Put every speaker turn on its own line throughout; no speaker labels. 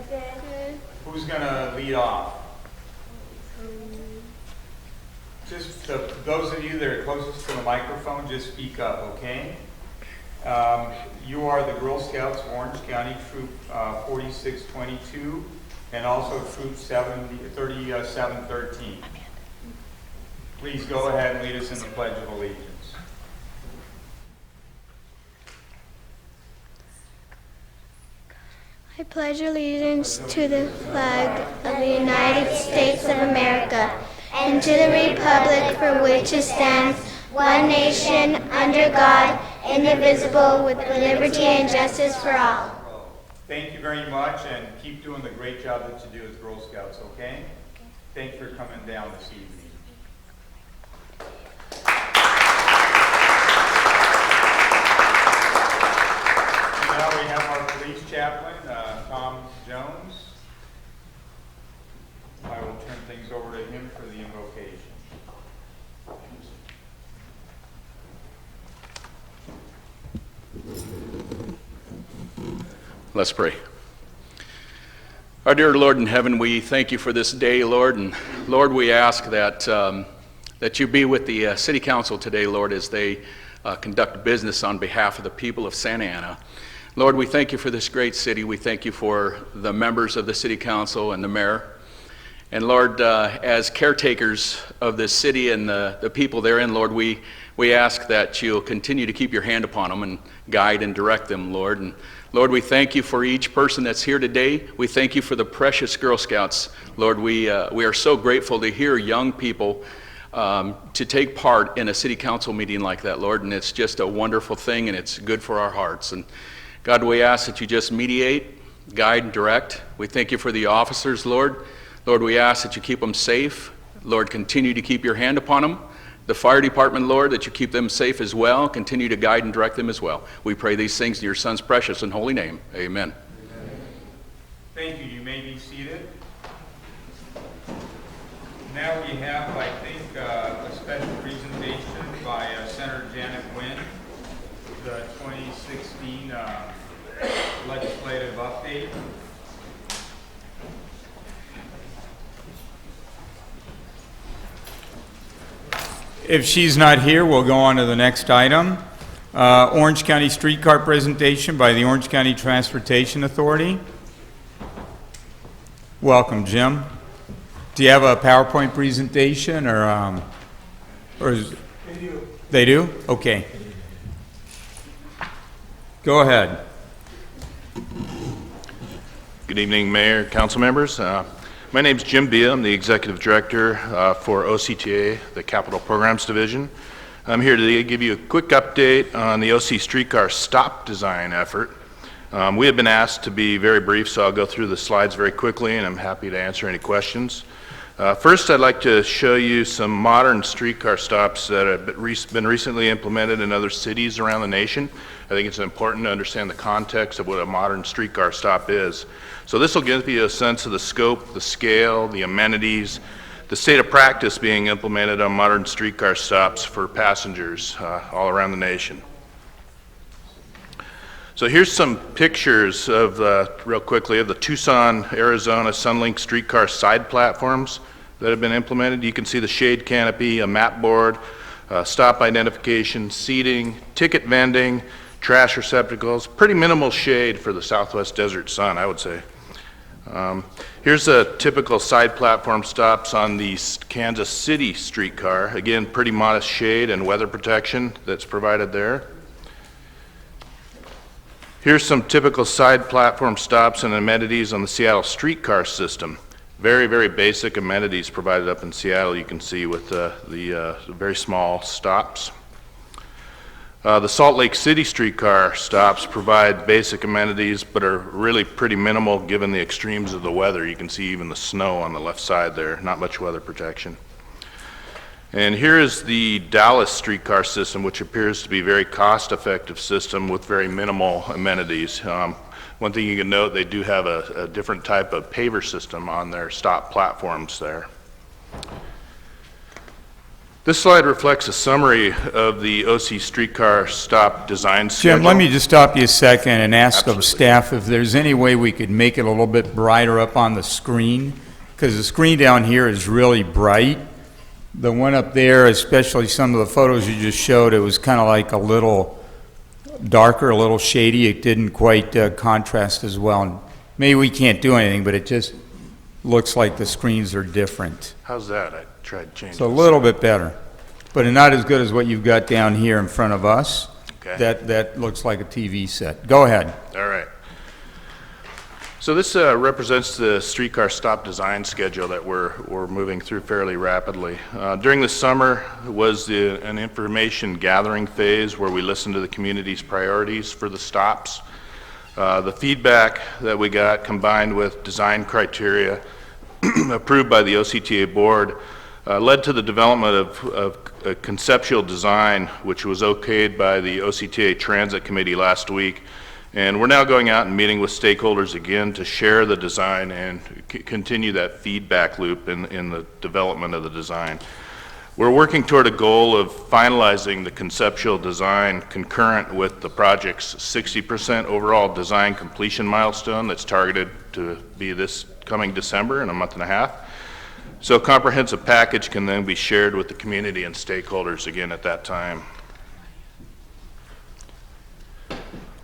Good.
Who's going to lead off? Just those of you that are closest to the microphone, just speak up, okay? You are the Girl Scouts of Orange County, Troop 4622, and also Troop 3713. Please go ahead and lead us in the Pledge of Allegiance.
I pledge allegiance to the flag of the United States of America and to the republic for which it stands, one nation, under God, indivisible, with liberty and justice for all.
Thank you very much, and keep doing the great job that you do as Girl Scouts, okay? Thanks for coming down this evening. Now we have our police chaplain, Tom Jones. I will turn things over to him for the invocation.
Let's pray. Our dear Lord in heaven, we thank you for this day, Lord. And Lord, we ask that you be with the City Council today, Lord, as they conduct business on behalf of the people of Santa Ana. Lord, we thank you for this great city. We thank you for the members of the City Council and the mayor. And Lord, as caretakers of this city and the people therein, Lord, we ask that you'll continue to keep your hand upon them and guide and direct them, Lord. And Lord, we thank you for each person that's here today. We thank you for the precious Girl Scouts. Lord, we are so grateful to hear young people to take part in a city council meeting like that, Lord. And it's just a wonderful thing, and it's good for our hearts. And God, we ask that you just mediate, guide, and direct. We thank you for the officers, Lord. Lord, we ask that you keep them safe. Lord, continue to keep your hand upon them. The fire department, Lord, that you keep them safe as well. Continue to guide and direct them as well. We pray these things in your Son's precious and holy name. Amen.
Amen. Thank you. You may be seated. Now we have, I think, a special presentation by Senator Janet Wynn, the 2016 legislative update. If she's not here, we'll go on to the next item. Orange County streetcar presentation by the Orange County Transportation Authority. Welcome, Jim. Do you have a PowerPoint presentation or is They do. They do? Okay. Go ahead.
Good evening, Mayor, council members. My name is Jim Bia. I'm the Executive Director for OCTA, the Capital Programs Division. I'm here to give you a quick update on the OC streetcar stop design effort. We have been asked to be very brief, so I'll go through the slides very quickly, and I'm happy to answer any questions. First, I'd like to show you some modern streetcar stops that have been recently implemented in other cities around the nation. I think it's important to understand the context of what a modern streetcar stop is. So this will give you a sense of the scope, the scale, the amenities, the state of practice being implemented on modern streetcar stops for passengers all around the nation. So here's some pictures of, real quickly, of the Tucson, Arizona Sunlink streetcar side platforms that have been implemented. You can see the shade canopy, a map board, stop identification, seating, ticket vending, trash receptacles. Pretty minimal shade for the Southwest desert sun, I would say. Here's a typical side platform stops on the Kansas City streetcar. Again, pretty modest shade and weather protection that's provided there. Here's some typical side platform stops and amenities on the Seattle streetcar system. Very, very basic amenities provided up in Seattle, you can see with the very small stops. The Salt Lake City streetcar stops provide basic amenities, but are really pretty minimal given the extremes of the weather. You can see even the snow on the left side there, not much weather protection. And here is the Dallas streetcar system, which appears to be a very cost-effective system with very minimal amenities. One thing you can note, they do have a different type of paver system on their stop platforms there. This slide reflects a summary of the OC streetcar stop design schedule.
Jim, let me just stop you a second and ask
Absolutely.
of staff if there's any way we could make it a little bit brighter up on the screen, because the screen down here is really bright. The one up there, especially some of the photos you just showed, it was kind of like a little darker, a little shady. It didn't quite contrast as well. And maybe we can't do anything, but it just looks like the screens are different.
How's that? I tried changing.
It's a little bit better, but not as good as what you've got down here in front of us.
Okay.
That looks like a TV set. Go ahead.
All right. So this represents the streetcar stop design schedule that we're moving through fairly rapidly. During the summer was an information gathering phase where we listened to the community's priorities for the stops. The feedback that we got, combined with design criteria approved by the OCTA board, led to the development of a conceptual design, which was okayed by the OCTA Transit Committee last week. And we're now going out and meeting with stakeholders again to share the design and continue that feedback loop in the development of the design. We're working toward a goal of finalizing the conceptual design concurrent with the project's 60% overall design completion milestone that's targeted to be this coming December in a month and a half. So a comprehensive package can then be shared with the community and stakeholders again at that time.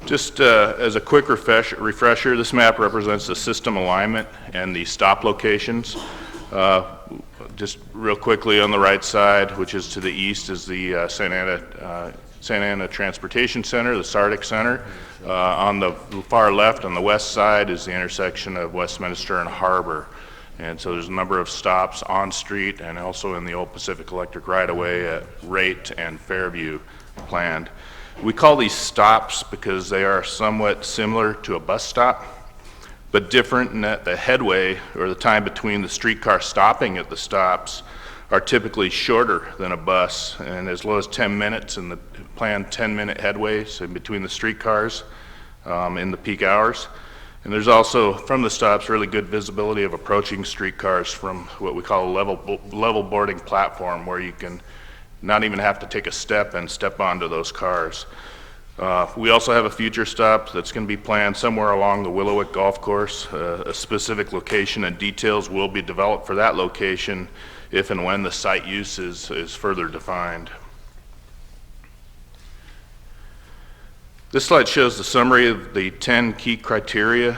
Just as a quick refresher, this map represents the system alignment and the stop locations. Just real quickly, on the right side, which is to the east, is the Santa Ana Transportation Center, the SARDIC Center. On the far left, on the west side, is the intersection of Westminster and Harbor. And so there's a number of stops on street and also in the old Pacific Electric right-of-way at Rate and Fairview planned. We call these stops because they are somewhat similar to a bus stop, but different in that the headway, or the time between the streetcar stopping at the stops, are typically shorter than a bus, and as low as 10 minutes in the planned 10-minute headways in between the streetcars in the peak hours. And there's also, from the stops, really good visibility of approaching streetcars from what we call a level boarding platform, where you can not even have to take a step and step onto those cars. We also have a future stop that's going to be planned somewhere along the Willowick Golf Course. A specific location and details will be developed for that location if and when the site use is further defined. This slide shows the summary of the 10 key criteria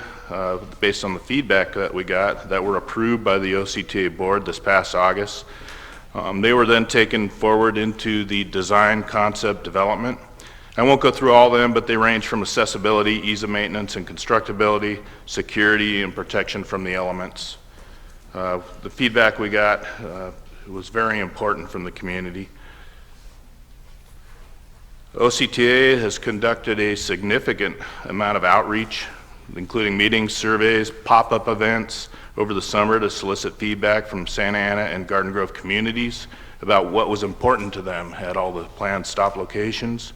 based on the feedback that we got that were approved by the OCTA board this past August. They were then taken forward into the design concept development. I won't go through all of them, but they range from accessibility, ease of maintenance and constructability, security and protection from the elements. The feedback we got was very important from the community. OCTA has conducted a significant amount of outreach, including meetings, surveys, pop-up events over the summer to solicit feedback from Santa Ana and Garden Grove communities about what was important to them at all the planned stop locations.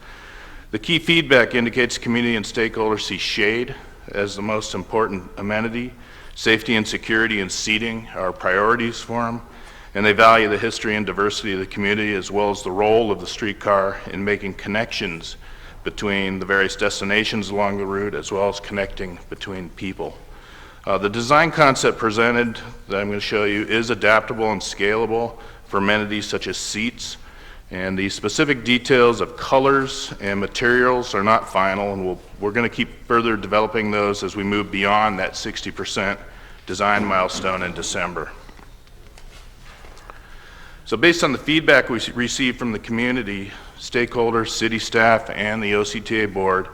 The key feedback indicates community and stakeholders see shade as the most important amenity. Safety and security and seating are priorities for them, and they value the history and diversity of the community as well as the role of the streetcar in making connections between the various destinations along the route as well as connecting between people. The design concept presented that I'm going to show you is adaptable and scalable for amenities such as seats, and the specific details of colors and materials are not final, and we're going to keep further developing those as we move beyond that 60% design milestone in December. So based on the feedback we received from the community, stakeholders, city staff, and the OCTA board,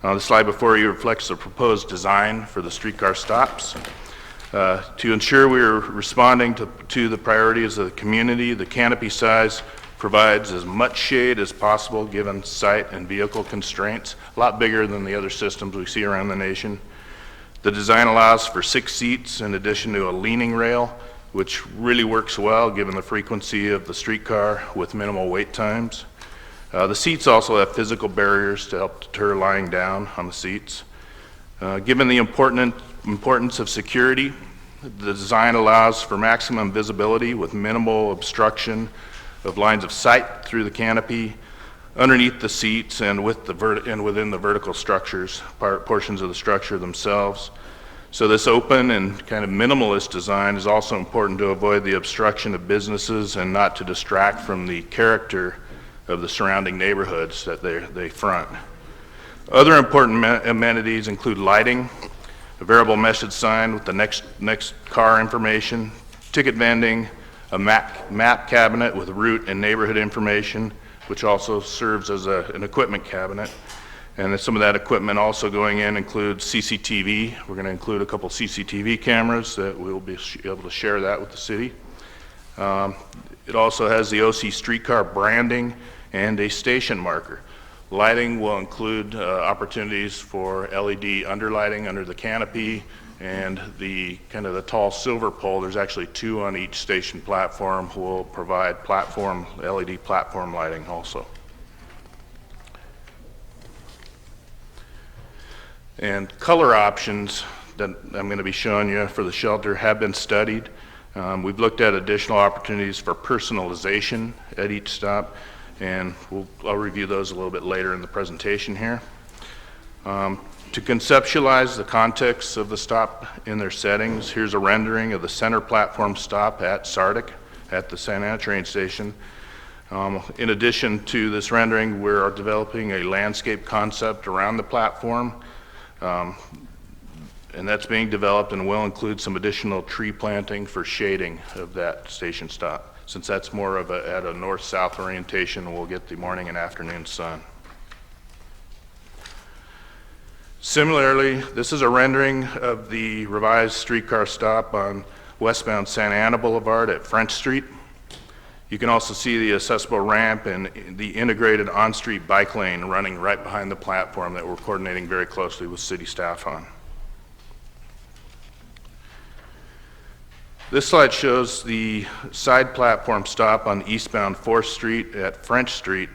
the slide before you reflects the proposed design for the streetcar stops. To ensure we are responding to the priorities of the community, the canopy size provides as much shade as possible given site and vehicle constraints, a lot bigger than the other systems we see around the nation. The design allows for 6 seats in addition to a leaning rail, which really works well given the frequency of the streetcar with minimal wait times. The seats also have physical barriers to help deter lying down on the seats. Given the importance of security, the design allows for maximum visibility with minimal obstruction of lines of sight through the canopy, underneath the seats, and within the vertical structures, portions of the structure themselves. So this open and kind of minimalist design is also important to avoid the obstruction of businesses and not to distract from the character of the surrounding neighborhoods that they front. Other important amenities include lighting, a variable message sign with the next car information, ticket vending, a map cabinet with route and neighborhood information, which also serves as an equipment cabinet. And some of that equipment also going in includes CCTV. We're going to include a couple CCTV cameras that we'll be able to share that with the city. It also has the OC streetcar branding and a station marker. Lighting will include opportunities for LED underlighting under the canopy and the kind of the tall silver pole. There's actually 2 on each station platform. Will provide LED platform lighting also. And color options that I'm going to be showing you for the shelter have been studied. We've looked at additional opportunities for personalization at each stop, and I'll review those a little bit later in the presentation here. To conceptualize the context of the stop in their settings, here's a rendering of the center platform stop at Sardic at the Santa Ana train station. In addition to this rendering, we're developing a landscape concept around the platform, and that's being developed and will include some additional tree planting for shading of that station stop. Since that's more of at a north-south orientation, we'll get the morning and afternoon sun. Similarly, this is a rendering of the revised streetcar stop on westbound Santa Ana Boulevard at French Street. You can also see the accessible ramp and the integrated on-street bike lane running right behind the platform that we're coordinating very closely with city staff on. This slide shows the side platform stop on eastbound 4th Street at French Street,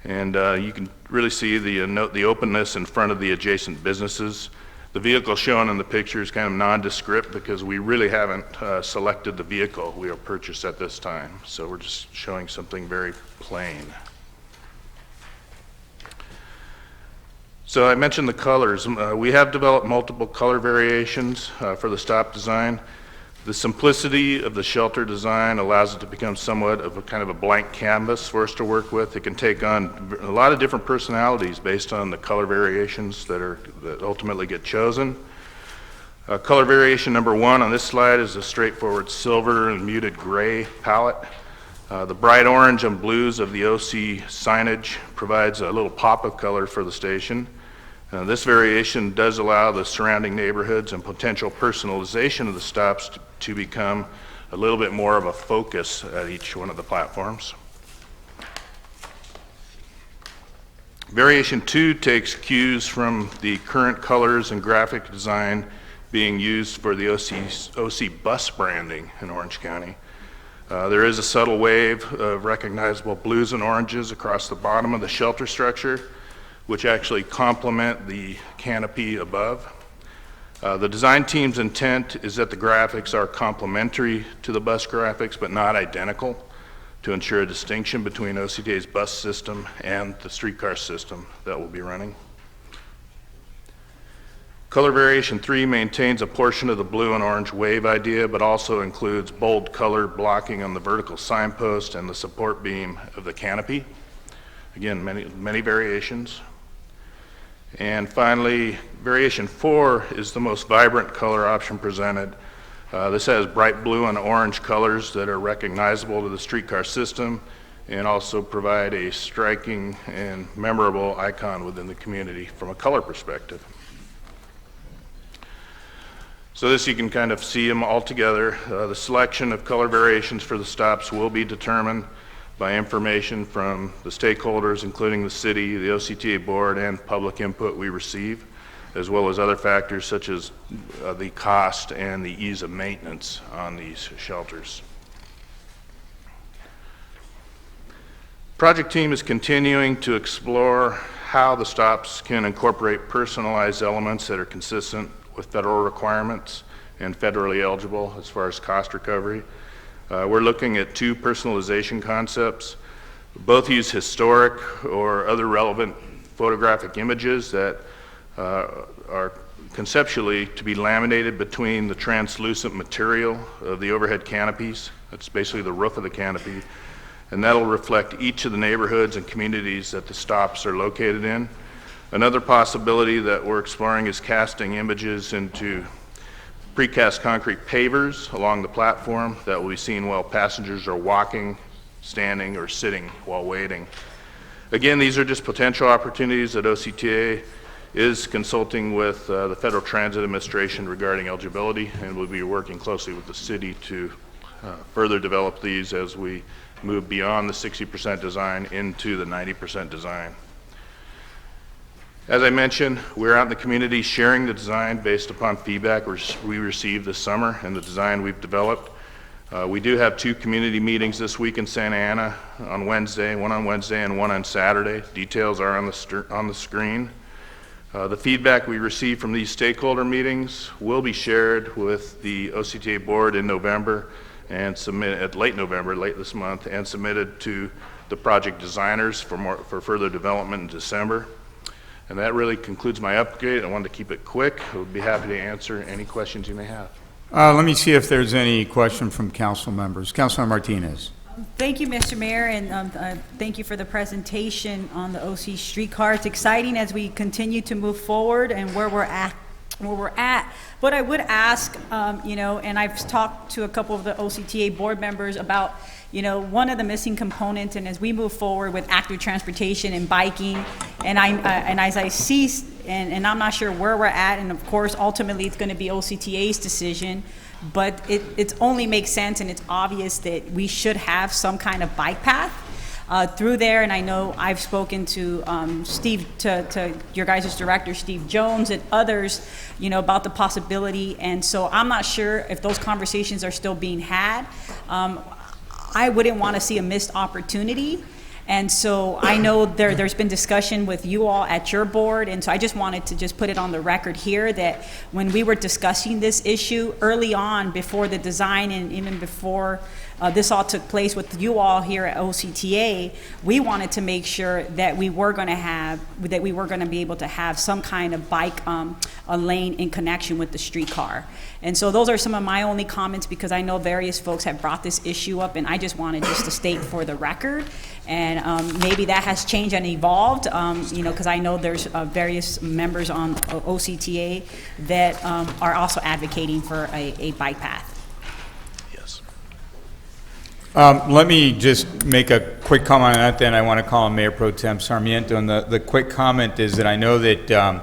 and you can really see the openness in front of the adjacent businesses. The vehicle shown in the picture is kind of nondescript because we really haven't selected the vehicle we will purchase at this time, so we're just showing something very plain. So I mentioned the colors. We have developed multiple color variations for the stop design. The simplicity of the shelter design allows it to become somewhat of a kind of a blank canvas for us to work with. It can take on a lot of different personalities based on the color variations that ultimately get chosen. Color variation number 1 on this slide is a straightforward silver and muted gray palette. The bright orange and blues of the OC signage provides a little pop of color for the station. This variation does allow the surrounding neighborhoods and potential personalization of the stops to become a little bit more of a focus at each one of the platforms. Variation 2 takes cues from the current colors and graphic design being used for the OC bus branding in Orange County. There is a subtle wave of recognizable blues and oranges across the bottom of the shelter structure, which actually complement the canopy above. The design team's intent is that the graphics are complementary to the bus graphics, but not identical, to ensure a distinction between OCTA's bus system and the streetcar system that will be running. Color variation 3 maintains a portion of the blue and orange wave idea, but also includes bold color blocking on the vertical signpost and the support beam of the canopy. Again, many variations. And finally, variation 4 is the most vibrant color option presented. This has bright blue and orange colors that are recognizable to the streetcar system and also provide a striking and memorable icon within the community from a color perspective. So this, you can kind of see them all together. The selection of color variations for the stops will be determined by information from the stakeholders, including the city, the OCTA board, and public input we receive, as well as other factors such as the cost and the ease of maintenance on these shelters. Project team is continuing to explore how the stops can incorporate personalized elements that are consistent with federal requirements and federally eligible as far as cost recovery. We're looking at 2 personalization concepts. Both use historic or other relevant photographic images that are conceptually to be laminated between the translucent material of the overhead canopies. That's basically the roof of the canopy. And that'll reflect each of the neighborhoods and communities that the stops are located in. Another possibility that we're exploring is casting images into precast concrete pavers along the platform that will be seen while passengers are walking, standing, or sitting while waiting. Again, these are just potential opportunities that OCTA is consulting with the Federal Transit Administration regarding eligibility, and we'll be working closely with the city to further develop these as we move beyond the 60% design into the 90% design. As I mentioned, we're out in the community sharing the design based upon feedback we received this summer and the design we've developed. We do have 2 community meetings this week in Santa Ana on Wednesday, one on Wednesday and one on Saturday. Details are on the screen. The feedback we received from these stakeholder meetings will be shared with the OCTA board in November and submitted late this month, and submitted to the project designers for further development in December. And that really concludes my update. I wanted to keep it quick. I would be happy to answer any questions you may have.
Let me see if there's any question from council members. Councilor Martinez.
Thank you, Mr. Mayor, and thank you for the presentation on the OC streetcar. It's exciting as we continue to move forward and where we're at. But I would ask, and I've talked to a couple of the OCTA board members about, one of the missing components, and as we move forward with active transportation and biking, and as I see, and I'm not sure where we're at, and of course, ultimately, it's going to be OCTA's decision, but it only makes sense, and it's obvious that we should have some kind of bike path through there. And I know I've spoken to Steve, to your guys' director, Steve Jones, and others, about the possibility. And so I'm not sure if those conversations are still being had. I wouldn't want to see a missed opportunity. And so I know there's been discussion with you all at your board, and so I just wanted to just put it on the record here that when we were discussing this issue early on, before the design and even before this all took place with you all here at OCTA, we wanted to make sure that we were going to be able to have some kind of bike a lane in connection with the streetcar. And so those are some of my only comments, because I know various folks have brought this issue up, and I just wanted just to state for the record. And maybe that has changed and evolved, because I know there's various members on OCTA that are also advocating for a bike path.
Yes.
Let me just make a quick comment on that, then I want to call on Mayor Pro Tem Sarmiento. And the quick comment is that I know that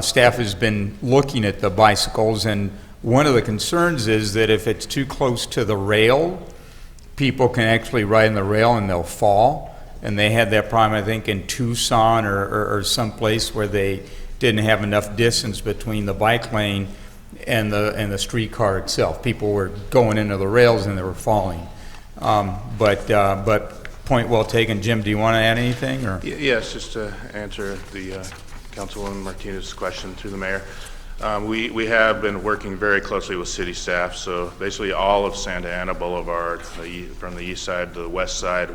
staff has been looking at the bicycles, and one of the concerns is that if it's too close to the rail, people can actually ride on the rail and they'll fall. And they had that problem, I think, in Tucson or someplace where they didn't have enough distance between the bike lane and the streetcar itself. People were going into the rails and they were falling. But point well taken. Jim, do you want to add anything? Or?
Yes, just to answer the Councilwoman Martinez's question through the mayor. We have been working very closely with city staff, so basically all of Santa Ana Boulevard, from the east side to the west side,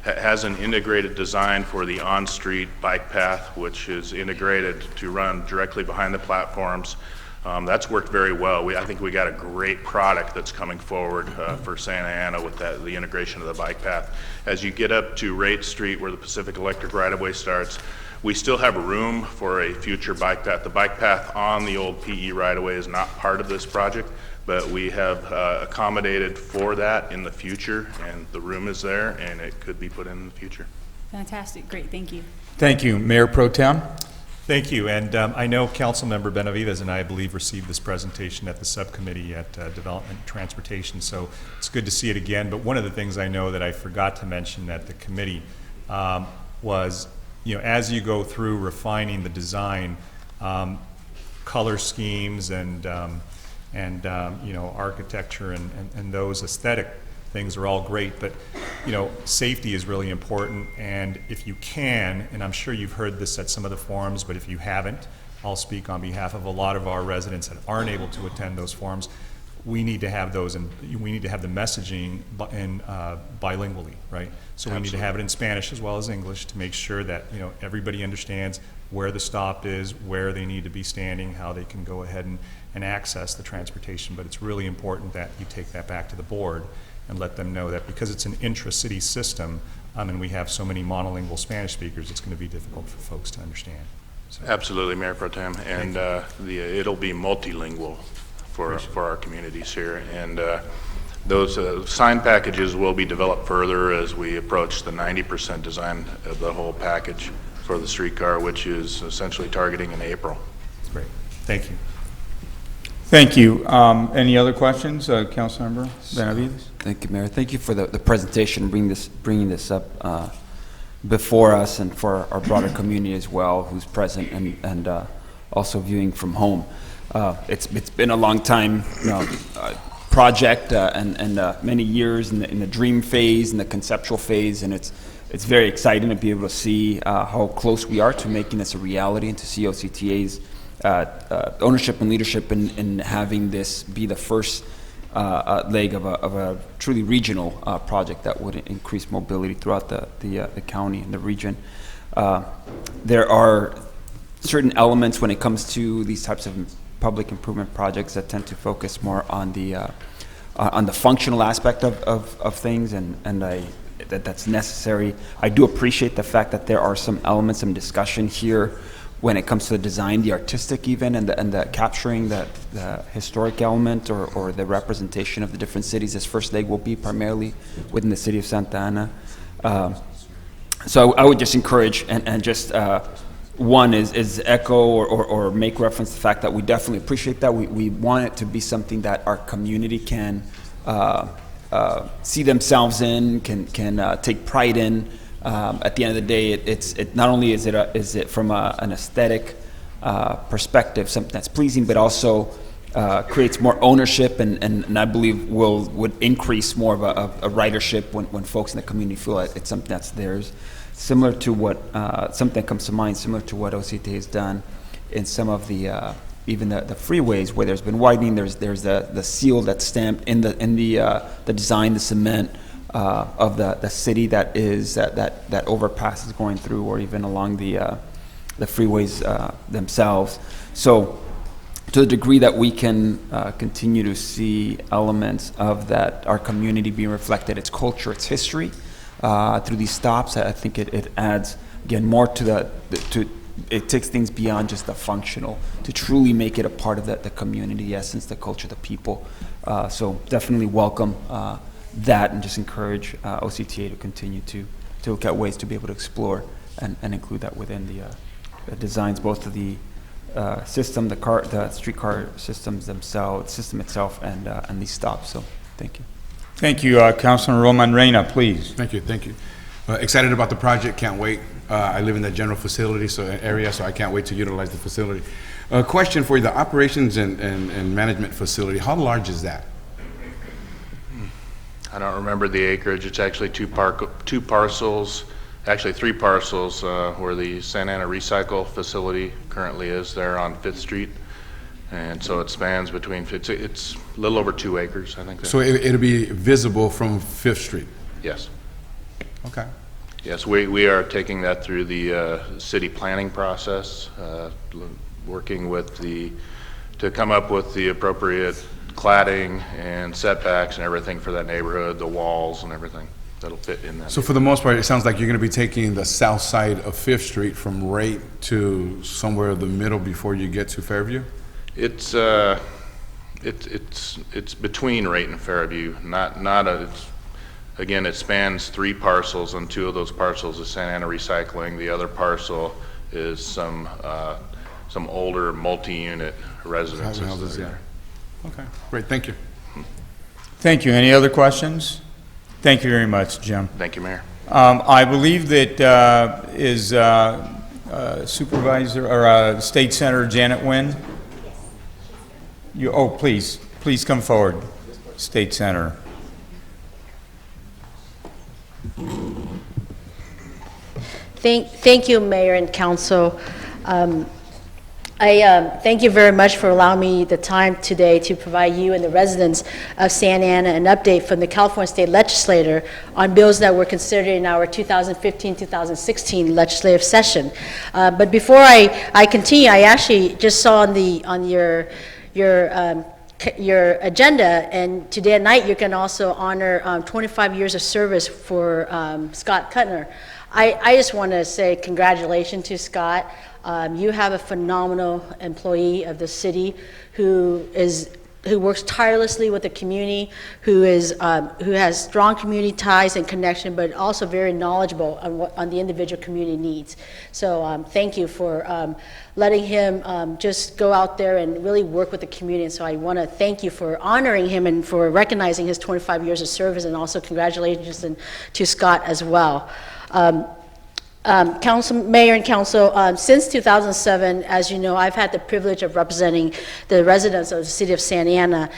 has an integrated design for the on-street bike path, which is integrated to run directly behind the platforms. That's worked very well. I think we got a great product that's coming forward for Santa Ana with the integration of the bike path. As you get up to Raitt Street, where the Pacific Electric right-of-way starts, we still have room for a future bike path. The bike path on the old PE right-of-way is not part of this project, but we have accommodated for that in the future, and the room is there, and it could be put in the future.
Fantastic. Great. Thank you.
Thank you. Mayor Pro Tem?
Thank you. And I know Councilmember Benavides and I believe, received this presentation at the subcommittee at Development and Transportation, so it's good to see it again. But one of the things I know that I forgot to mention at the committee was, as you go through refining the design, color schemes and architecture and those aesthetic things are all great, but safety is really important. And if you can, and I'm sure you've heard this at some of the forums, but if you haven't, I'll speak on behalf of a lot of our residents that aren't able to attend those forums. we need to have those, and we need to have the messaging in bilingually, right? So we need to have it in Spanish as well as English to make sure that, you know, everybody understands where the stop is, where they need to be standing, how they can go ahead and access the transportation. But it's really important that you take that back to the board and let them know that because it's an intra-city system, and we have so many monolingual Spanish speakers, it's going to be difficult for folks to understand. So.
Absolutely, Mayor Pro Tem, and it'll be multilingual for our communities here, and those sign packages will be developed further as we approach the 90% design of the whole package for the streetcar, which is essentially targeting in April.
Great, thank you.
Thank you. Any other questions, Councilmember Benavides?
Thank you, Mayor. Thank you for the presentation, bringing this up before us and for our broader community as well, who's present and also viewing from home. It's been a long time, you know, project and many years in the dream phase and the conceptual phase, and it's very exciting to be able to see how close we are to making this a reality and to see OCTA's ownership and leadership in having this be the first leg of a truly regional project that would increase mobility throughout the county and the region. There are certain elements when it comes to these types of public improvement projects that tend to focus more on the functional aspect of things, and that's necessary. I do appreciate the fact that there are some elements, some discussion here when it comes to the design, the artistic even, and the capturing the historic element or the representation of the different cities. This first leg will be primarily within the city of Santa Ana. So I would just encourage and just one is echo or make reference to the fact that we definitely appreciate that. We want it to be something that our community can see themselves in, can take pride in. At the end of the day, it not only is it from an aesthetic perspective something that's pleasing, but also creates more ownership and I believe would increase more of a ridership when folks in the community feel like it's something that's theirs. Similar to what something that comes to mind, similar to what OCTA has done in some of the even the freeways where there's been widening. There's the seal that's stamped in the design, the cement. Of the city that overpass is going through, or even along the freeways themselves. So, to the degree that we can continue to see elements of that, our community being reflected, its culture, its history, through these stops, I think it adds again more to it takes things beyond just the functional to truly make it a part of the community, the essence, the culture, the people. So definitely welcome. That and just encourage OCTA to continue to look at ways to be able to explore and include that within the designs, both of the system, the streetcar systems themselves, system itself, and these stops. So, thank you.
Thank you, Councilman Roman Reina, please.
Thank you. Excited about the project. Can't wait. I live in the general facility area, so I can't wait to utilize the facility. Question for you: the operations and management facility. How large is that?
I don't remember the acreage. It's actually two parcels, actually 3 parcels, where the Santa Ana Recycle facility currently is there on 5th Street. And so it spans between, it's a little over 2 acres, I think.
So it'll be visible from 5th Street?
Yes.
Okay.
Yes, we are taking that through the city planning process, working with to come up with the appropriate cladding and setbacks and everything for that neighborhood, the walls and everything that'll fit in that.
So for the most part, it sounds like you're going to be taking the south side of 5th Street from right to somewhere in the middle before you get to Fairview?
It's between Rate and Fairview, again, it spans 3 parcels, and 2 of those parcels is Santa Ana Recycling. The other parcel is some older multi-unit residences.
Houses, yeah. Okay, great, thank you.
Thank you. Any other questions? Thank you very much, Jim.
Thank you, Mayor.
I believe that is Supervisor or State Senator Janet Nguyen. Please come forward, State Senator.
Thank you, Mayor and Council. I thank you very much for allowing me the time today to provide you and the residents of Santa Ana an update from the California State Legislature on bills that were considered in our 2015-2016 legislative session. But before I continue, I actually just saw on your agenda, and today at night you can also honor 25 years of service for Scott Kuttner. I just want to say congratulations to Scott. You have a phenomenal employee of the city who works tirelessly with the community, who has strong community ties and connection, but also very knowledgeable on the individual community needs. So thank you for letting him just go out there and really work with the community. And so I want to thank you for honoring him and for recognizing his 25 years of service, and also congratulations to Scott as well. Mayor and Council, since 2007, as you know, I've had the privilege of representing the residents of the city of Santa Ana,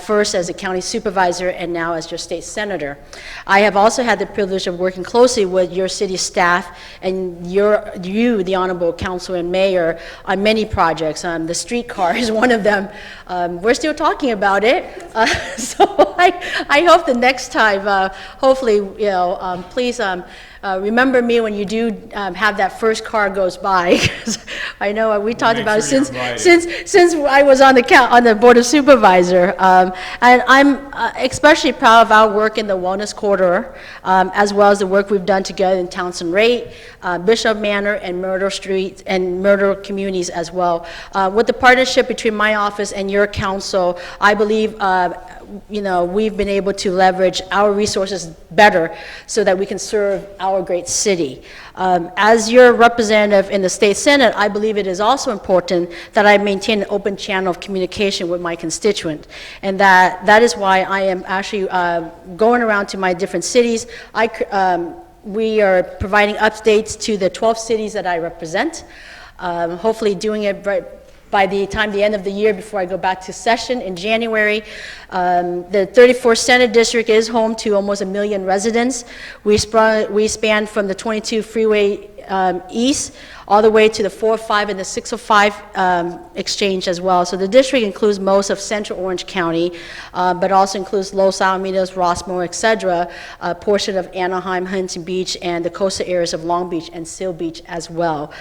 first as a county supervisor and now as your state senator. I have also had the privilege of working closely with your city staff and you, the Honorable Council and Mayor, on many projects. The streetcar is one of them. We're still talking about it, so I hope the next time, hopefully, please remember me when you do have that first car goes by. I know we talked about it since I was on the Board of Supervisor. And I'm especially proud of our work in the Wellness Corridor, as well as the work we've done together in Townsend Rate, Bishop Manor, and Myrtle Street, and Myrtle communities as well. With the partnership between my office and your council, I believe we've been able to leverage our resources better so that we can serve our great city. As your representative in the state senate, I believe it is also important that I maintain an open channel of communication with my constituent, and that is why I am actually going around to my different cities. We are providing updates to the 12 cities that I represent, hopefully doing it by the end of the year before I go back to session in January. The 34th Senate District is home to almost 1 million residents. We span from the 22 freeway east all the way to the 405 and the 605 exchange as well. So the district includes most of Central Orange County, but also includes Los Alamitos, Rossmore, etc., a portion of Anaheim, Huntington Beach, and the coastal areas of Long Beach and Seal Beach as well.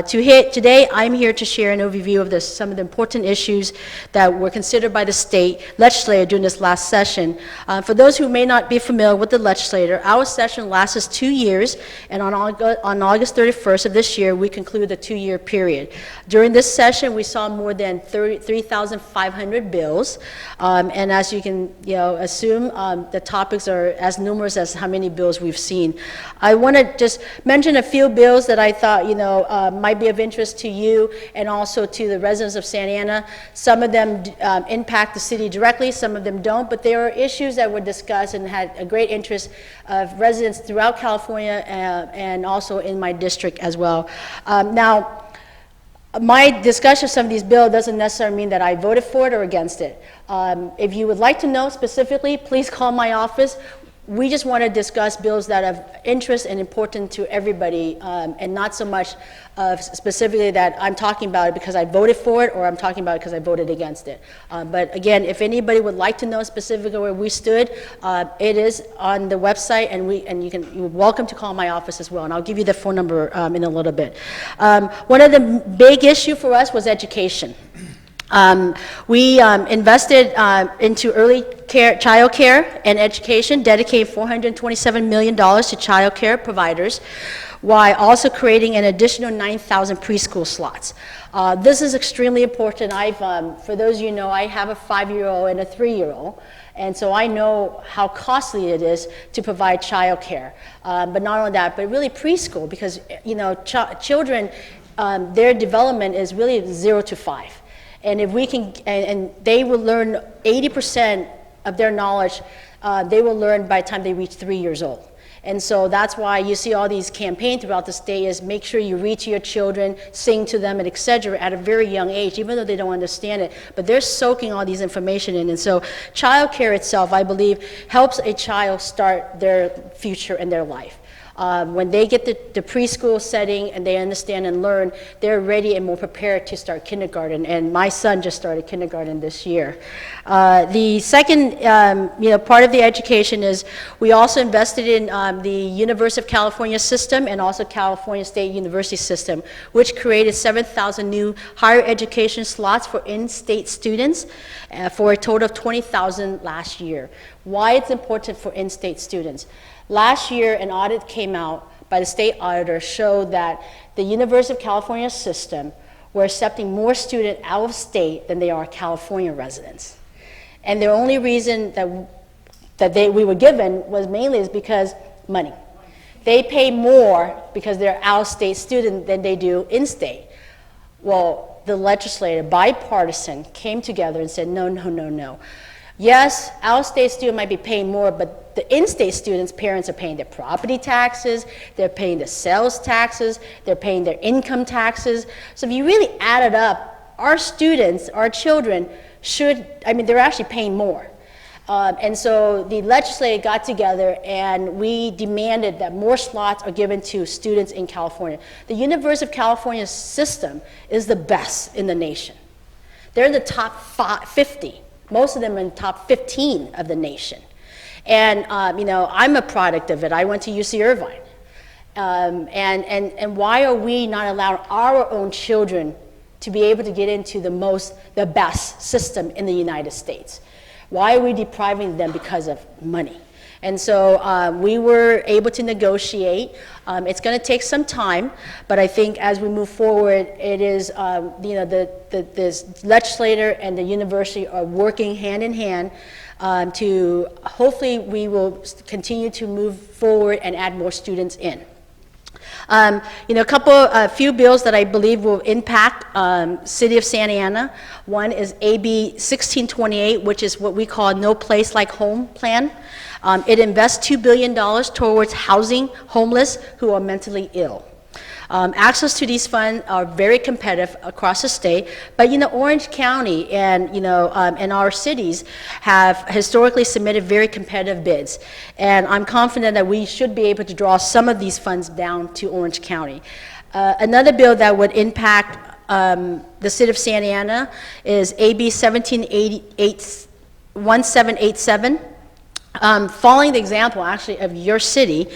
Today, I'm here to share an overview of some of the important issues that were considered by the state legislature during this last session. For those who may not be familiar with the legislature, our session lasts 2 years, and on August 31st of this year, we conclude the 2-year period. During this session, we saw more than 3,500 bills, and as you can assume, the topics are as numerous as how many bills we've seen. I want to just mention a few bills that I thought might be of interest to you and also to the residents of Santa Ana. Some of them impact the city directly, some of them don't, but there are issues that were discussed and had a great interest of residents throughout California and also in my district as well. Now, my discussion of some of these bills doesn't necessarily mean that I voted for it or against it. If you would like to know specifically, please call my office. We just want to discuss bills that are of interest and important to everybody, and not so much specifically that I'm talking about it because I voted for it or I'm talking about it because I voted against it. But again, if anybody would like to know specifically where we stood, it is on the website, and you're welcome to call my office as well, and I'll give you the phone number in a little bit. One of the big issue for us was education. We invested into early child care and education, dedicating $427 million to child care providers, while also creating an additional 9,000 preschool slots. This is extremely important. For those of you who know, I have a 5-year-old and a 3-year-old, and so I know how costly it is to provide child care. But not only that, but really preschool, because children, their development is really 0 to 5. And if we can, and they will learn 80% of their knowledge, they will learn by the time they reach 3 years old. And so that's why you see all these campaigns throughout the state is make sure you read to your children, sing to them, and et cetera, at a very young age, even though they don't understand it. But they're soaking all these information in. And so child care itself, I believe, helps a child start their future and their life. When they get the preschool setting and they understand and learn, they're ready and more prepared to start kindergarten. And my son just started kindergarten this year. The second part of the education is we also invested in the University of California system and also California State University system, which created 7,000 new higher education slots for in-state students for a total of 20,000 last year. Why it's important for in-state students? Last year, an audit came out by the state auditor showed that the University of California system were accepting more students out of state than they are California residents. And the only reason that we were given was mainly is because money. They pay more because they're out-of-state student than they do in-state. Well, the legislature, bipartisan, came together and said, no, no, no, no. Yes, out-of-state student might be paying more, but the in-state students' parents are paying their property taxes, they're paying their sales taxes, they're paying their income taxes. So if you really add it up, our students, our children they're actually paying more. And so the legislature got together and we demanded that more slots are given to students in California. The University of California system is the best in the nation. They're in the top 50. Most of them are in the top 15 of the nation. And, I'm a product of it. I went to UC Irvine. And why are we not allowing our own children to be able to get into the best system in the United States? Why are we depriving them because of money? And so we were able to negotiate. It's going to take some time, but I think as we move forward, it is, the legislator and the university are working hand in hand to hopefully we will continue to move forward and add more students in. A few bills that I believe will impact City of Santa Ana. One is AB 1628, which is what we call No Place Like Home plan. It invests $2 billion towards housing homeless who are mentally ill. Access to these funds are very competitive across the state, but Orange County and and our cities have historically submitted very competitive bids, and I'm confident that we should be able to draw some of these funds down to Orange County. Another bill that would impact the City of Santa Ana is AB 1787. Following the example, actually, of your city,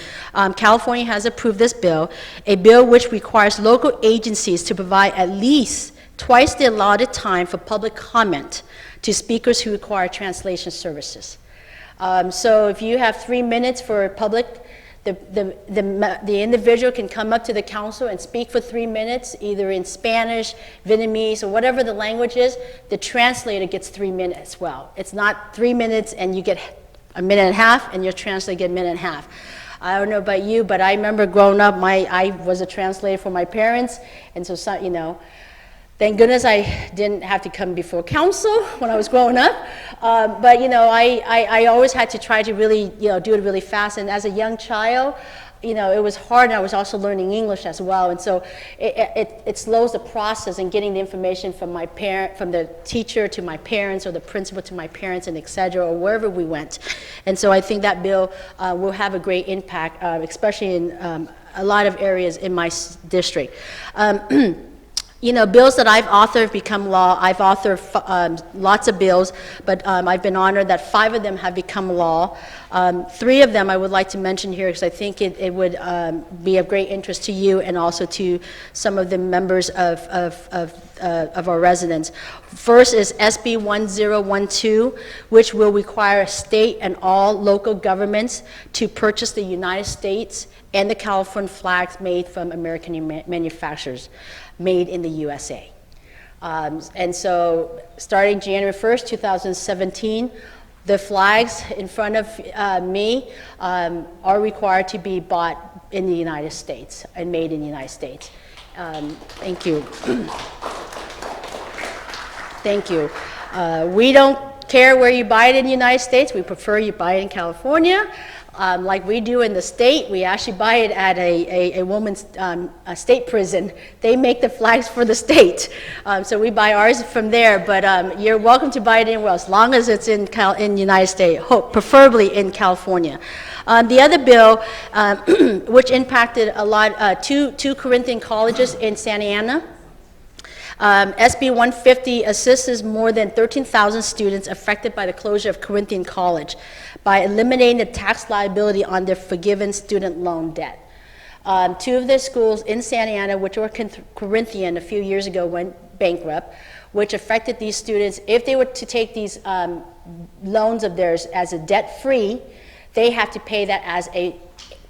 California has approved this bill, a bill which requires local agencies to provide at least twice the allotted time for public comment to speakers who require translation services. So if you have 3 minutes for public, the individual can come up to the council and speak for 3 minutes, either in Spanish, Vietnamese, or whatever the language is. The translator gets 3 minutes. Well, it's not 3 minutes and you get a minute and a half, and your translator get a minute and a half. I don't know about you, but I remember growing up, I was a translator for my parents, and so thank goodness I didn't have to come before council when I was growing up. But I always had to try to really do it really fast, and as a young child, it was hard, and I was also learning English as well, and so it slows the process in getting the information from from the teacher to my parents, or the principal to my parents, and et cetera, or wherever we went. And so I think that bill will have a great impact, especially in a lot of areas in my district. Bills that I've authored become law. I've authored lots of bills, but I've been honored that 5 of them have become law. 3 of them I would like to mention here because I think it would be of great interest to you and also to some of the members of our residents. First is SB 1012, which will require state and all local governments to purchase the United States and the California flags made from American manufacturers, made in the USA. And so starting January 1st, 2017, the flags in front of me are required to be bought in the United States and made in the United States. Thank you. Thank you. We don't care where you buy it in the United States. We prefer you buy it in California. Like we do in the state, we actually buy it at a woman's a state prison. They make the flags for the state. So we buy ours from there, but you're welcome to buy it anywhere else, as long as it's in the United States, preferably in California. The other bill, which impacted a lot, two Corinthian colleges in Santa Ana, SB 150 assists more than 13,000 students affected by the closure of Corinthian College by eliminating the tax liability on their forgiven student loan debt. Two of their schools in Santa Ana, which were Corinthian a few years ago, went bankrupt, which affected these students. If they were to take these loans of theirs as a debt-free, they have to pay that as a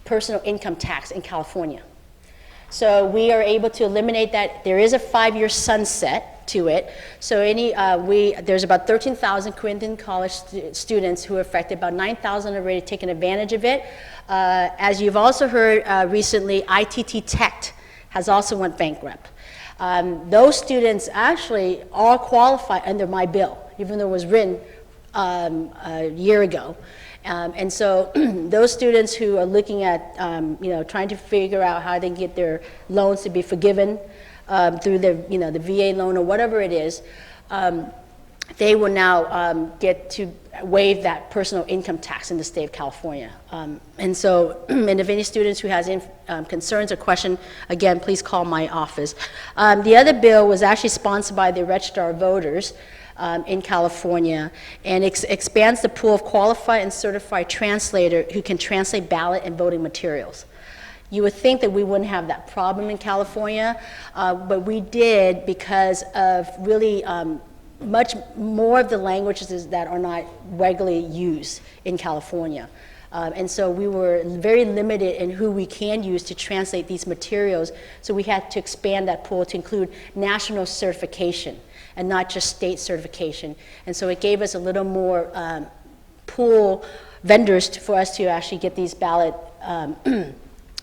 personal income tax in California. So we are able to eliminate that. There is a 5-year sunset to it. So there's about 13,000 Corinthian college students who are affected. About 9,000 have already taken advantage of it. As you've also heard recently, ITT Tech has also went bankrupt. Those students actually all qualify under my bill, even though it was written a year ago. And so those students who are looking at, trying to figure out how they can get their loans to be forgiven through the VA loan or whatever it is, they will now get to waive that personal income tax in the state of California. And if any students who has concerns or questions, again, please call my office. The other bill was actually sponsored by the Registrar of Voters in California, and expands the pool of qualified and certified translator who can translate ballot and voting materials. You would think that we wouldn't have that problem in California, but we did because of really much more of the languages that are not regularly used in California. And so we were very limited in who we can use to translate these materials, so we had to expand that pool to include national certification and not just state certification. And so it gave us a little more pool vendors for us to actually get these ballot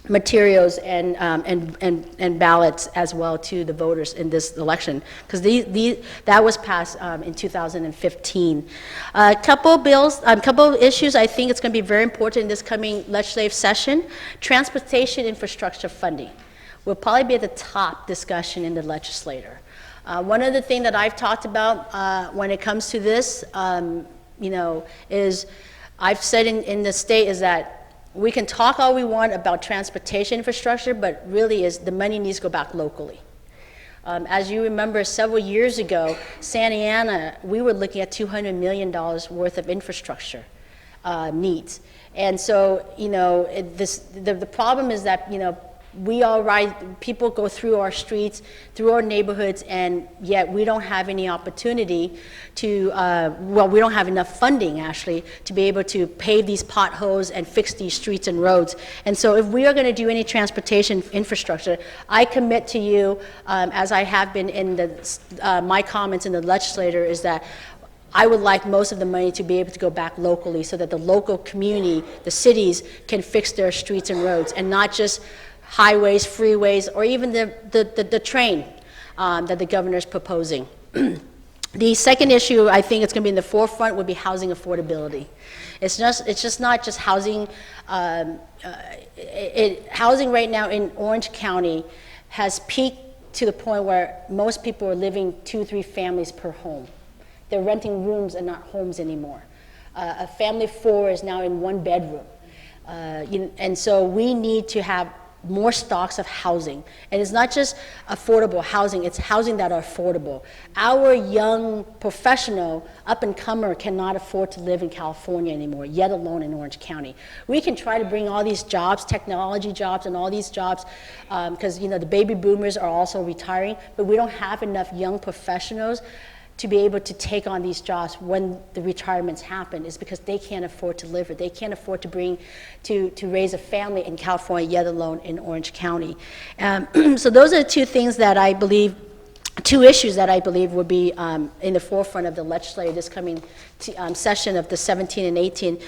materials and ballots as well to the voters in this election, because that was passed in 2015. A couple bills, couple issues I think it's going to be very important in this coming legislative session. Transportation infrastructure funding will probably be at the top discussion in the legislature. One of the things that I've talked about when it comes to this, is I've said in the state is that we can talk all we want about transportation infrastructure, but really the money needs to go back locally. As you remember, several years ago, Santa Ana, we were looking at $200 million worth of infrastructure needs. And so, the problem is that, people go through our streets, through our neighborhoods, and yet we don't have any opportunity to, we don't have enough funding actually to be able to pave these potholes and fix these streets and roads. And so if we are going to do any transportation infrastructure, I commit to you, as I have been in my comments in the legislature, is that I would like most of the money to be able to go back locally so that the local community, the cities, can fix their streets and roads, and not just highways, freeways, or even the train that the governor is proposing. The second issue I think it's going to be in the forefront would be housing affordability. It's just not just housing. Housing right now in Orange County has peaked to the point where most people are living 2-3 families per home. They're renting rooms and not homes anymore. A family of 4 is now in 1 bedroom. And so we need to have more stocks of housing. And it's not just affordable housing, it's housing that are affordable. Our young professional up-and-comer cannot afford to live in California anymore, yet alone in Orange County. We can try to bring all these jobs, technology jobs and all these jobs, because the baby boomers are also retiring, but we don't have enough young professionals to be able to take on these jobs when the retirements happen, is because they can't afford to live it. They can't afford to raise a family in California, yet alone in Orange County. So those are the two things that I believe two issues that I believe will be in the forefront of the legislature this coming session of the 17 and 18.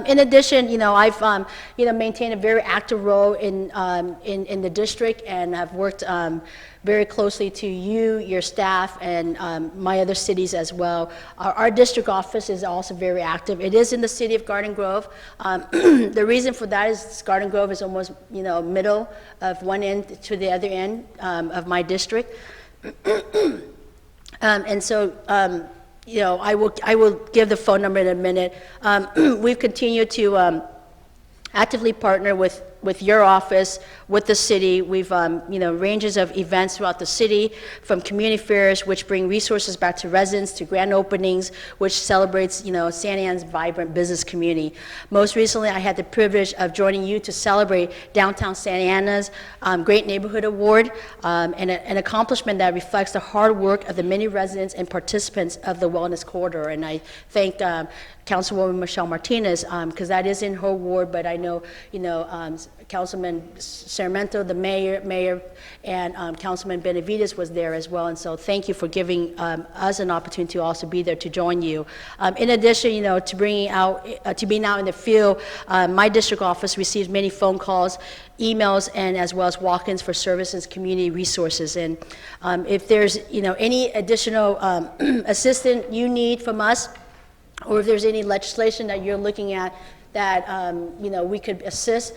In addition, I've maintained a very active role in the district, and I've worked very closely to you, your staff, and my other cities as well. Our district office is also very active. It is in the city of Garden Grove. The reason for that is Garden Grove is almost middle of one end to the other end of my district. And so, I will give the phone number in a minute. We've continued to actively partner with your office, with the city. We've, ranges of events throughout the city, from community fairs, which bring resources back to residents, to grand openings, which celebrates, Santa Ana's vibrant business community. Most recently, I had the privilege of joining you to celebrate downtown Santa Ana's Great Neighborhood Award, an accomplishment that reflects the hard work of the many residents and participants of the Wellness Corridor. And I thank Councilwoman Michelle Martinez, because that is in her ward, but I know, Councilman Sarmiento, the mayor, and Councilman Benavides was there as well. And so thank you for giving us an opportunity to also be there to join you. In addition, to being out in the field, my district office receives many phone calls, emails, and as well as walk-ins for services, community resources. And if there's, any additional assistance you need from us, or if there's any legislation that you're looking at that we could assist,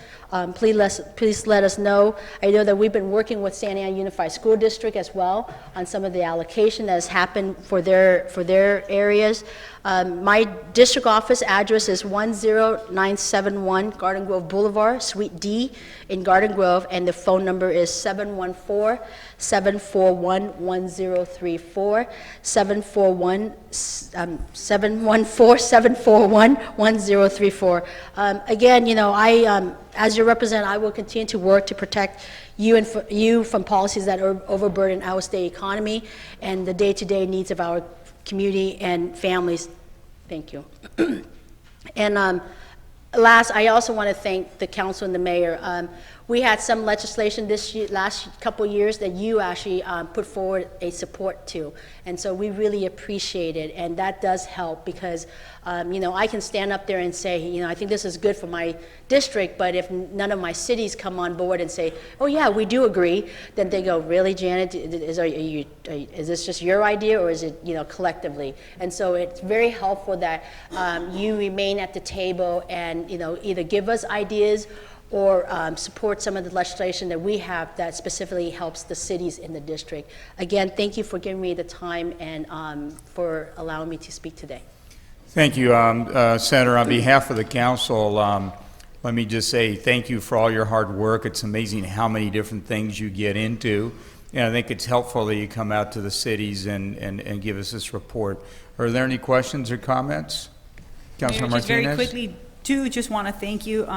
please let us know. I know that we've been working with Santa Ana Unified School District as well on some of the allocation that has happened for their areas. My district office address is 10971 Garden Grove Boulevard, Suite D in Garden Grove, and the phone number is 714-741-1034, 714-741-1034. Again, as your representative, I will continue to work to protect you from policies that overburden our state economy and the day-to-day needs of our community and families. Thank you. And last, I also want to thank the council and the mayor. We had some legislation last couple years that you actually put forward a support to, and so we really appreciate it, and that does help because, I can stand up there and say, I think this is good for my district, but if none of my cities come on board and say, oh yeah, we do agree, then they go, really, Janet, is this just your idea, or is it, collectively? And so it's very helpful that you remain at the table and, either give us ideas or support some of the legislation that we have that specifically helps the cities in the district. Again, thank you for giving me the time and for allowing me to speak today.
Thank you, Senator. On behalf of the council, let me just say thank you for all your hard work. It's amazing how many different things you get into. And I think it's helpful that you come out to the cities and give us this report. Are there any questions or comments? Councilor Martinez?
Just very quickly, too, just want to thank you,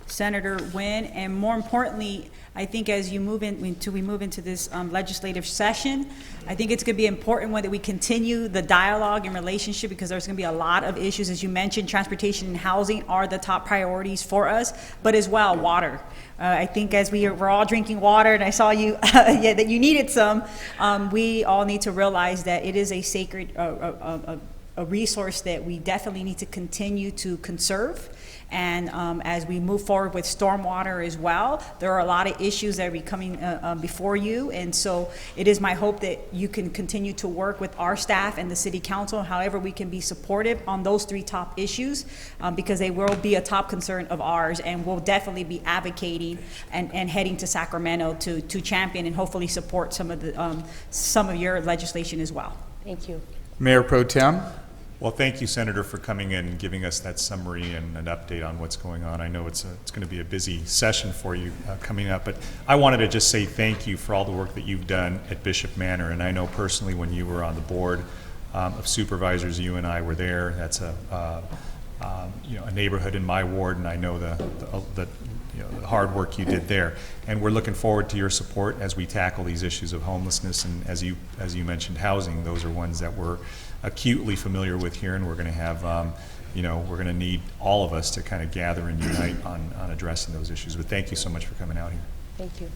Senator Nguyen, and more importantly, I think as we move into this legislative session, I think it's going to be important that we continue the dialogue and relationship, because there's going to be a lot of issues. As you mentioned, transportation and housing are the top priorities for us, but as well, water. I think as we're all drinking water, and I saw you that you needed some, we all need to realize that it is a sacred a resource that we definitely need to continue to conserve. And as we move forward with stormwater as well, there are a lot of issues that are coming before you. And so it is my hope that you can continue to work with our staff and the city council, however we can be supportive on those three top issues, because they will be a top concern of ours, and we'll definitely be advocating and heading to Sacramento to champion and hopefully support some of your legislation as well.
Thank you.
Mayor Pro Tem?
Well, thank you, Senator, for coming in and giving us that summary and an update on what's going on. I know it's going to be a busy session for you coming up, but I wanted to just say thank you for all the work that you've done at Bishop Manor. And I know personally when you were on the board of supervisors, you and I were there. That's a neighborhood in my ward, and I know the hard work you did there. And we're looking forward to your support as we tackle these issues of homelessness, and as you mentioned, housing. Those are ones that we're acutely familiar with here, and we're going to have, we're going to need all of us to kind of gather and unite on addressing those issues. But thank you so much for coming out here.
Thank you.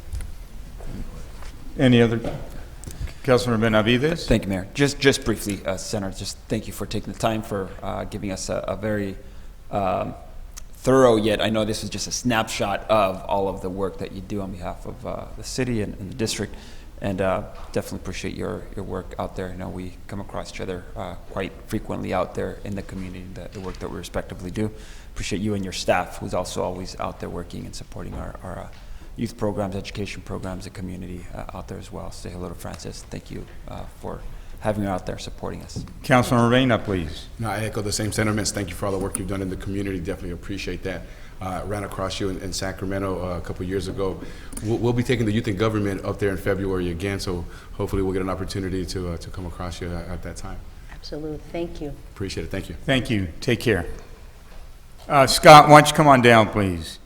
Any other? Councilor Benavides?
Thank you, Mayor. Just briefly, Senator, just thank you for taking the time for giving us a very thorough, yet I know this is just a snapshot of all of the work that you do on behalf of the city and the district, and definitely appreciate your work out there. I know we come across each other quite frequently out there in the community, the work that we respectively do. Appreciate you and your staff, who's also always out there working and supporting our youth programs, education programs, the community out there as well. Say hello to Francis. Thank you for having her out there supporting us.
Councilor Reyna, please.
No, I echo the same sentiments. Thank you for all the work you've done in the community. Definitely appreciate that. Ran across you in Sacramento a couple years ago. We'll be taking the youth in government up there in February again, so hopefully we'll get an opportunity to come across you at that time.
Absolutely. Thank you.
Appreciate it. Thank you.
Thank you. Take care. Scott, why don't you come on down, please?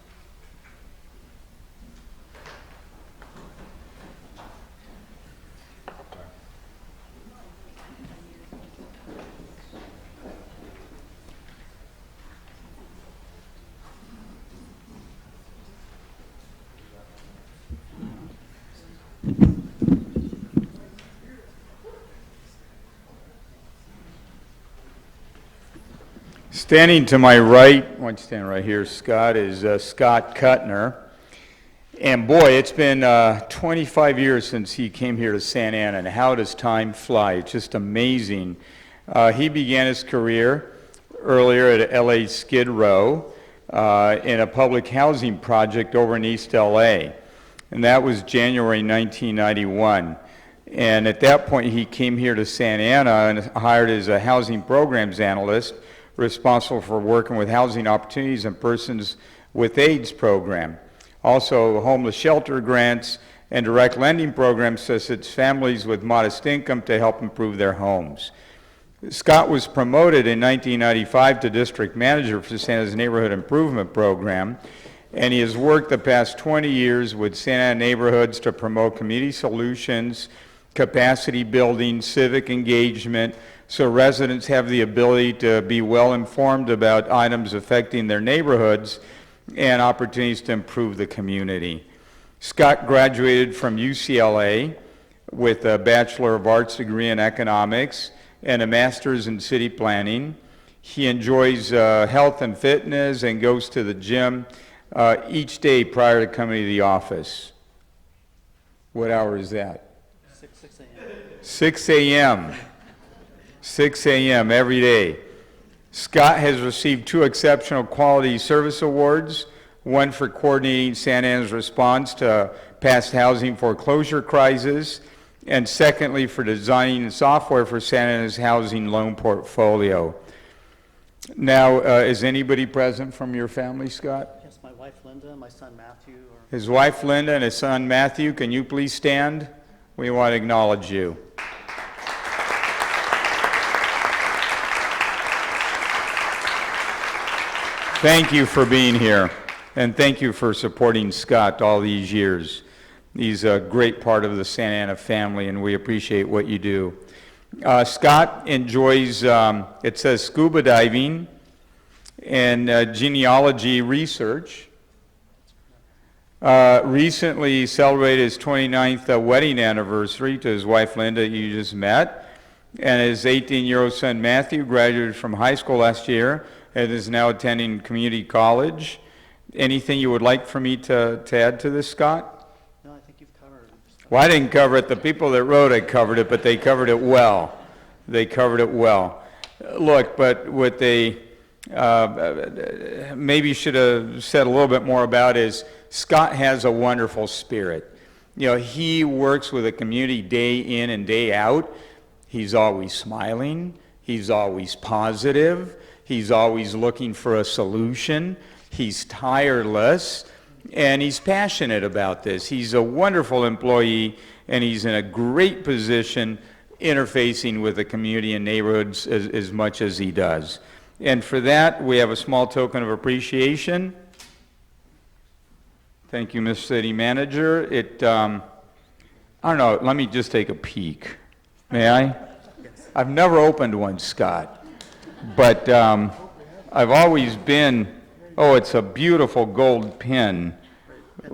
Standing to my right, why don't you stand right here, Scott, is Scott Kuttner. And boy, it's been 25 years since he came here to Santa Ana, and how does time fly? It's just amazing. He began his career earlier at LA Skid Row in a public housing project over in East LA. And that was January 1991. And at that point, he came here to Santa Ana and hired as a housing programs analyst, responsible for working with housing opportunities and persons with AIDS program. Also homeless shelter grants and direct lending programs to assist families with modest income to help improve their homes. Scott was promoted in 1995 to district manager for Santa's neighborhood improvement program, and he has worked the past 20 years with Santa Ana neighborhoods to promote community solutions, capacity building, civic engagement, so residents have the ability to be well informed about items affecting their neighborhoods and opportunities to improve the community. Scott graduated from UCLA with a Bachelor of Arts degree in economics and a master's in city planning. He enjoys health and fitness and goes to the gym each day prior to coming to the office. What hour is that? 6 a.m. 6 a.m. 6 a.m. every day. Scott has received 2 Exceptional Quality Service Awards, one for coordinating Santa Ana's response to past housing foreclosure crisis, and secondly for designing software for Santa Ana's housing loan portfolio. Now, is anybody present from your family, Scott?
Yes, my wife Linda, my son Matthew.
His wife Linda and his son Matthew, can you please stand? We want to acknowledge you. Thank you for being here, and thank you for supporting Scott all these years. He's a great part of the Santa Ana family, and we appreciate what you do. Scott enjoys, it says, scuba diving and genealogy research. Recently celebrated his 29th wedding anniversary to his wife Linda, you just met, and his 18-year-old son Matthew graduated from high school last year and is now attending community college. Anything you would like for me to add to this, Scott?
No, I think you've covered it.
Well, I didn't cover it. The people that wrote it covered it, but they covered it well. They covered it well. Look, but what they maybe should have said a little bit more about is Scott has a wonderful spirit. You know, he works with the community day in and day out. He's always smiling. He's always positive. He's always looking for a solution. He's tireless, and he's passionate about this. He's a wonderful employee, and he's in a great position interfacing with the community and neighborhoods as much as he does. And for that, we have a small token of appreciation. Thank you, Mr. City Manager. I don't know, let me just take a peek. May I? I've never opened one, Scott. But I've always been, oh, it's a beautiful gold pin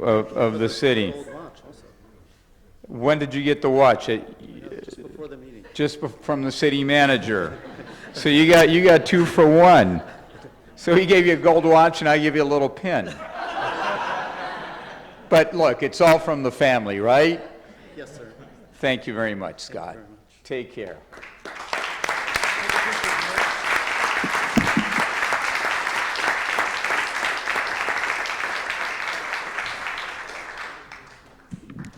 of the city. When did you get the watch? from the city manager. So you got 2 for 1. So he gave you a gold watch and I give you a little pin. But look, it's all from the family, right?
Yes, sir.
Thank you very much, Scott. Take care.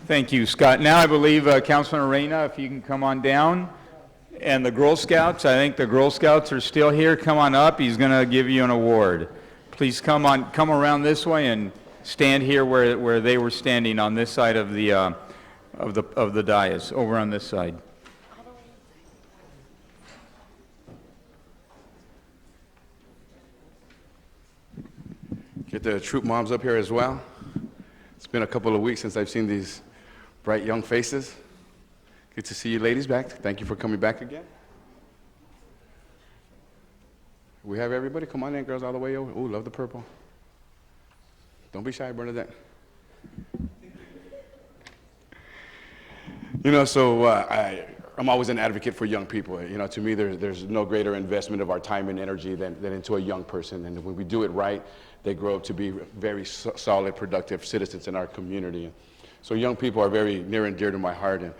Thank you, Scott. Now I believe Councilman Arena, if you can come on down. And the Girl Scouts, I think the Girl Scouts are still here. Come on up. He's going to give you an award. Please come around this way and stand here where they were standing on this side of the dais, over on this side.
Get the troop moms up here as well. It's been a couple of weeks since I've seen these bright young faces. Good to see you ladies back. Thank you for coming back again. We have everybody. Come on in, girls, all the way over. Ooh, love the purple. Don't be shy, Bernadette. You know, so I'm always an advocate for young people. You know, to me, there's no greater investment of our time and energy than into a young person. And when we do it right, they grow up to be very solid, productive citizens in our community. So young people are very near and dear to my heart. And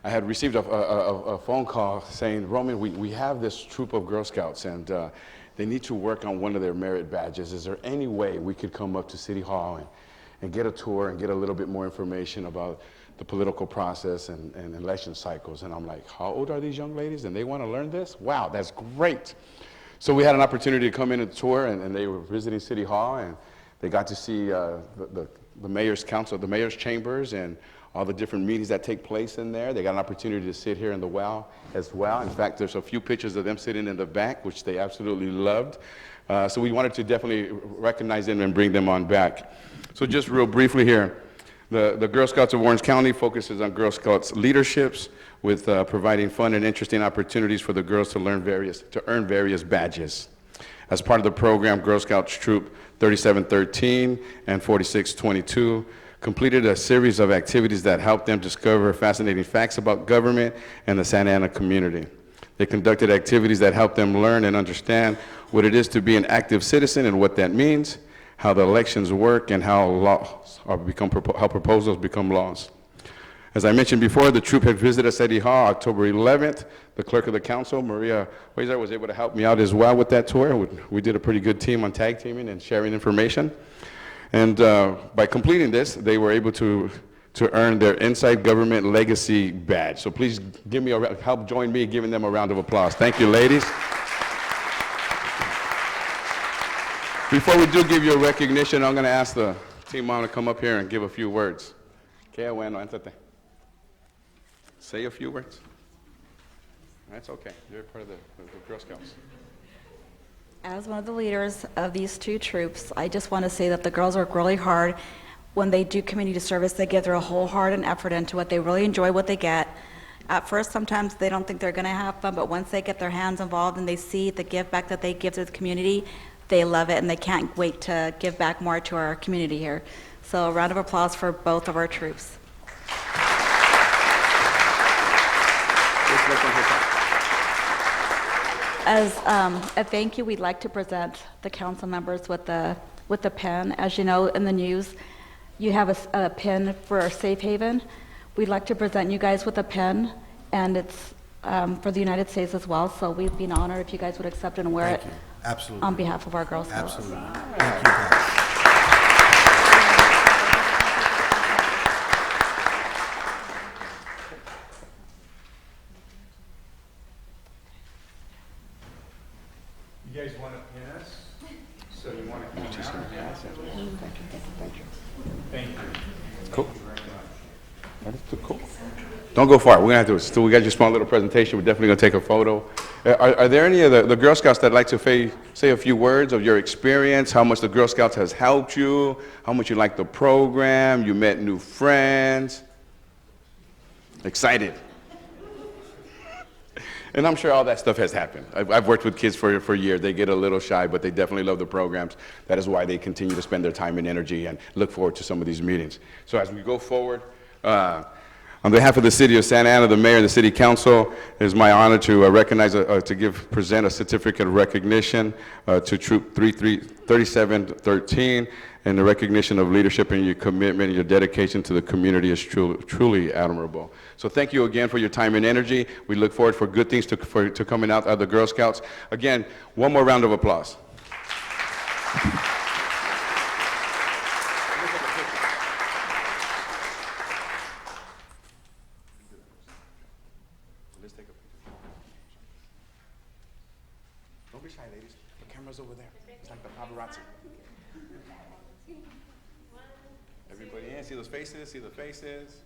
I had received a phone call saying, Roman, we have this troop of Girl Scouts, and they need to work on one of their merit badges. Is there any way we could come up to City Hall and get a tour and get a little bit more information about the political process and election cycles? And I'm like, how old are these young ladies? And they want to learn this? Wow, that's great. So we had an opportunity to come in and tour, and they were visiting City Hall, and they got to see the mayor's council, the mayor's chambers, and all the different meetings that take place in there. They got an opportunity to sit here in the well as well. In fact, there's a few pictures of them sitting in the back, which they absolutely loved. So we wanted to definitely recognize them and bring them on back. So just real briefly here, the Girl Scouts of Orange County focuses on Girl Scouts leaderships with providing fun and interesting opportunities for the girls to earn various badges. As part of the program, Girl Scouts Troop 3713 and 4622 completed a series of activities that helped them discover fascinating facts about government and the Santa Ana community. They conducted activities that helped them learn and understand what it is to be an active citizen and what that means, how the elections work, and how proposals become laws. As I mentioned before, the troop had visited City Hall October 11th. The clerk of the council, Maria Huizar, was able to help me out as well with that tour. We did a pretty good team on tag teaming and sharing information. And by completing this, they were able to earn their Inside Government Legacy badge. So please help join me in giving them a round of applause. Thank you, ladies. Before we do give you a recognition, I'm going to ask the team mom to come up here and give a few words. Qué bueno, éntate. Say a few words. That's okay. You're part of the Girl Scouts.
As one of the leaders of these two troops, I just want to say that the girls work really hard. When they do community service, they give their whole heart and effort into it. They really enjoy what they get. At first, sometimes they don't think they're going to have fun, but once they get their hands involved and they see the give back that they give to the community, they love it, and they can't wait to give back more to our community here. So a round of applause for both of our troops. As a thank you, we'd like to present the council members with the pen. As you know, in the news, you have a pen for our safe haven. We'd like to present you guys with a pen, and it's for the United States as well. So we'd be an honor if you guys would accept it and wear it.
Absolutely.
On behalf of our Girl Scouts.
Absolutely. Thank you, guys.
You guys want to pin us? So you want to just Thank you. Thank you.
Cool. That is too cool. Don't go far. We're going to have to, still, we got your small little presentation. We're definitely going to take a photo. Are there any of the Girl Scouts that like to say a few words of your experience, how much the Girl Scouts has helped you, how much you like the program, you met new friends? Excited. And I'm sure all that stuff has happened. I've worked with kids for years. They get a little shy, but they definitely love the programs. That is why they continue to spend their time and energy and look forward to some of these meetings. So as we go forward, On behalf of the City of Santa Ana, the Mayor, and the City Council, it is my honor to recognize, present a certificate of recognition to Troop 3713, and the recognition of leadership and your commitment and your dedication to the community is truly admirable. So thank you again for your time and energy. We look forward for good things to coming out of the Girl Scouts. Again, one more round of applause. Don't be shy, ladies. The camera's over there. It's like the paparazzi. Everybody in, see those faces, see the faces.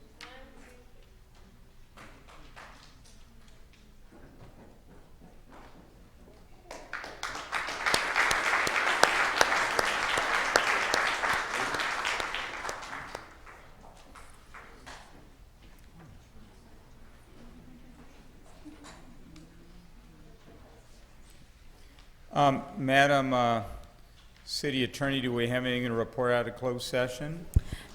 Madam City Attorney, do we have anything to report out of closed session?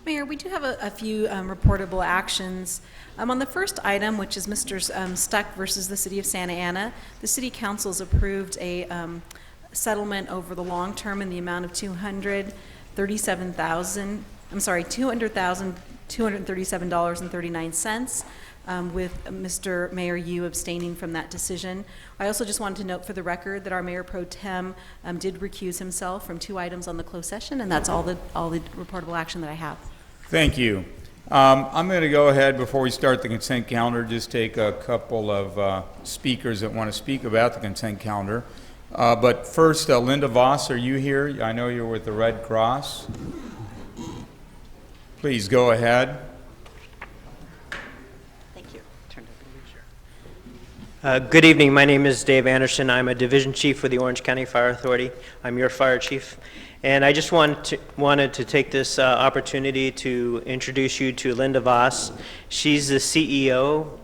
Mayor, we do have a few reportable actions. On the first item, which is Mr. Stuck versus the City of Santa Ana, the City Council's approved a settlement over the long term in the amount of $237,237.39. With Mr. Mayor Yu abstaining from that decision. I also just wanted to note for the record that our Mayor Pro Tem did recuse himself from 2 items on the closed session, and that's all the reportable action that I have.
Thank you. I'm going to go ahead, before we start the consent calendar, just take a couple of speakers that want to speak about the consent calendar. But first, Linda Voss, are you here? I know you're with the Red Cross. Please go ahead.
Good evening. My name is Dave Anderson. I'm a division chief with the Orange County Fire Authority. I'm your fire chief. And I just wanted to take this opportunity to introduce you to Linda Voss. She's the CEO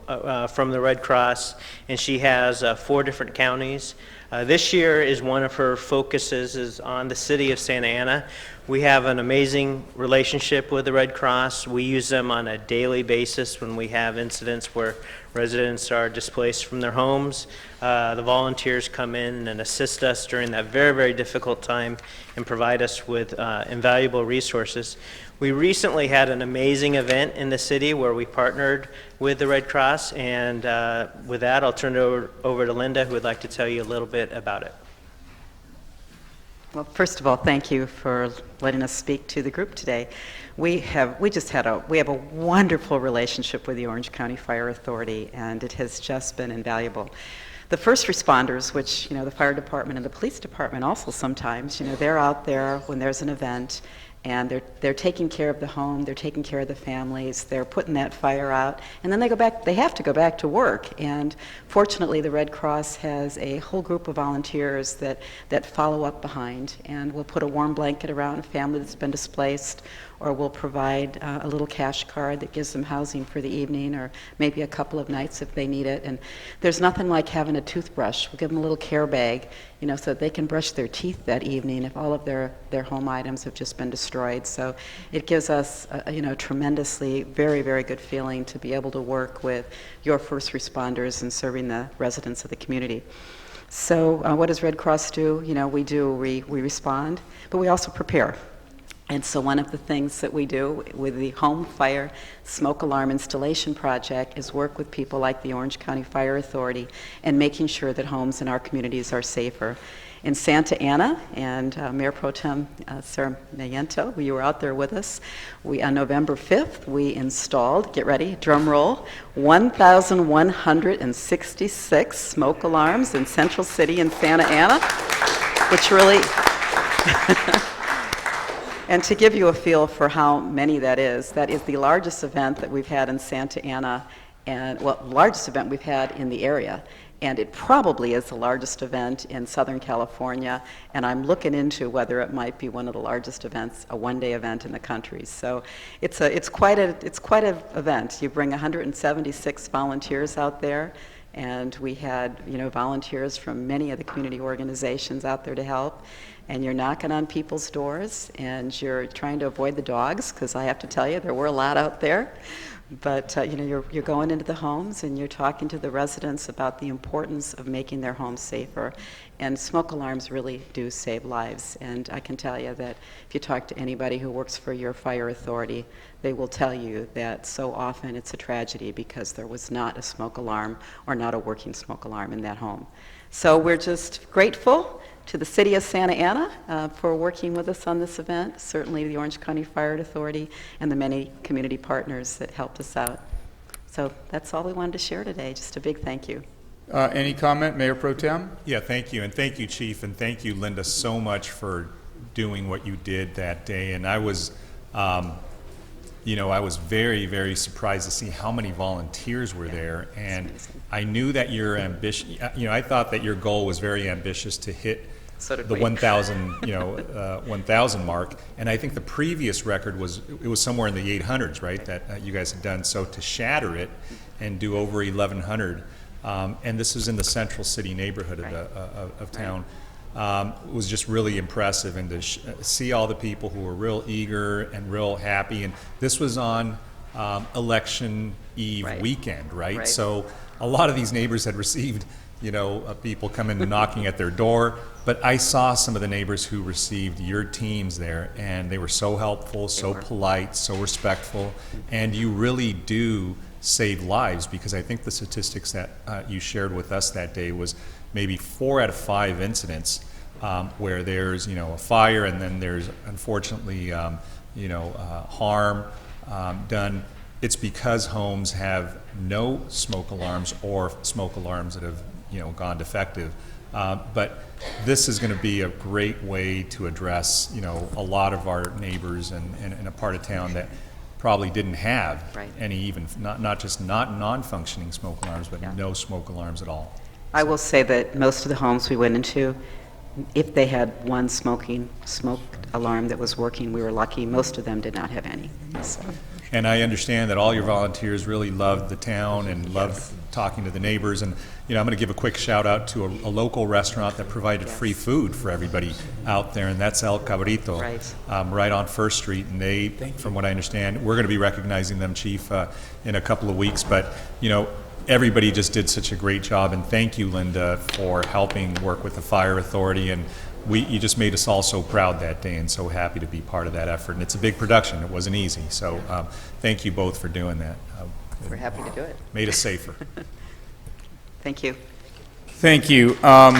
from the Red Cross, and she has 4 different counties. This year is one of her focuses is on the City of Santa Ana. We have an amazing relationship with the Red Cross. We use them on a daily basis when we have incidents where residents are displaced from their homes. The volunteers come in and assist us during that very, very difficult time and provide us with invaluable resources. We recently had an amazing event in the city where we partnered with the Red Cross, and with that, I'll turn it over to Linda, who would like to tell you a little bit about it.
Well, first of all, thank you for letting us speak to the group today. We have a wonderful relationship with the Orange County Fire Authority, and it has just been invaluable. The first responders, which, the fire department and the police department also sometimes, they're out there when there's an event, and they're taking care of the home, they're taking care of the families, they're putting that fire out, and then they have to go back to work. And fortunately, the Red Cross has a whole group of volunteers that follow up behind, and will put a warm blanket around a family that's been displaced, or we'll provide a little cash card that gives them housing for the evening, or maybe a couple of nights if they need it. And there's nothing like having a toothbrush. We'll give them a little care bag, so that they can brush their teeth that evening if all of their home items have just been destroyed. So it gives us a tremendously very, very good feeling to be able to work with your first responders and serving the residents of the community. So what does Red Cross do? We respond, but we also prepare. And so one of the things that we do with the Home Fire Smoke Alarm Installation Project is work with people like the Orange County Fire Authority and making sure that homes in our communities are safer. In Santa Ana, and Mayor Pro Tem Sarah Mayento, you were out there with us, on November 5th, we installed, get ready, drum roll, 1,166 smoke alarms in Central City in Santa Ana, which really... And to give you a feel for how many that is the largest event that we've had in Santa Ana, and largest event we've had in the area. And it probably is the largest event in Southern California, and I'm looking into whether it might be one of the largest events, a one-day event in the country. So it's quite an event. You bring 176 volunteers out there, and we had volunteers from many of the community organizations out there to help. and you're knocking on people's doors, and you're trying to avoid the dogs, because I have to tell you, there were a lot out there. But you're going into the homes and you're talking to the residents about the importance of making their homes safer. And smoke alarms really do save lives. And I can tell you that if you talk to anybody who works for your fire authority, they will tell you that so often it's a tragedy because there was not a smoke alarm or not a working smoke alarm in that home. So we're just grateful to the City of Santa Ana for working with us on this event, certainly the Orange County Fire Authority and the many community partners that helped us out. So that's all we wanted to share today, just a big thank you.
Any comment, Mayor Pro Tem?
Yeah, thank you, and thank you, Chief, and thank you, Linda, so much for doing what you did that day. And I was, I was very, very surprised to see how many volunteers were there. And I knew that your ambition, I thought that your goal was very ambitious to hit the 1,000 mark, and I think the previous record was somewhere in the 800s, right? That you guys had done. So to shatter it and do over 1,100, and this is in the central city neighborhood of town, was just really impressive. And to see all the people who were real eager and real happy, and this was on election eve weekend, right? So a lot of these neighbors had received people coming and knocking at their door. But I saw some of the neighbors who received your teams there, and they were so helpful, so polite, so respectful, and you really do save lives, because I think the statistics that you shared with us that day was maybe 4 out of 5 incidents where there's a fire, and then there's unfortunately harm done. It's because homes have no smoke alarms or smoke alarms that have gone defective. But this is going to be a great way to address, a lot of our neighbors in a part of town that probably didn't have any, even not just non-functioning smoke alarms, but no smoke alarms at all.
I will say that most of the homes we went into, if they had one smoke alarm that was working, we were lucky. Most of them did not have any. So.
And I understand that all your volunteers really loved the town and loved talking to the neighbors. And I'm going to give a quick shout out to a local restaurant that provided free food for everybody out there, and that's El Cabrito, right on First Street. And they, from what I understand, we're going to be recognizing them, Chief, in a couple of weeks. But everybody just did such a great job, and thank you, Linda, for helping work with the fire authority. And you just made us all so proud that day, and so happy to be part of that effort. And it's a big production. It wasn't easy. So thank you both for doing that.
We're happy to do it.
Made us safer.
Thank you.
Thank you. I'm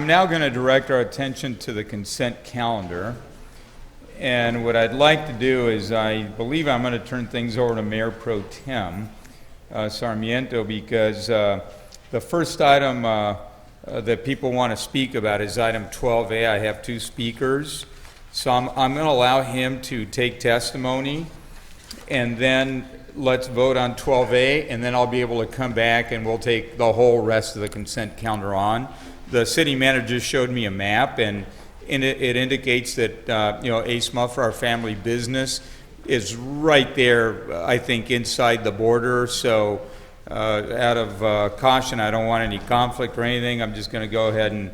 now going to direct our attention to the consent calendar. And what I'd like to do is, I believe I'm going to turn things over to Mayor Pro Tem Sarmiento, because the first item that people want to speak about is item 12A. I have 2 speakers. So I'm going to allow him to take testimony, and then let's vote on 12A, and then I'll be able to come back and we'll take the whole rest of the consent calendar on. The city manager showed me a map, and it indicates that Ace Muffer, our family business, is right there, I think, inside the border. So out of caution, I don't want any conflict or anything. I'm just going to go ahead and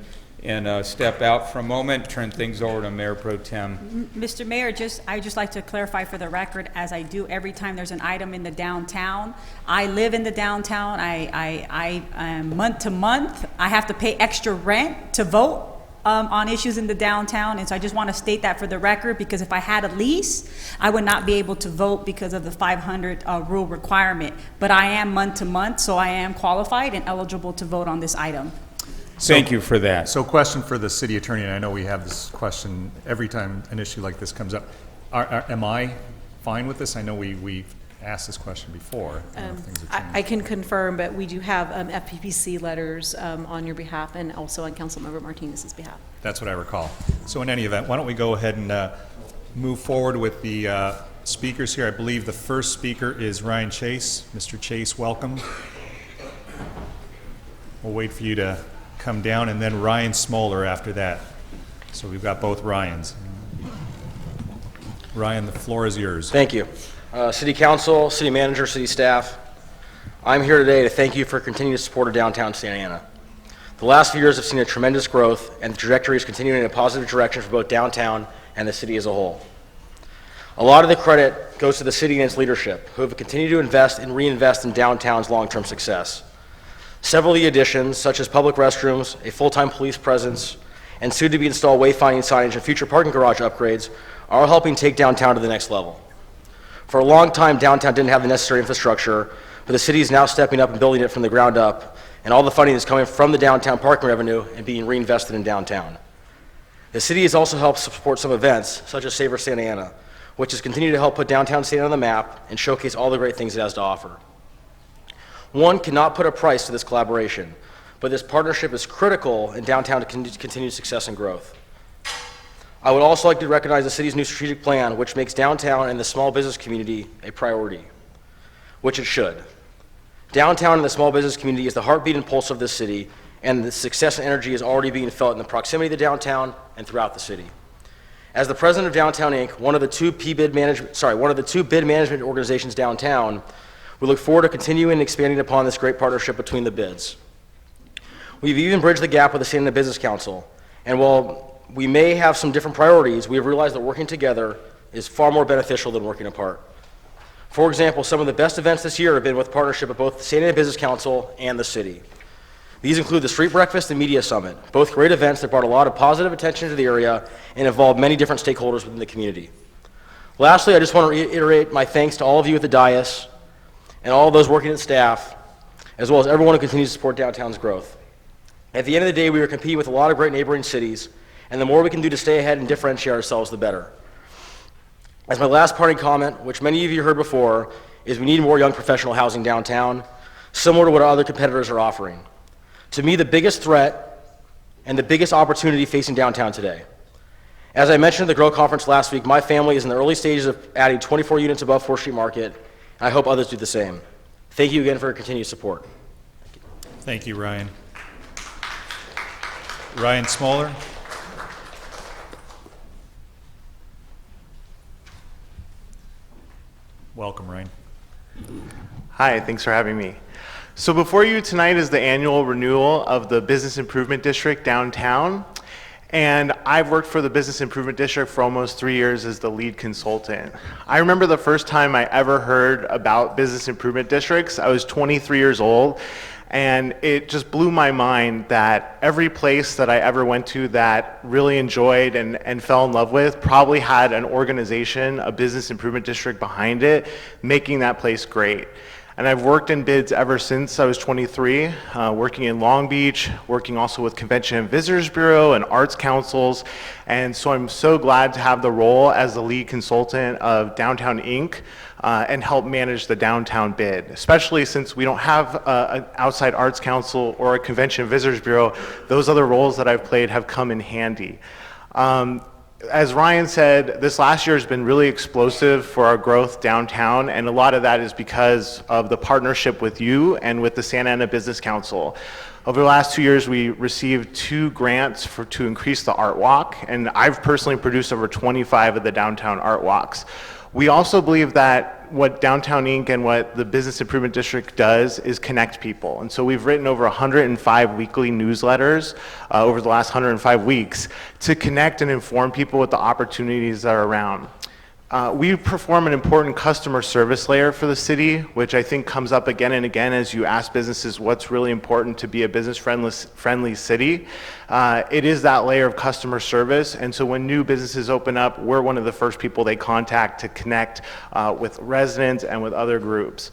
step out for a moment, turn things over to Mayor Pro Tem.
Mr. Mayor, I'd just like to clarify for the record, as I do every time there's an item in the downtown. I live in the downtown. I month to month, I have to pay extra rent to vote on issues in the downtown, and so I just want to state that for the record, because if I had a lease, I would not be able to vote because of the 500 rule requirement. But I am month to month, so I am qualified and eligible to vote on this item.
Thank you for that.
So question for the city attorney, and I know we have this question every time an issue like this comes up. Am I fine with this? I know we've asked this question before.
I can confirm, but we do have FPPC letters on your behalf and also on Councilmember Martinez's behalf.
That's what I recall. So in any event, why don't we go ahead and move forward with the speakers here. I believe the first speaker is Ryan Chase. Mr. Chase, welcome. We'll wait for you to come down, and then Ryan Smoller after that. So we've got both Ryans. Ryan, the floor is yours.
Thank you. City Council, City Manager, City Staff, I'm here today to thank you for continuing to support of downtown Santa Ana. The last few years have seen a tremendous growth, and the trajectory is continuing in a positive direction for both downtown and the city as a whole. A lot of the credit goes to the city and its leadership, who have continued to invest and reinvest in downtown's long-term success. Several of the additions, such as public restrooms, a full-time police presence, and soon-to-be installed wayfinding signage and future parking garage upgrades, are all helping take downtown to the next level. For a long time, downtown didn't have the necessary infrastructure, but the city is now stepping up and building it from the ground up, and all the funding is coming from the downtown parking revenue and being reinvested in downtown. The city has also helped support some events, such as Savor Santa Ana, which has continued to help put downtown Santa Ana on the map and showcase all the great things it has to offer. One cannot put a price to this collaboration, but this partnership is critical in downtown to continued success and growth. I would also like to recognize the city's new strategic plan, which makes downtown and the small business community a priority, which it should. Downtown and the small business community is the heartbeat and pulse of this city, and the success and energy is already being felt in the proximity of the downtown and throughout the city. As the president of Downtown Inc., one of the two bid management organizations downtown, we look forward to continuing and expanding upon this great partnership between the bids. We've even bridged the gap with the Santa Ana Business Council, and while we may have some different priorities, we have realized that working together is far more beneficial than working apart. For example, some of the best events this year have been with partnership of both the Santa Ana Business Council and the city. These include the Street Breakfast and Media Summit, both great events that brought a lot of positive attention to the area and involved many different stakeholders within the community. Lastly, I just want to reiterate my thanks to all of you at the dais and all of those working at staff, as well as everyone who continues to support downtown's growth. At the end of the day, we are competing with a lot of great neighboring cities, and the more we can do to stay ahead and differentiate ourselves, the better. As my last parting comment, which many of you heard before, is we need more young professional housing downtown, similar to what our other competitors are offering. To me, the biggest threat and the biggest opportunity facing downtown today. As I mentioned at the Grow Conference last week, my family is in the early stages of adding 24 units above 4th Street Market, and I hope others do the same. Thank you again for your continued support.
Thank you, Ryan. Ryan Smoller. Welcome, Ryan.
Hi, thanks for having me. So before you tonight is the annual renewal of the Business Improvement District downtown. And I've worked for the Business Improvement District for almost 3 years as the lead consultant. I remember the first time I ever heard about business improvement districts. I was 23 years old, and it just blew my mind that every place that I ever went to that really enjoyed and fell in love with probably had an organization, a business improvement district behind it, making that place great. And I've worked in bids ever since I was 23, working in Long Beach, working also with Convention and Visitors Bureau and arts councils. And so I'm so glad to have the role as the lead consultant of Downtown Inc. And help manage the downtown bid, especially since we don't have an outside arts council or a Convention and Visitors Bureau. Those other roles that I've played have come in handy. As Ryan said, this last year has been really explosive for our growth downtown, and a lot of that is because of the partnership with you and with the Santa Ana Business Council. Over the last 2 years, we received 2 grants to increase the art walk, and I've personally produced over 25 of the downtown art walks. We also believe that what Downtown Inc. and what the Business Improvement District does is connect people. And so we've written over 105 weekly newsletters over the last 105 weeks to connect and inform people with the opportunities that are around. We perform an important customer service layer for the city, which I think comes up again and again as you ask businesses what's really important to be a business-friendly city. It is that layer of customer service, and so when new businesses open up, we're one of the first people they contact to connect with residents and with other groups.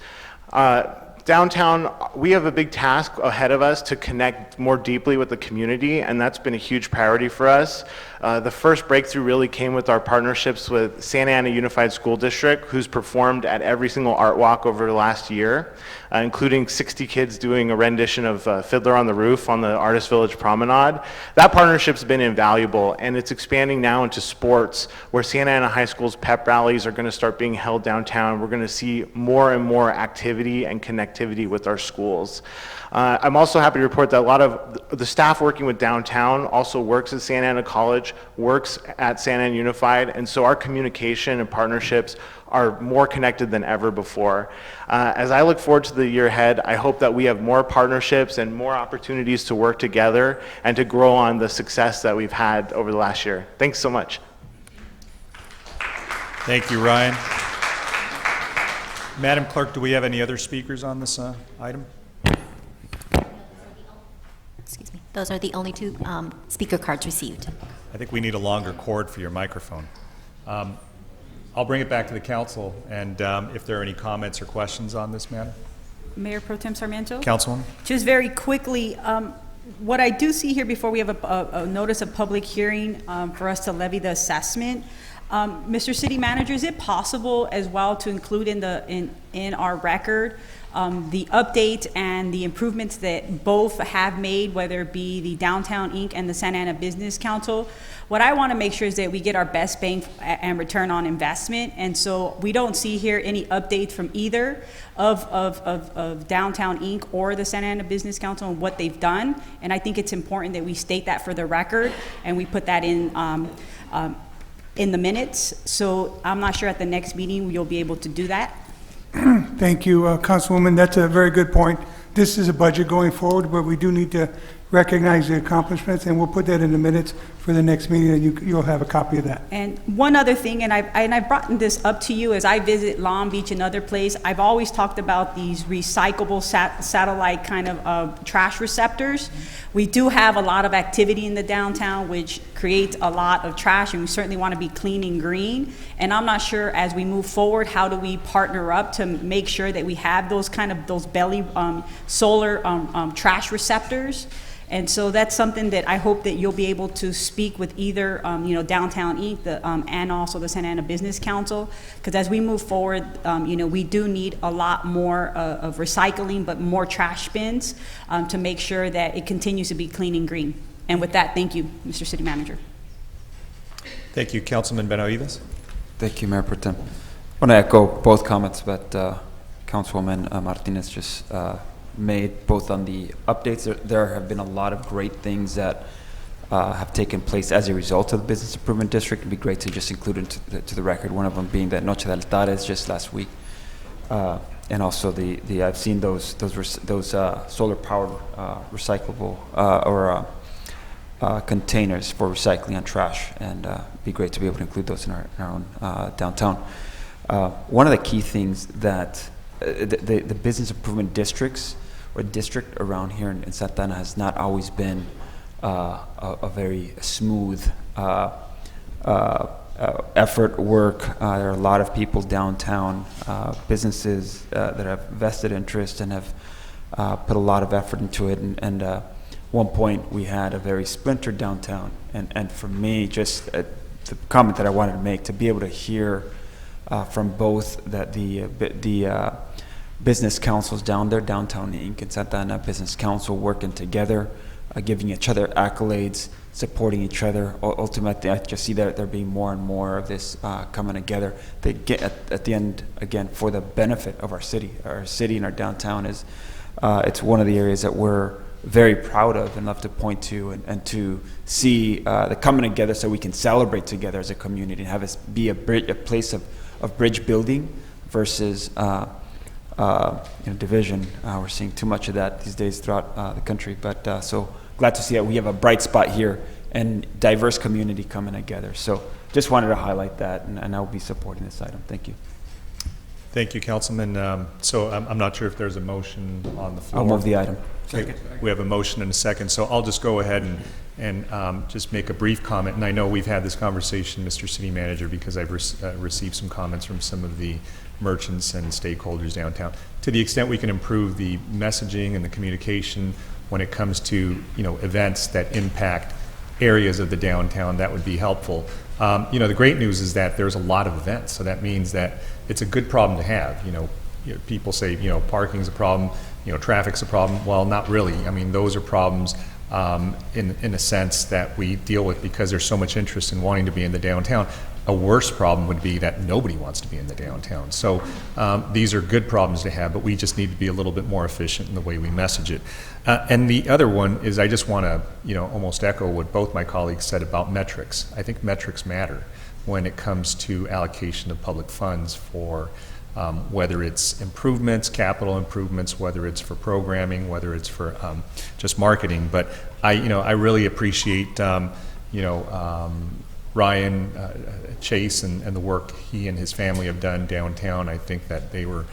Downtown, we have a big task ahead of us to connect more deeply with the community, and that's been a huge priority for us. The first breakthrough really came with our partnerships with Santa Ana Unified School District, who's performed at every single art walk over the last year, including 60 kids doing a rendition of Fiddler on the Roof on the Artist Village Promenade. That partnership's been invaluable, and it's expanding now into sports, where Santa Ana High School's pep rallies are going to start being held downtown. We're going to see more and more activity and connectivity connectivity with our schools. I'm also happy to report that a lot of the staff working with downtown also works at Santa Ana College, works at Santa Ana Unified, and so our communication and partnerships are more connected than ever before. As I look forward to the year ahead, I hope that we have more partnerships and more opportunities to work together and to grow on the success that we've had over the last year. Thanks so much.
Thank you, Ryan. Madam Clerk, do we have any other speakers on this item?
Excuse me. Those are the only two speaker cards received.
I think we need a longer cord for your microphone. I'll bring it back to the council, and if there are any comments or questions on this matter.
Mayor Pro Tem Sarmiento?
Councilwoman?
Just very quickly, what I do see here before we have a notice of public hearing for us to levy the assessment, Mr. City Manager, is it possible as well to include in our record the updates and the improvements that both have made, whether it be the Downtown Inc. and the Santa Ana Business Council? What I want to make sure is that we get our best bang and return on investment, and so we don't see here any updates from either of Downtown Inc. or the Santa Ana Business Council and what they've done, and I think it's important that we state that for the record and we put that in the minutes. So I'm not sure at the next meeting you'll be able to do that.
Thank you, Councilwoman. That's a very good point. This is a budget going forward, but we do need to recognize the accomplishments, and we'll put that in the minutes for the next meeting, and you'll have a copy of that.
And one other thing, and I've brought this up to you as I visit Long Beach and other places, I've always talked about these recyclable satellite kind of trash receptors. We do have a lot of activity in the downtown, which creates a lot of trash, and we certainly want to be clean and green. And I'm not sure as we move forward, how do we partner up to make sure that we have those belly solar trash receptors. And so that's something that I hope that you'll be able to speak with either, Downtown Inc. And also the Santa Ana Business Council, because as we move forward, we do need a lot more of recycling, but more trash bins to make sure that it continues to be clean and green. And with that, thank you, Mr. City Manager.
Thank you, Councilman Benavides.
Thank you, Mayor Pro Tem. I want to echo both comments that Councilwoman Martinez just made, both on the updates. There have been a lot of great things that have taken place as a result of the Business Improvement District. It'd be great to just include into the record, one of them being that Noche de Altares just last week. And also I've seen those solar powered recyclable containers for recycling and trash, and it'd be great to be able to include those in our own downtown. One of the key things that the business improvement districts or district around here in Santa Ana has not always been a very smooth effort work. There are a lot of people downtown, businesses that have vested interest and have put a lot of effort into it. And one point we had a very splintered downtown. And for me, just the comment that I wanted to make, to be able to hear from both that the business councils down there, Downtown Inc. and Santa Ana Business Council, working together, giving each other accolades, supporting each other. Ultimately, I just see that there being more and more of this coming together. They get at the end, again, for the benefit of our city. Our city and our downtown is, it's one of the areas that we're very proud of and love to point to, and to see the coming together so we can celebrate together as a community and have us be a place of bridge building versus division. We're seeing too much of that these days throughout the country, but so glad to see that we have a bright spot here and diverse community coming together. So just wanted to highlight that, and I will be supporting this item. Thank you.
Thank you, Councilman. So I'm not sure if there's a motion on the floor.
I'll move the item.
Okay. We have a motion and a second, so I'll just go ahead and just make a brief comment. And I know we've had this conversation, Mr. City Manager, because I've received some comments from some of the merchants and stakeholders downtown. To the extent we can improve the messaging and the communication when it comes to events that impact areas of the downtown, that would be helpful. The great news is that there's a lot of events, so that means that it's a good problem to have. People say parking's a problem, traffic's a problem. Well, not really. I mean, those are problems in a sense that we deal with because there's so much interest in wanting to be in the downtown. A worse problem would be that nobody wants to be in the downtown. So these are good problems to have, but we just need to be a little bit more efficient in the way we message it. And the other one is, I just want to, almost echo what both my colleagues said about metrics. I think metrics matter when it comes to allocation of public funds for whether it's improvements, capital improvements, whether it's for programming, whether it's for just marketing. But I really appreciate, Ryan Chase and the work he and his family have done downtown. I think that they were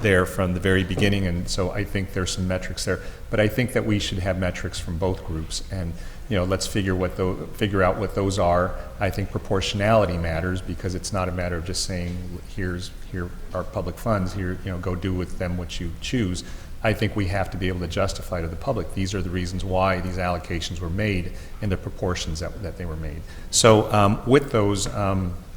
there from the very beginning, and so I think there's some metrics there. But I think that we should have metrics from both groups, and let's figure out what those are. I think proportionality matters, because it's not a matter of just saying, here are public funds, here, go do with them what you choose. I think we have to be able to justify to the public, these are the reasons why these allocations were made in the proportions that they were made. So with those,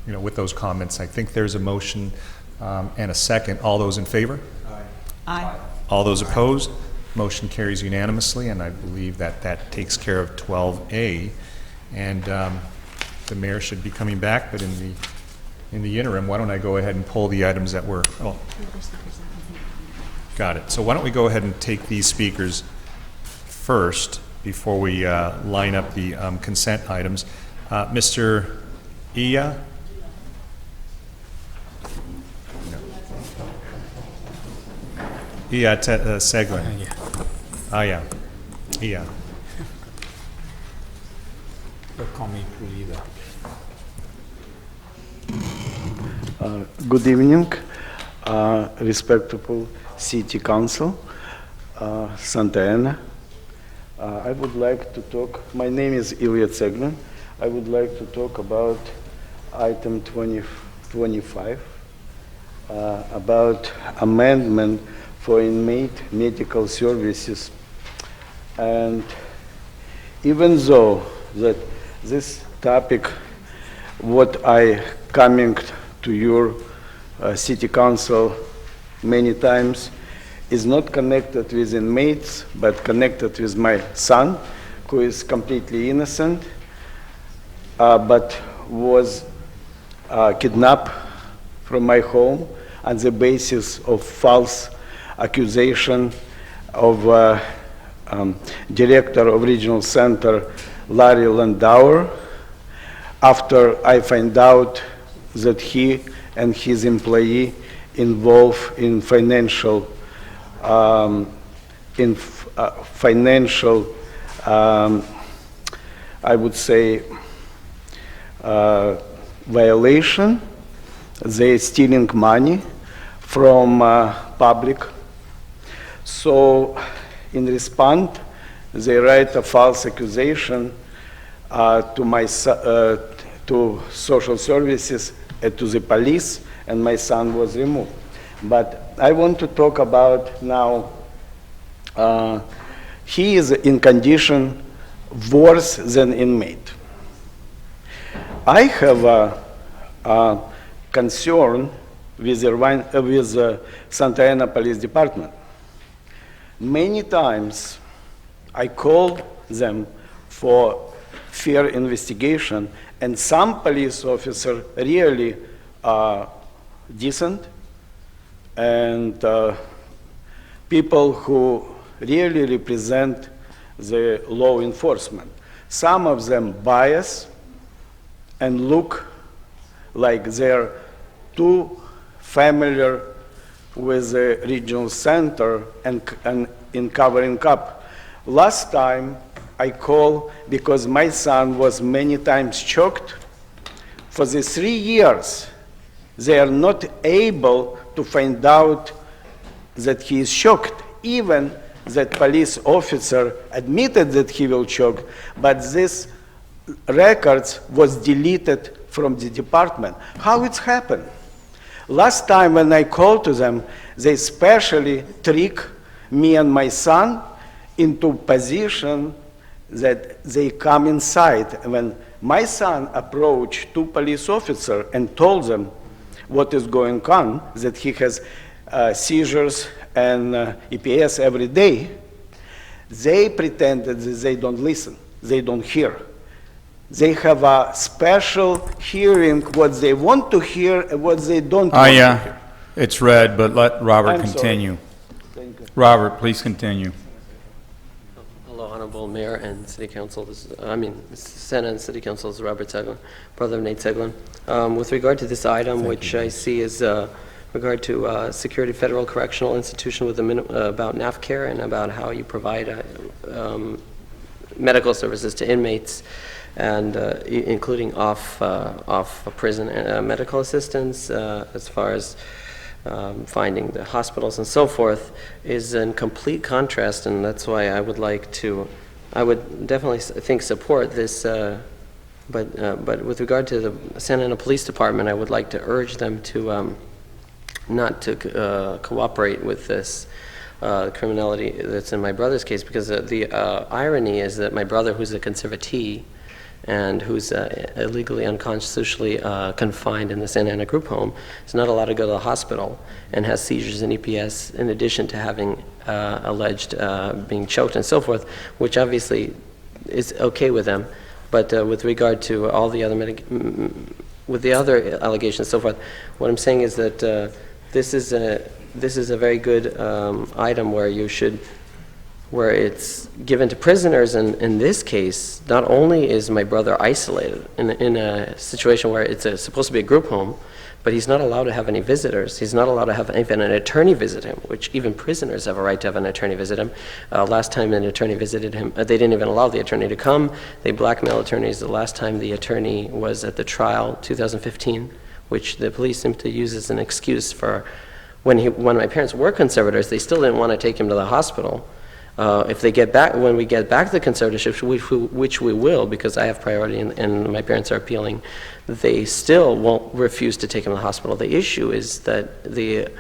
with those comments, I think there's a motion and a second. All those in favor?
Aye. Aye.
All those opposed? Motion carries unanimously, and I believe that takes care of 12A. And the mayor should be coming back, but in the interim, why don't I go ahead and pull the items that were, got it. So why don't we go ahead and take these speakers first before we line up the consent items. Mr. Iya? Iya Seglin. Yeah. Iya.
They'll call me Pulido.
Good evening, respectable City Council, Santa Ana. I would like to talk, my name is Ilya Tseglin. I would like to talk about item 2025, about amendment for inmate medical services. And even though that this topic, what I coming to your City Council many times, is not connected with inmates, but connected with my son, who is completely innocent, but was kidnapped from my home on the basis of false accusation of director of regional center, Larry Landauer, after I find out that he and his employee involved in financial I would say, violation. They're stealing money from public. So in response, they write a false accusation to social services, to the police, and my son was removed. But I want to talk about now, he is in condition worse than inmate. I have a concern with the Santa Ana Police Department. Many times I call them for fair investigation, and some police officers really decent, and people who really represent the law enforcement. Some of them bias and look like they're too familiar with the regional center and in covering up. Last time I called because my son was many times choked. For the 3 years, they are not able to find out that he is shocked, even that police officer admitted that he will choke, but this records was deleted from the department. How it's happened? Last time when I called to them, they specially trick me and my son into position that they come inside. When my son approached 2 police officers and told them what is going on, that he has seizures and EPS every day, they pretended that they don't listen, they don't hear. they have a special hearing, what they want to hear and what they don't want to
yeah,
hear.
it's red, but let Robert
I'm sorry.
continue.
Thank you.
Robert, please continue.
Hello, Honorable Mayor and City Council. Senate and City Council. This is Robert Seglin, brother of Nate Seglin. With regard to this item, which I see is regard to Security Federal Correctional Institution with about NAFCare and about how you provide medical services to inmates, and including off prison medical assistance, as far as finding the hospitals and so forth, is in complete contrast, and that's why I would definitely support this, but with regard to the Santa Ana Police Department, I would like to urge them to not to cooperate with this criminality that's in my brother's case, because the irony is that my brother, who's a conservatee and who's illegally, unconstitutionally confined in the Santa Ana group home, is not allowed to go to the hospital and has seizures and EPS in addition to having alleged being choked and so forth, which obviously is okay with them. But with regard to all the other with the other allegations and so forth, what I'm saying is that this is a very good item where it's given to prisoners, and in this case, not only is my brother isolated in a situation where it's supposed to be a group home, but he's not allowed to have any visitors. He's not allowed to have even an attorney visit him, which even prisoners have a right to have an attorney visit him. Last time an attorney visited him, they didn't even allow the attorney to come. They blackmail attorneys. The last time the attorney was at the trial, 2015, which the police seem to use as an excuse for when my parents were conservators, they still didn't want to take him to the hospital. If they get back, when we get back to the conservatorship, which we will, because I have priority and my parents are appealing, they still won't refuse to take him to the hospital. The issue is that they're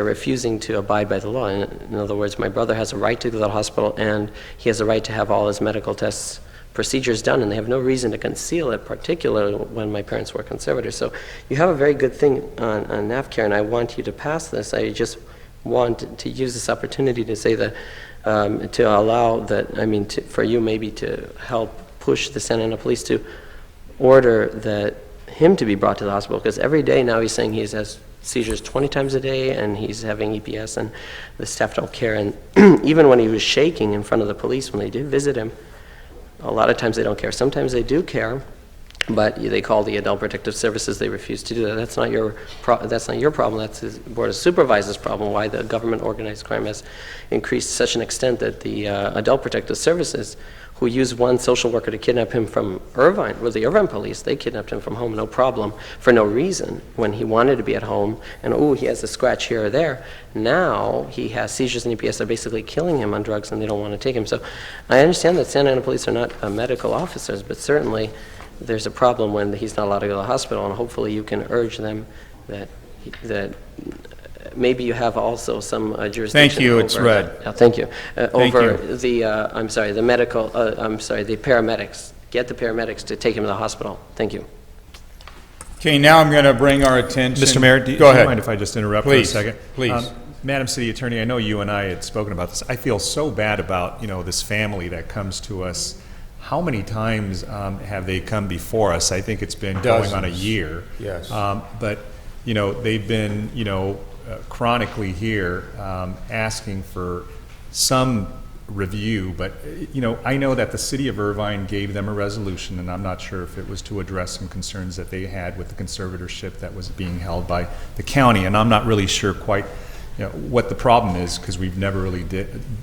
refusing to abide by the law. In other words, my brother has a right to go to the hospital, and he has a right to have all his medical tests, procedures done, and they have no reason to conceal it, particularly when my parents were conservators. So you have a very good thing on NAFCare, and I want you to pass this. I just want to use this opportunity to say that, to allow that, for you maybe to help push the Santa Ana Police to order him to be brought to the hospital, because every day now he's saying he has seizures 20 times a day, and he's having EPS, and the staff don't care. And even when he was shaking in front of the police when they did visit him, a lot of times they don't care. Sometimes they do care, but they call the Adult Protective Services. They refuse to do that. That's not your problem. That's the Board of Supervisors' problem. Why the government organized crime has increased to such an extent that the Adult Protective Services, who used one social worker to kidnap him from Irvine, with the Irvine police, they kidnapped him from home, no problem, for no reason, when he wanted to be at home, and he has a scratch here or there. Now he has seizures and EPS. They're basically killing him on drugs, and they don't want to take him. So I understand that Santa Ana police are not medical officers, but certainly there's a problem when he's not allowed to go to the hospital, and hopefully you can urge them that maybe you have also some jurisdiction.
Thank you, it's red.
Thank you.
Thank
Over
you.
the paramedics. Get the paramedics to take him to the hospital. Thank you.
Okay, now I'm going to bring our attention.
Mr. Mayor,
Go ahead.
you mind if I just interrupt
Please,
for a second?
Please.
Madam City Attorney, I know you and I had spoken about this. I feel so bad about, this family that comes to us. How many times have they come before us? I think it's been going on a year.
Yes.
But, they've been, chronically here asking for some review. But, I know that the city of Irvine gave them a resolution, and I'm not sure if it was to address some concerns that they had with the conservatorship that was being held by the county. And I'm not really sure quite what the problem is, because we've never really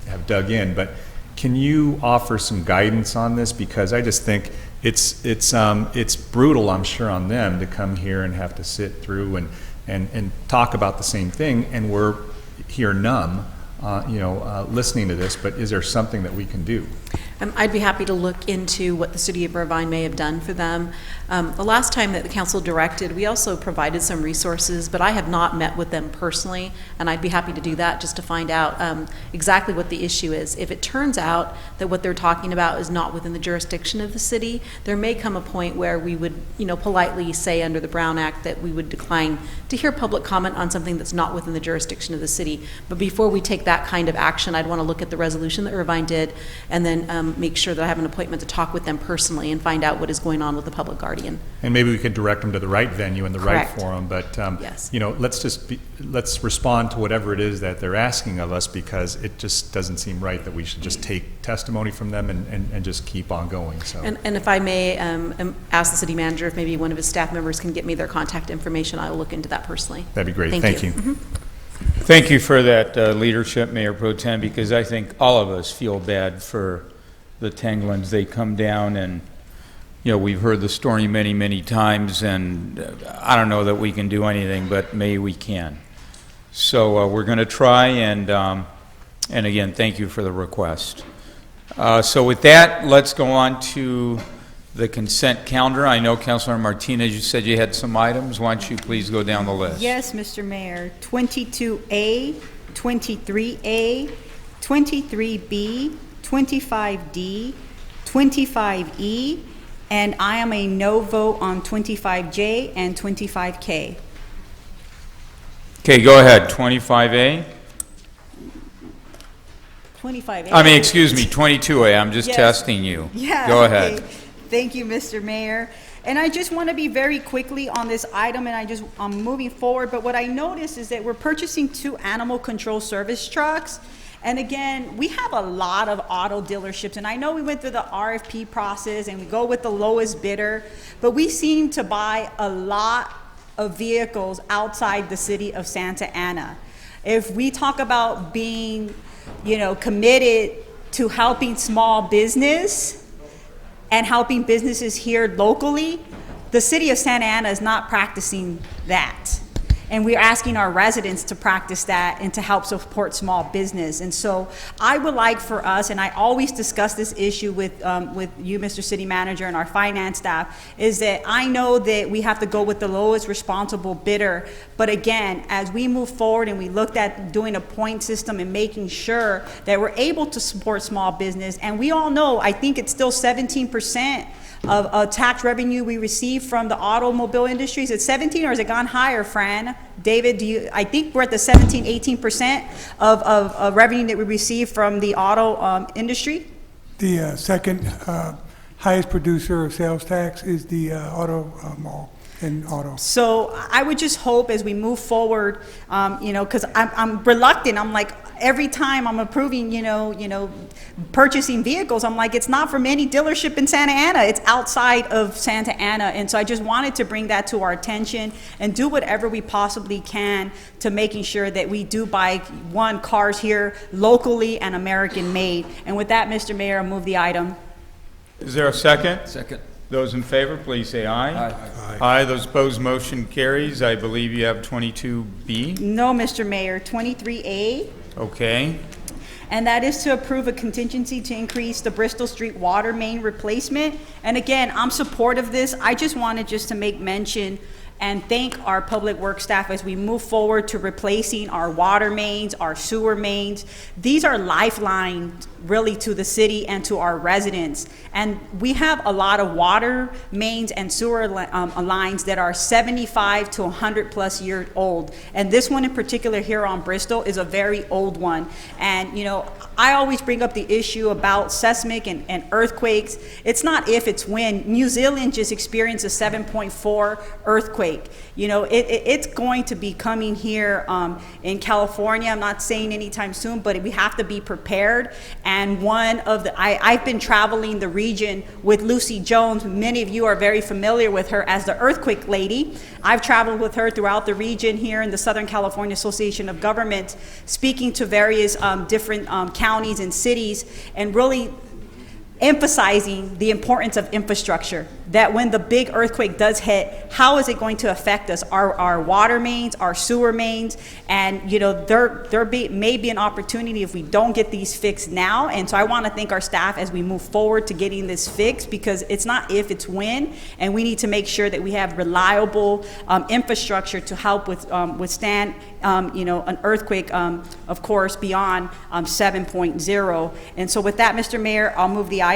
have dug in. But can you offer some guidance on this? Because I just think it's brutal, I'm sure, on them to come here and have to sit through and talk about the same thing, and we're here numb, listening to this. But is there something that we can do?
I'd be happy to look into what the city of Irvine may have done for them. The last time that the council directed, we also provided some resources, but I have not met with them personally, and I'd be happy to do that just to find out exactly what the issue is. If it turns out that what they're talking about is not within the jurisdiction of the city, there may come a point where we would, politely say under the Brown Act that we would decline to hear public comment on something that's not within the jurisdiction of the city. But before we take that kind of action, I'd want to look at the resolution that Irvine did, and then make sure that I have an appointment to talk with them personally and find out what is going on with the public guardian.
And maybe we could direct them to the right venue and the right
Correct.
forum, but,
Yes.
you know, let's respond to whatever it is that they're asking of us, because it just doesn't seem right that we should just take testimony from them and just keep on going, so.
And if I may ask the city manager if maybe one of his staff members can get me their contact information, I will look into that personally.
That'd be great.
Thank you.
Mhm.
Thank you for that leadership, Mayor Pro Tem, because I think all of us feel bad for the Tanglins. They come down and, you know, we've heard the story many, many times, and I don't know that we can do anything, but maybe we can. So we're going to try, and again, thank you for the request. So with that, let's go on to the consent calendar. I know, Councilor Martinez, you said you had some items. Why don't you please go down the list?
Yes, Mr. Mayor. 22A, 23A, 23B, 25D, 25E, and I am a no vote on 25J and 25K.
Okay, go ahead. 25A.
25A.
I mean, excuse me, 22A. I'm just
Yes.
testing you.
Yeah.
Go
okay.
ahead.
Thank you, Mr. Mayor. And I just want to be very quickly on this item, and I'm moving forward, but what I noticed is that we're purchasing 2 animal control service trucks. And again, we have a lot of auto dealerships, and I know we went through the RFP process and we go with the lowest bidder, but we seem to buy a lot of vehicles outside the city of Santa Ana. If we talk about being, you know, committed to helping small business and helping businesses here locally, the city of Santa Ana is not practicing that. And we're asking our residents to practice that and to help support small business. And so I would like for us, and I always discuss this issue with you, Mr. City Manager, and our finance staff, is that I know that we have to go with the lowest responsible bidder. But again, as we move forward and we looked at doing a point system and making sure that we're able to support small business, and we all know, I think it's still 17% of tax revenue we receive from the automobile industry. Is it 17 or has it gone higher, Fran? David, I think we're at the 17, 18% of revenue that we receive from the auto industry?
The second highest producer of sales tax is the auto mall and auto.
So I would just hope as we move forward, you know, because I'm reluctant. I'm like, every time I'm approving, you know, purchasing vehicles, I'm like, it's not from any dealership in Santa Ana. It's outside of Santa Ana. And so I just wanted to bring that to our attention and do whatever we possibly can to making sure that we do buy cars here locally and American made. And with that, Mr. Mayor, I'll move the item.
Is there a second?
Second.
Those in favor, please say aye.
Aye.
Aye. Those opposed, motion carries. I believe you have 22B.
No, Mr. Mayor, 23A.
Okay.
And that is to approve a contingency to increase the Bristol Street water main replacement. And again, I'm supportive of this. I just wanted to make mention and thank our public works staff as we move forward to replacing our water mains, our sewer mains. These are lifelines really to the city and to our residents. And we have a lot of water mains and sewer lines that are 75 to 100 plus years old. And this one in particular here on Bristol is a very old one. And you know, I always bring up the issue about seismic and earthquakes. It's not if, it's when. New Zealand just experienced a 7.4 earthquake. You know, it's going to be coming here in California. I'm not saying anytime soon, but we have to be prepared. And I've been traveling the region with Lucy Jones. Many of you are very familiar with her as the earthquake lady. I've traveled with her throughout the region here in the Southern California Association of Governments, speaking to various different counties and cities, and really emphasizing the importance of infrastructure, that when the big earthquake does hit, how is it going to affect us, our water mains, our sewer mains, and you know, there may be an opportunity if we don't get these fixed now. And so I want to thank our staff as we move forward to getting this fixed, because it's not if, it's when, and we need to make sure that we have reliable infrastructure to help withstand you know, an earthquake, of course, beyond 7.0. And so with that, Mr. Mayor, I'll move the item.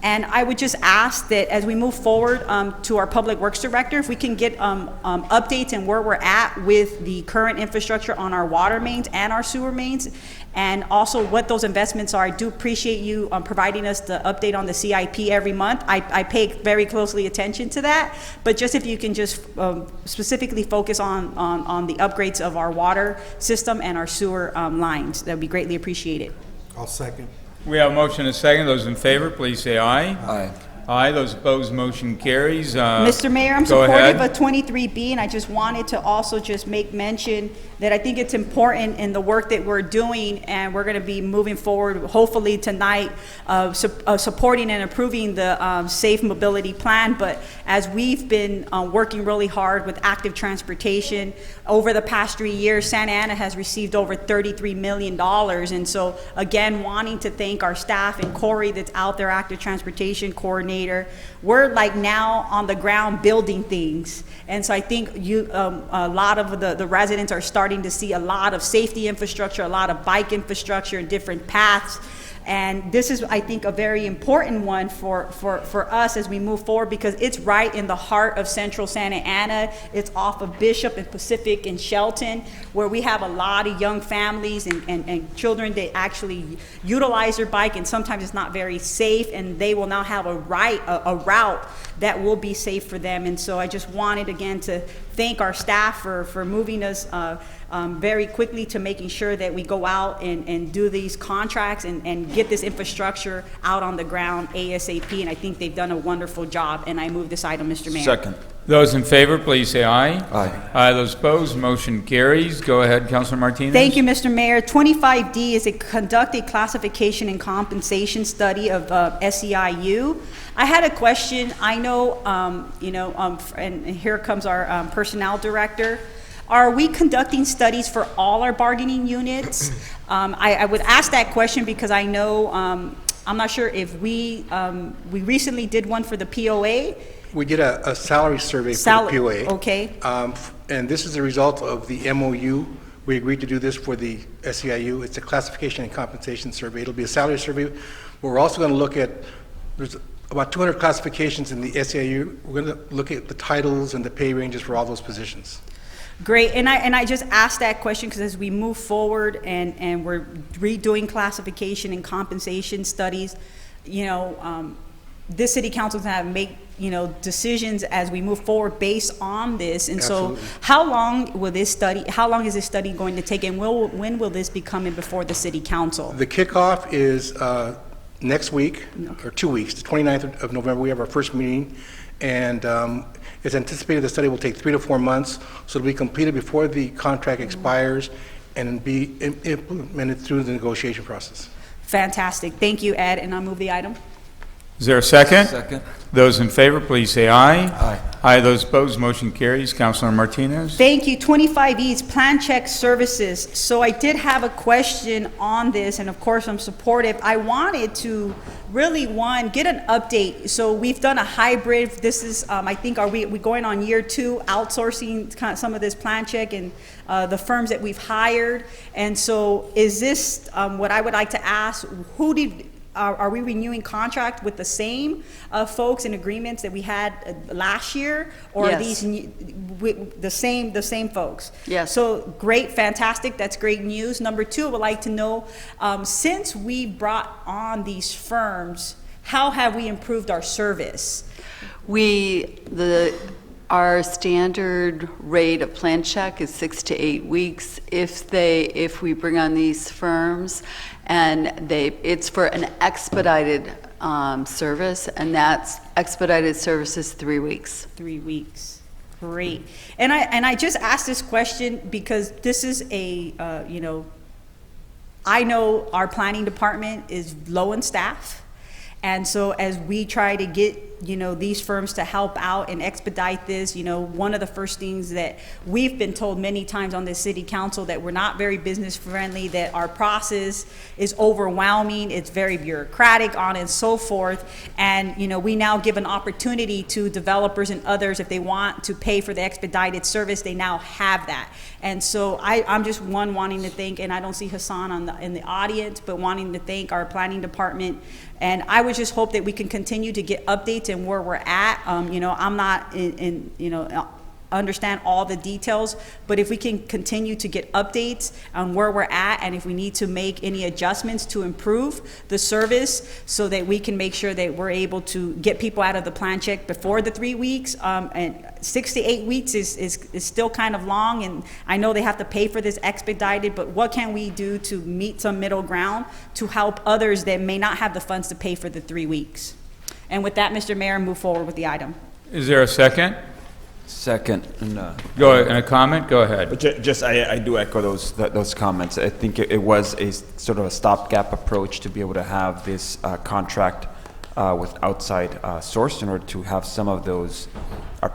And I would just ask that as we move forward to our Public Works Director, if we can get updates and where we're at with the current infrastructure on our water mains and our sewer mains, and also what those investments are. I do appreciate you providing us the update on the CIP every month. I pay very closely attention to that, but just if you can just specifically focus on the upgrades of our water system and our sewer lines, that would be greatly appreciated.
I'll second.
We have a motion and a second. Those in favor, please say aye.
Aye.
Aye. Those opposed, motion carries.
Mr. Mayor, I'm
go
supportive
ahead.
of 23B, and I just wanted to also just make mention that I think it's important in the work that we're doing, and we're going to be moving forward, hopefully tonight, supporting and approving the Safe Mobility Plan. But as we've been working really hard with active transportation over the past 3 years, Santa Ana has received over $33 million. And so, again, wanting to thank our staff and Corey that's out there, active transportation coordinator. We're like now on the ground building things. And so I think a lot of the residents are starting to see a lot of safety infrastructure, a lot of bike infrastructure and different paths. And this is, I think, a very important one for us as we move forward, because it's right in the heart of central Santa Ana. It's off of Bishop and Pacific and Shelton, where we have a lot of young families and children that actually utilize their bike, and sometimes it's not very safe, and they will now have a route that will be safe for them. And so I just wanted, again, to thank our staff for moving us very quickly to making sure that we go out and do these contracts and get this infrastructure out on the ground ASAP. And I think they've done a wonderful job. And I move this item, Mr. Mayor.
Second.
Those in favor, please say aye.
Aye.
Aye. Those opposed, motion carries. Go ahead, Councilor Martinez.
Thank you, Mr. Mayor. 25D is to conduct a classification and compensation study of SEIU. I had a question. I know, and here comes our personnel director. Are we conducting studies for all our bargaining units? I would ask that question because I know, I'm not sure if we recently did one for the POA.
We did a salary survey for the POA.
Okay.
And this is the result of the MOU. We agreed to do this for the SEIU. It's a classification and compensation survey. It'll be a salary survey. But we're also going to look at, there's about 200 classifications in the SEIU. We're going to look at the titles and the pay ranges for all those positions.
Great, and I just asked that question because as we move forward and we're redoing classification and compensation studies, this city council is going to make decisions as we move forward based on this. And
Absolutely.
So, how long is this study going to take, and when will this be coming before the city council?
The kickoff is next week, or 2 weeks, the 29th of November. We have our first meeting, and it's anticipated the study will take 3 to 4 months, so it'll be completed before the contract expires and be implemented through the negotiation process.
Fantastic. Thank you, Ed, and I'll move the item.
Is there a second?
Second.
Those in favor, please say aye.
Aye.
Aye. Those opposed, motion carries. Councilor Martinez.
Thank you. 25E is plan check services. So I did have a question on this, and of course I'm supportive. I wanted to really, get an update. So we've done a hybrid. This is, I think, are we going on year 2, outsourcing kind of some of this plan check and the firms that we've hired. And so is this, what I would like to ask, are we renewing contract with the same folks and agreements that we had last year, or
Yes.
are these the same folks?
Yes.
So great, fantastic. That's great news. Number 2, I would like to know, since we brought on these firms, how have we improved our service?
Our standard rate of plan check is 6 to 8 weeks. If we bring on these firms, and it's for an expedited service, and that's expedited services 3 weeks.
3 weeks. Great. And I just asked this question because this is I know our planning department is low in staff, and so as we try to get you know, these firms to help out and expedite this. You know, one of the first things that we've been told many times on the city council, that we're not very business friendly, that our process is overwhelming, it's very bureaucratic, on and so forth. And, you know, we now give an opportunity to developers and others, if they want to pay for the expedited service, they now have that. And so I'm just wanting to thank, and I don't see Hassan in the audience, but wanting to thank our planning department. And I would just hope that we can continue to get updates and where we're at. You know, I'm not understand all the details, but if we can continue to get updates on where we're at, and if we need to make any adjustments to improve the service so that we can make sure that we're able to get people out of the plan check before the 3 weeks, and 6 to 8 weeks is still kind of long, and I know they have to pay for this expedited, but what can we do to meet some middle ground to help others that may not have the funds to pay for the 3 weeks? And with that, Mr. Mayor, move forward with the item.
Is there a second?
Second.
Go ahead, and a comment? Go ahead.
But I do echo those comments. I think it was a sort of a stopgap approach to be able to have this contract with outside source in order to have some of those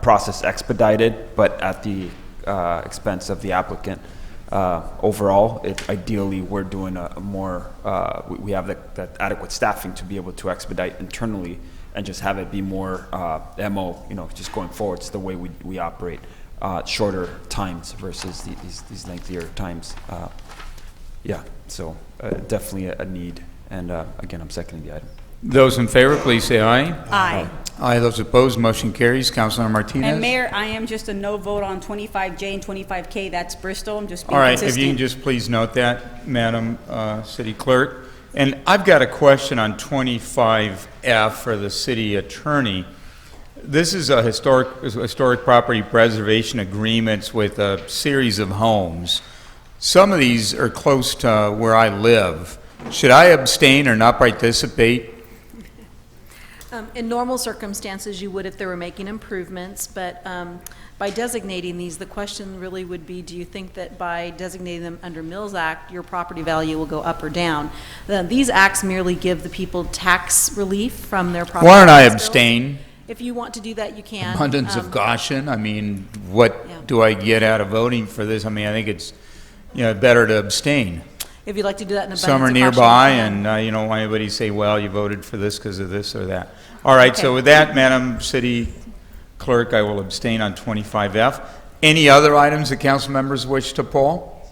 process expedited, but at the expense of the applicant. Overall, ideally, we're doing a more, we have that adequate staffing to be able to expedite internally and just have it be more MO, you know, just going forward. It's the way we operate, shorter times versus these lengthier times. Yeah, so definitely a need. And again, I'm seconding the item.
Those in favor, please say aye.
Aye.
Aye. Those opposed, motion carries. Councilor Martinez?
And Mayor, I am just a no vote on 25J and 25K. That's Bristol. I'm just being
All right,
consistent.
if you can just please note that, Madam City Clerk. And I've got a question on 25F for the city attorney. This is a historic property preservation agreements with a series of homes. Some of these are close to where I live. Should I abstain or not participate?
In normal circumstances, you would if they were making improvements, but by designating these, the question really would be, do you think that by designating them under Mills Act, your property value will go up or down? These acts merely give the people tax relief from their property.
Why don't I
tax bills.
abstain?
If you want to do that, you can.
Abundance of caution. I mean, what do I get out of voting for this? I mean, I think it's, you know, better to abstain.
If you'd like to do that in abundance
Some are
of caution,
nearby,
you can.
and you don't want anybody to say, well, you voted for this because of this or that. All right, so with that, Madam City Clerk, I will abstain on 25F. Any other items that council members wish to pull?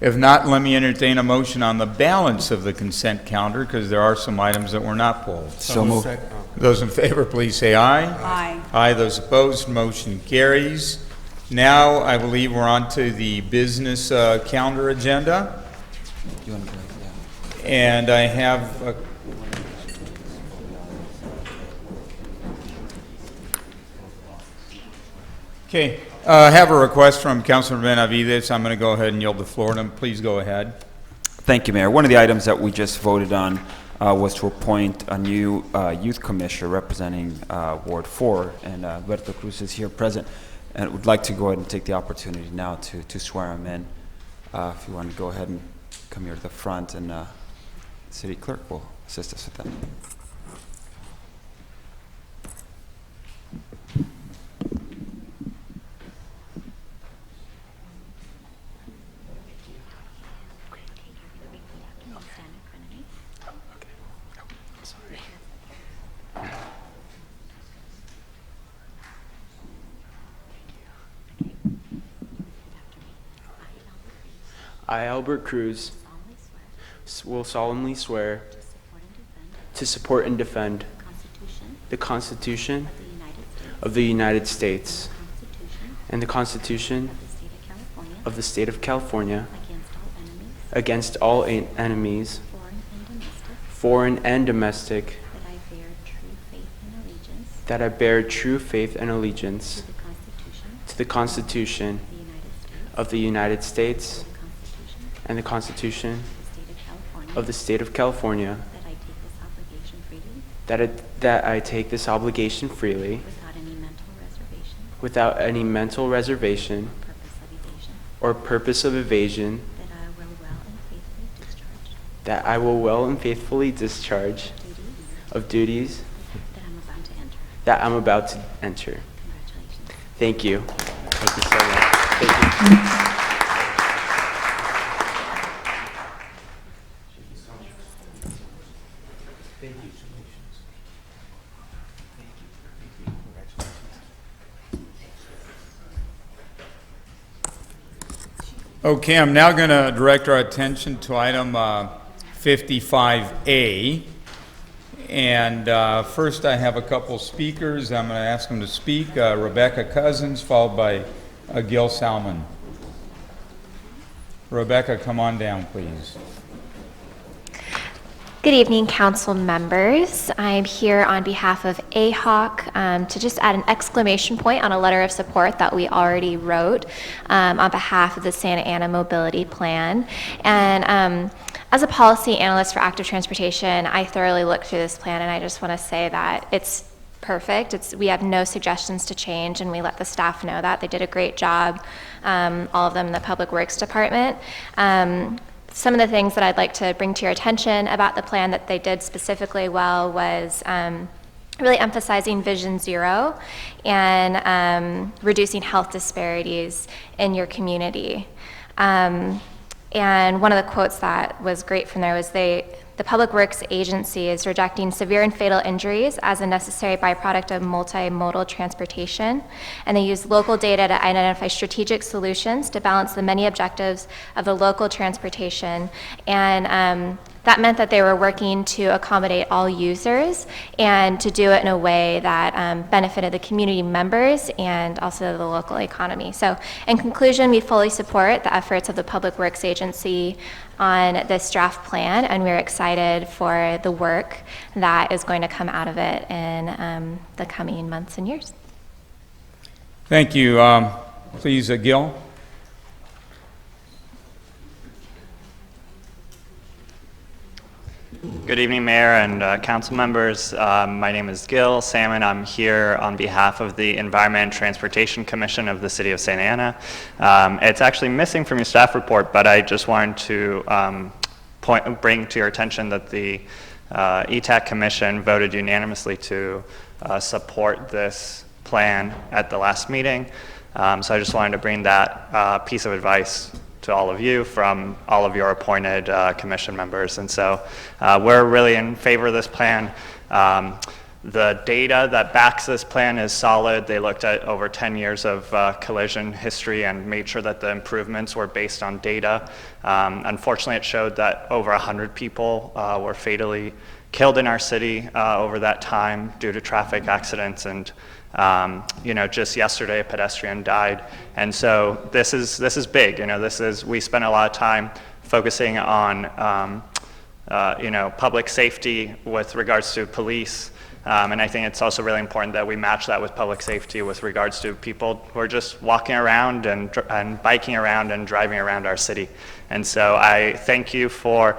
If not, let me entertain a motion on the balance of the consent calendar, because there are some items that were not pulled.
So moved.
Those in favor, please say aye.
Aye.
Aye. Those opposed, motion carries. Now, I believe we're on to the business calendar agenda.
You want to go? Yeah.
And I have okay, I have a request from Councilor Benavides. I'm going to go ahead and yield the floor to him. Please go ahead.
Thank you, Mayor. One of the items that we just voted on was to appoint a new youth commissioner representing Ward 4, and Berto Cruz is here present, and would like to go ahead and take the opportunity now to swear him in. If you want to go ahead and come here to the front, and the city clerk will assist us with that.
I, Albert Cruz, will solemnly swear to support and defend the Constitution of the United States and the Constitution of the State of California against all enemies, foreign and domestic, that I bear true faith and allegiance to the Constitution of the United States and the Constitution of the State of California, that I take this obligation freely without any mental reservation or purpose of evasion, that I will well and faithfully discharge of duties that I'm about to enter. Thank you. Thank you so much. Thank you.
Okay, I'm now going to direct our attention to item 55A. And first I have a couple speakers. I'm going to ask them to speak. Rebecca Cousins, followed by Gil Salmon. Rebecca, come on down, please.
Good evening, council members. I'm here on behalf of AHawk to just add an exclamation point on a letter of support that we already wrote on behalf of the Santa Ana Mobility Plan. And as a policy analyst for active transportation, I thoroughly looked through this plan, and I just want to say that it's perfect. We have no suggestions to change, and we let the staff know that. They did a great job, all of them in the Public Works Department. Some of the things that I'd like to bring to your attention about the plan that they did specifically well was really emphasizing Vision Zero and reducing health disparities in your community. And one of the quotes that was great from there was the Public Works Agency is rejecting severe and fatal injuries as a necessary byproduct of multimodal transportation, and they use local data to identify strategic solutions to balance the many objectives of the local transportation. And that meant that they were working to accommodate all users and to do it in a way that benefited the community members and also the local economy. So in conclusion, we fully support the efforts of the Public Works Agency on this draft plan, and we're excited for the work that is going to come out of it in the coming months and years.
Thank you. Please, Gil.
Good evening, Mayor and council members. My name is Gil Salmon. I'm here on behalf of the Environment and Transportation Commission of the City of Santa Ana. It's actually missing from your staff report, but I just wanted to bring to your attention that the ETAC Commission voted unanimously to support this plan at the last meeting. So I just wanted to bring that piece of advice to all of you from all of your appointed commission members. And so we're really in favor of this plan. The data that backs this plan is solid. They looked at over 10 years of collision history and made sure that the improvements were based on data. Unfortunately, it showed that over 100 people were fatally killed in our city over that time due to traffic accidents, and just yesterday a pedestrian died. And so this is big. We spent a lot of time focusing on public safety with regards to police. And I think it's also really important that we match that with public safety with regards to people who are just walking around and biking around and driving around our city. And so I thank you for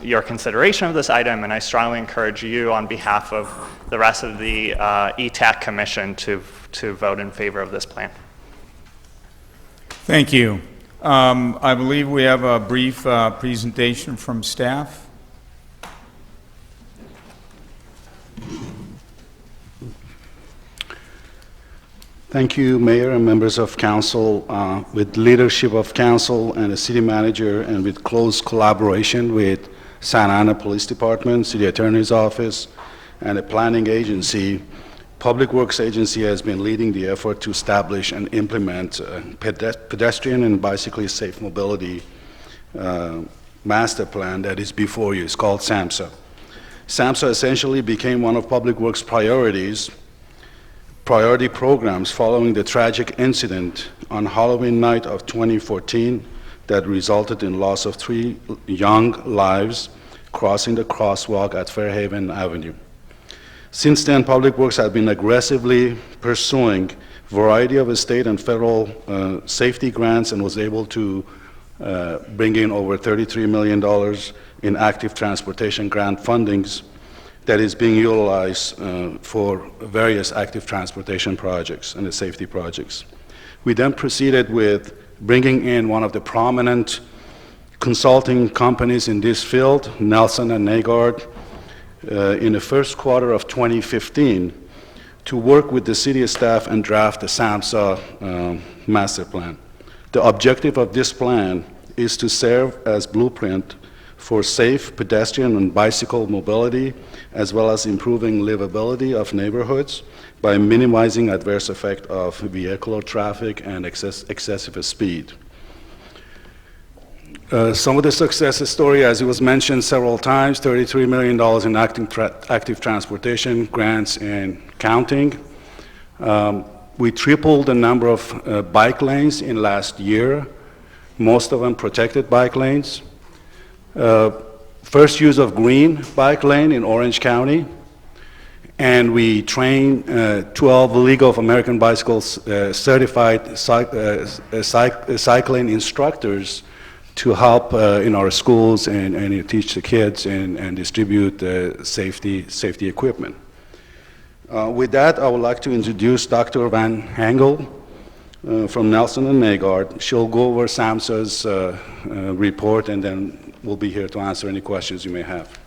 your consideration of this item, and I strongly encourage you on behalf of the rest of the ETAC Commission to vote in favor of this plan.
Thank you. I believe we have a brief presentation from staff.
Thank you, Mayor and members of Council. With leadership of Council and the City Manager, and with close collaboration with Santa Ana Police Department, City Attorney's Office, and the Planning Agency, Public Works Agency has been leading the effort to establish and implement a pedestrian and bicyclist safe mobility master plan that is before you. It's called SAMHSA. SAMHSA essentially became one of Public Works' priority programs following the tragic incident on Halloween night of 2014 that resulted in loss of 3 young lives crossing the crosswalk at Fairhaven Avenue. Since then, Public Works has been aggressively pursuing a variety of state and federal safety grants and was able to bring in over $33 million in active transportation grant fundings that is being utilized for various active transportation projects and the safety projects. We then proceeded with bringing in one of the prominent consulting companies in this field, Nelson and Nagard. In the first quarter of 2015, to work with the city staff and draft the SAMHSA master plan. The objective of this plan is to serve as blueprint for safe pedestrian and bicycle mobility, as well as improving livability of neighborhoods by minimizing adverse effect of vehicular traffic and excessive speed. Some of the success story, as it was mentioned several times, $33 million in active transportation grants and counting. We tripled the number of bike lanes in last year, most of them protected bike lanes. First use of green bike lane in Orange County, and we trained 12 League of American Bicycles certified cycling instructors to help in our schools and teach the kids and distribute safety equipment. With that, I would like to introduce Dr. Van Hengel from Nelson and Magard. She'll go over SAMHSA's report, and then we'll be here to answer any questions you may have.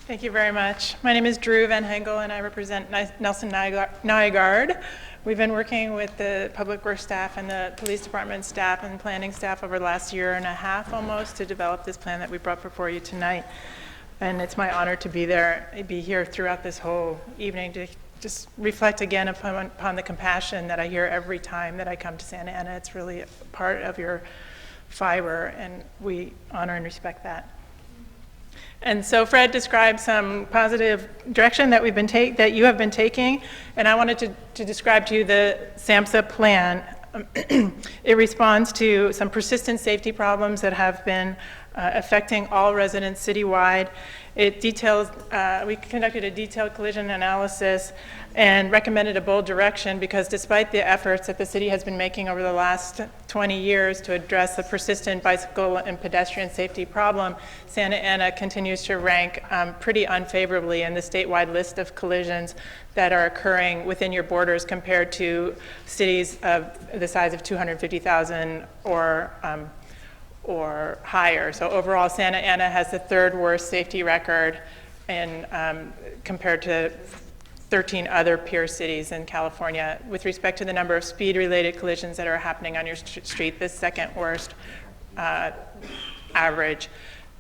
Thank you very much. My name is Drew Van Hengel, and I represent Nelson Nygaard. We've been working with the public works staff and the police department staff and planning staff over the last year and a half almost to develop this plan that we brought before you tonight. And it's my honor to be here throughout this whole evening to just reflect again upon the compassion that I hear every time that I come to Santa Ana. It's really a part of your fiber, and we honor and respect that. And so Fred described some positive direction that that you have been taking, and I wanted to describe to you the SAMHSA plan. It responds to some persistent safety problems that have been affecting all residents citywide. It details, we conducted a detailed collision analysis and recommended a bold direction because despite the efforts that the city has been making over the last 20 years to address the persistent bicycle and pedestrian safety problem, Santa Ana continues to rank pretty unfavorably in the statewide list of collisions that are occurring within your borders compared to cities of the size of 250,000 or higher. So overall, Santa Ana has the third worst safety record compared to 13 other peer cities in California. With respect to the number of speed-related collisions that are happening on your street, the second worst average.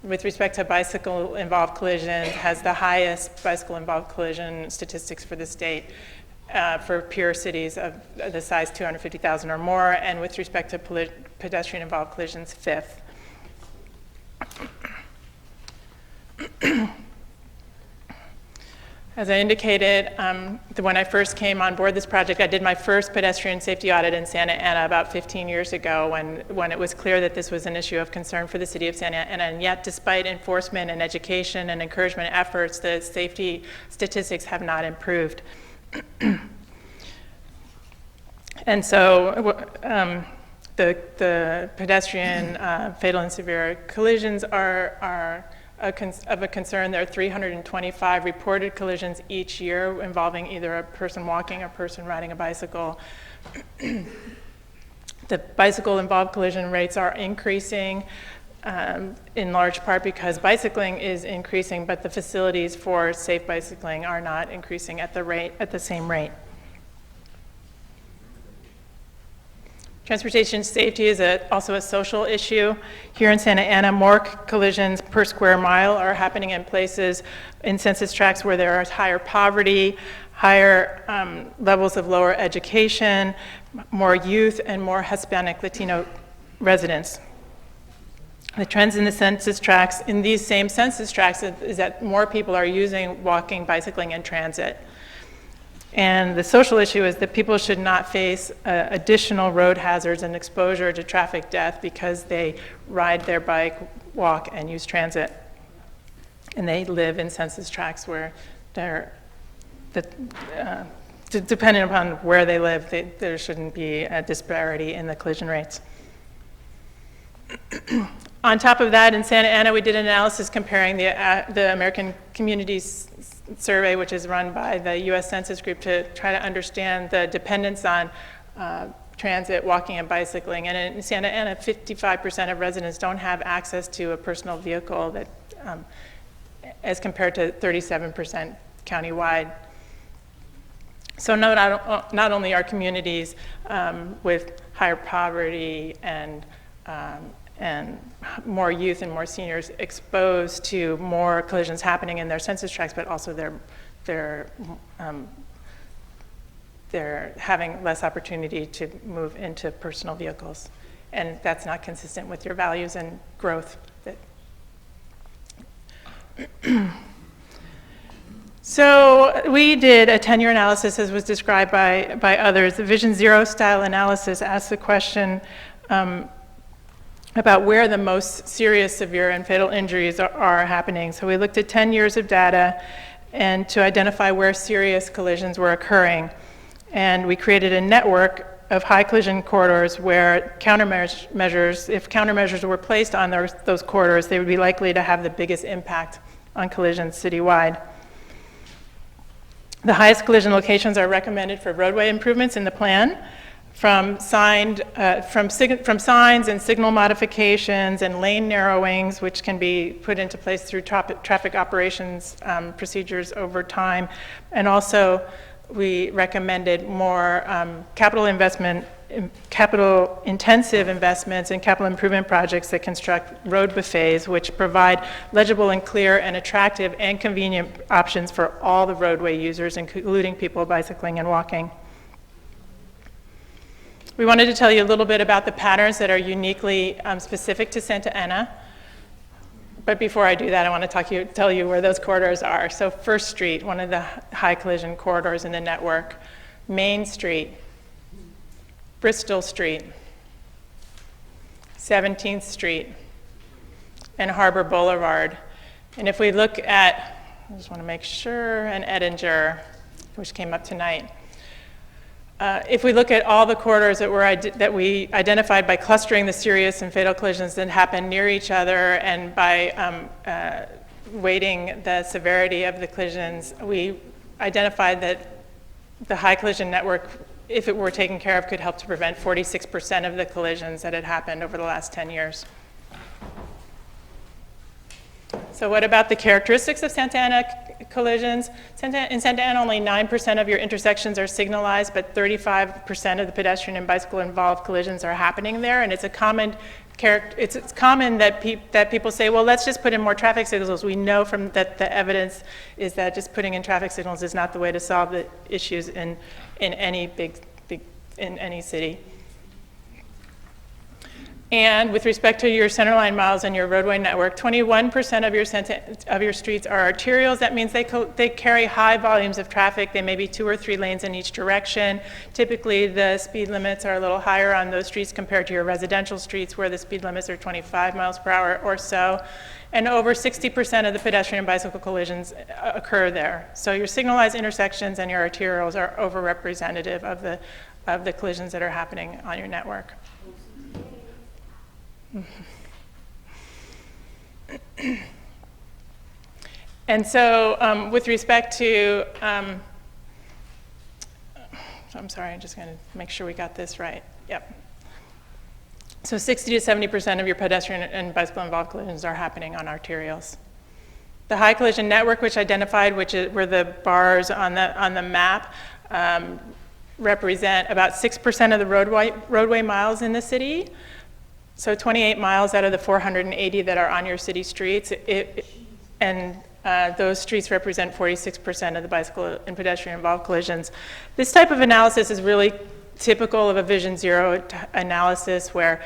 With respect to bicycle-involved collisions, has the highest bicycle-involved collision statistics for the state. For peer cities of the size 250,000 or more, and with respect to pedestrian-involved collisions, fifth. As I indicated, when I first came on board this project, I did my first pedestrian safety audit in Santa Ana about 15 years ago when it was clear that this was an issue of concern for the city of Santa Ana, and yet despite enforcement and education and encouragement efforts, the safety statistics have not improved. And so the pedestrian fatal and severe collisions are of a concern. There are 325 reported collisions each year involving either a person walking or a person riding a bicycle. The bicycle-involved collision rates are increasing in large part because bicycling is increasing, but the facilities for safe bicycling are not increasing at the same rate. Transportation safety is also a social issue. Here in Santa Ana, more collisions per square mile are happening in places in census tracts where there is higher poverty, higher levels of lower education, more youth, and more Hispanic Latino residents. The trends in the census tracts, in these same census tracts, is that more people are using walking, bicycling, and transit. And the social issue is that people should not face additional road hazards and exposure to traffic death because they ride their bike, walk, and use transit. And they live in census tracts where depending upon where they live, there shouldn't be a disparity in the collision rates. On top of that, in Santa Ana, we did an analysis comparing the American Communities Survey, which is run by the U.S. Census Group, to try to understand the dependence on transit, walking, and bicycling. And in Santa Ana, 55% of residents don't have access to a personal vehicle, that, as compared to 37% countywide. So not only are communities with higher poverty and more youth and more seniors exposed to more collisions happening in their census tracts, but also they're having less opportunity to move into personal vehicles. And that's not consistent with your values and growth. So we did a 10-year analysis, as was described by others. The Vision Zero style analysis asks the question about where the most serious, severe, and fatal injuries are happening. So we looked at 10 years of data and to identify where serious collisions were occurring. And we created a network of high collision corridors where countermeasures, if countermeasures were placed on those corridors, they would be likely to have the biggest impact on collisions citywide. The highest collision locations are recommended for roadway improvements in the plan, from signs and signal modifications and lane narrowings, which can be put into place through traffic operations procedures over time. And also, we recommended more capital-intensive investments in capital improvement projects that construct road buffets, which provide legible and clear and attractive and convenient options for all the roadway users, including people bicycling and walking. We wanted to tell you a little bit about the patterns that are uniquely specific to Santa Ana. But before I do that, I want to tell you where those corridors are. So First Street, one of the high collision corridors in the network. Main Street, Bristol Street, 17th Street, and Harbor Boulevard. And if we look at, I just want to make sure, and Edinger, which came up tonight. If we look at all the corridors that we identified by clustering the serious and fatal collisions that happen near each other and by weighting the severity of the collisions, we identified that the high collision network, if it were taken care of, could help to prevent 46% of the collisions that had happened over the last 10 years. So what about the characteristics of Santa Ana collisions? In Santa Ana, only 9% of your intersections are signalized, but 35% of the pedestrian and bicycle involved collisions are happening there. And it's common that people say, well, let's just put in more traffic signals. We know from that the evidence is that just putting in traffic signals is not the way to solve the issues in any in any city. And with respect to your centerline miles and your roadway network, 21% of your streets are arterials. That means they carry high volumes of traffic. They may be 2 or 3 lanes in each direction. Typically, the speed limits are a little higher on those streets compared to your residential streets, where the speed limits are 25 miles per hour or so. And over 60% of the pedestrian and bicycle collisions occur there. So your signalized intersections and your arterials are overrepresentative of the collisions that are happening on your network. And so with respect to, I'm sorry, I'm just going to make sure we got this right. Yep. So 60 to 70% of your pedestrian and bicycle involved collisions are happening on arterials. The high collision network, which identified, were the bars on the map, represent about 6% of the roadway miles in the city. So 28 miles out of the 480 that are on your city streets, those streets represent 46% of the bicycle and pedestrian involved collisions. This type of analysis is really typical of a Vision Zero analysis where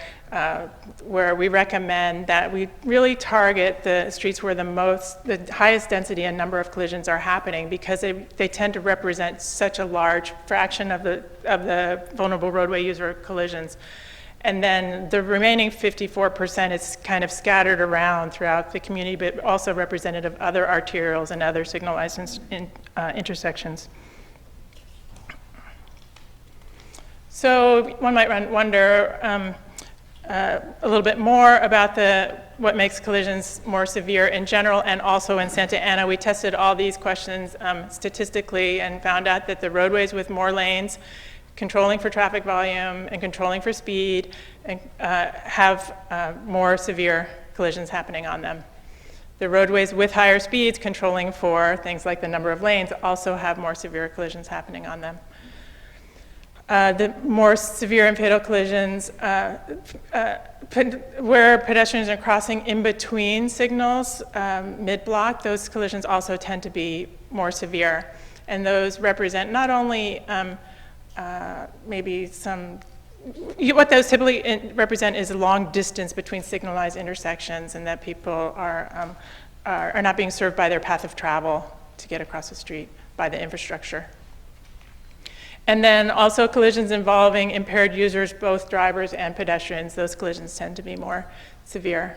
we recommend that we really target the streets where the highest density and number of collisions are happening, because they tend to represent such a large fraction of the vulnerable roadway user collisions. And then the remaining 54% is kind of scattered around throughout the community, but also representative of other arterials and other signalized intersections. So one might wonder a little bit more about what makes collisions more severe in general, and also in Santa Ana. We tested all these questions statistically and found out that the roadways with more lanes, controlling for traffic volume and controlling for speed, and have more severe collisions happening on them. The roadways with higher speeds, controlling for things like the number of lanes, also have more severe collisions happening on them. The more severe and fatal collisions where pedestrians are crossing in between signals, mid-block, those collisions also tend to be more severe. And those represent not only maybe some, what those typically represent is a long distance between signalized intersections, and that people are not being served by their path of travel to get across the street by the infrastructure. And then also collisions involving impaired users, both drivers and pedestrians. Those collisions tend to be more severe.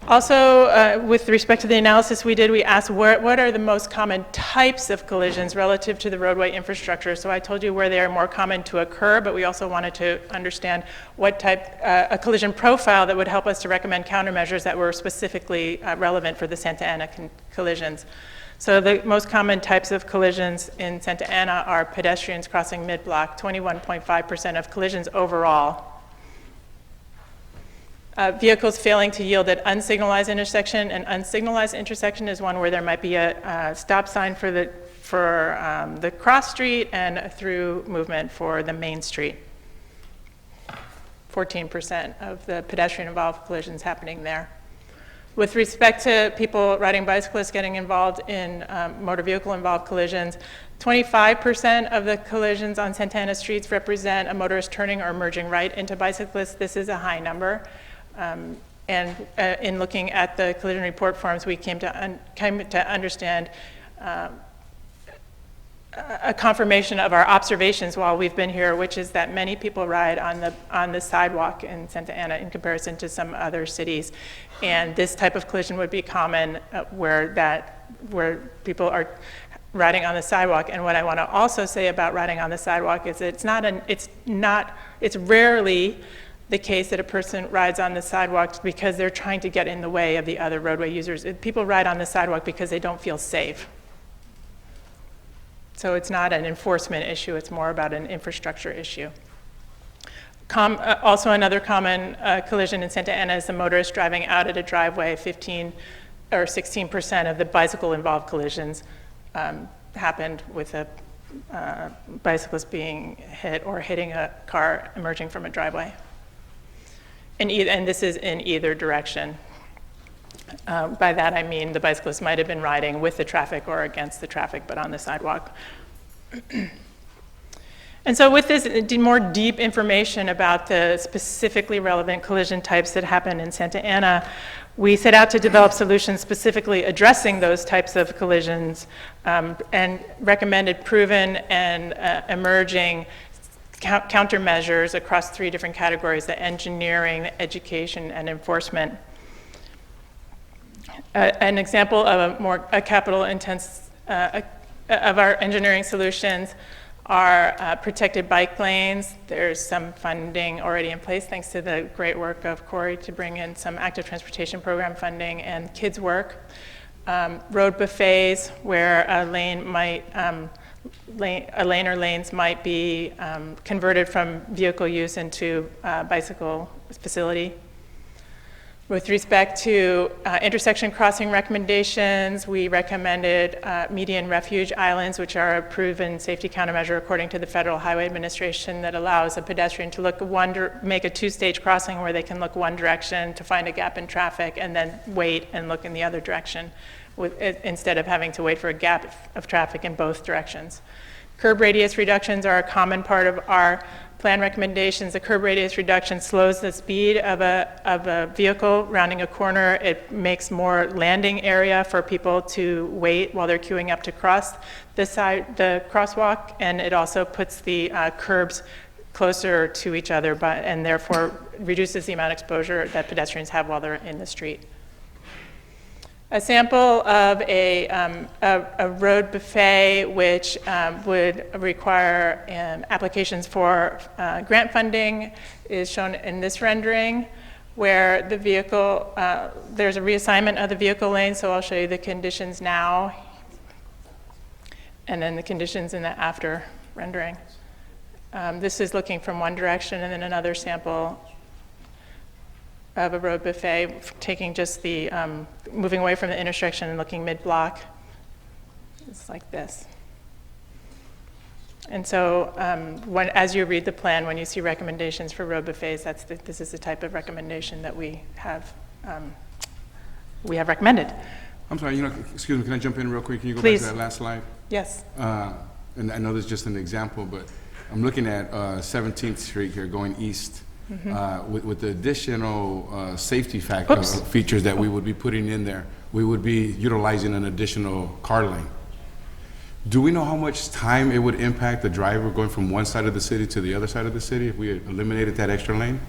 Also, with respect to the analysis we did, we asked what are the most common types of collisions relative to the roadway infrastructure. So I told you where they are more common to occur, but we also wanted to understand what type, a collision profile that would help us to recommend countermeasures that were specifically relevant for the Santa Ana collisions. So the most common types of collisions in Santa Ana are pedestrians crossing mid-block, 21.5% of collisions overall. Vehicles failing to yield at unsignalized intersection. An unsignalized intersection is one where there might be a stop sign for the cross street and a through movement for the main street. 14% of the pedestrian-involved collisions happening there. With respect to people riding bicyclists getting involved in motor vehicle-involved collisions, 25% of the collisions on Santa Ana streets represent a motorist turning or merging right into bicyclists. This is a high number. In looking at the collision report forms, we came to understand a confirmation of our observations while we've been here, which is that many people ride on the sidewalk in Santa Ana in comparison to some other cities. And this type of collision would be common where people are riding on the sidewalk. And what I want to also say about riding on the sidewalk is it's rarely the case that a person rides on the sidewalk because they're trying to get in the way of the other roadway users. People ride on the sidewalk because they don't feel safe. So it's not an enforcement issue, it's more about an infrastructure issue. Also another common collision in Santa Ana is the motorist driving out at a driveway. 15 or 16% of the bicycle-involved collisions happened with a bicyclist being hit or hitting a car emerging from a driveway. And this is in either direction. By that I mean the bicyclist might have been riding with the traffic or against the traffic, but on the sidewalk. And so with this more deep information about the specifically relevant collision types that happen in Santa Ana, we set out to develop solutions specifically addressing those types of collisions and recommended proven and emerging countermeasures across 3 different categories: the engineering, education, and enforcement. An example of a capital intense of our engineering solutions are protected bike lanes. There's some funding already in place thanks to the great work of Corey to bring in some active transportation program funding and kids work. Road buffets where a lane or lanes might be converted from vehicle use into bicycle facility. With respect to intersection crossing recommendations, we recommended median refuge islands, which are a proven safety countermeasure according to the Federal Highway Administration that allows a pedestrian to make a 2-stage crossing where they can look one direction to find a gap in traffic and then wait and look in the other direction instead of having to wait for a gap of traffic in both directions. Curb radius reductions are a common part of our plan recommendations. The curb radius reduction slows the speed of a vehicle rounding a corner. It makes more landing area for people to wait while they're queuing up to cross the crosswalk, and it also puts the curbs closer to each other and therefore reduces the amount of exposure that pedestrians have while they're in the street. A sample of a road buffet which would require applications for grant funding is shown in this rendering, where the vehicle, there's a reassignment of the vehicle lane, so I'll show you the conditions now, and then the conditions in the after rendering. This is looking from one direction, and then another sample of a road buffet, taking just the, moving away from the intersection and looking mid-block. It's like this. And so as you read the plan, when you see recommendations for road buffets, this is the type of recommendation that we have recommended.
I'm sorry, excuse me, can I jump in real quick? Can you go
Please.
back to that last slide?
Yes.
And I know this is just an example, but I'm looking at 17th Street here going east. With the additional safety features that we would be putting in there, we would be utilizing an additional car lane. Do we know how much time it would impact the driver going from one side of the city to the other side of the city if we eliminated that extra lane?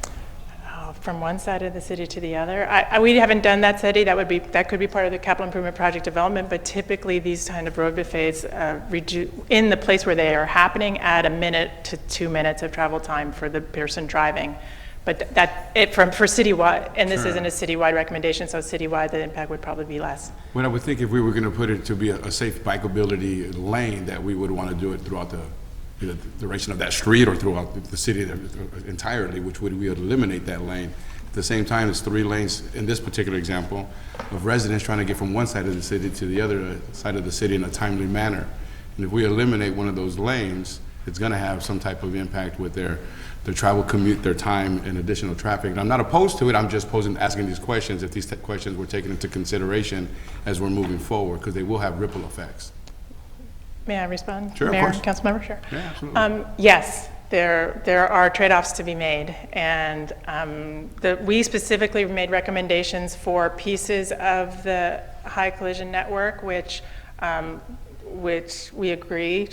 From one side of the city to the other. We haven't done that study. That could be part of the capital improvement project development, but typically these kind of road buffets in the place where they are happening add 1 minute to 2 minutes of travel time for the person driving. But for citywide, and this isn't a citywide recommendation, so citywide the impact would probably be less.
Well, I would think if we were going to put it to be a safe bikeability lane, that we would want to do it throughout the duration of that street or throughout the city entirely, which we would eliminate that lane. At the same time, it's 3 lanes in this particular example of residents trying to get from one side of the city to the other side of the city in a timely manner. And if we eliminate one of those lanes, it's going to have some type of impact with their travel commute, their time, and additional traffic. And I'm not opposed to it. I'm just asking these questions if these questions were taken into consideration as we're moving forward, because they will have ripple effects.
May I respond?
Sure,
Mayor,
of course.
Councilmember, sure.
Yeah, absolutely.
Yes, there are trade-offs to be made, and we specifically made recommendations for pieces of the high collision network, which we agree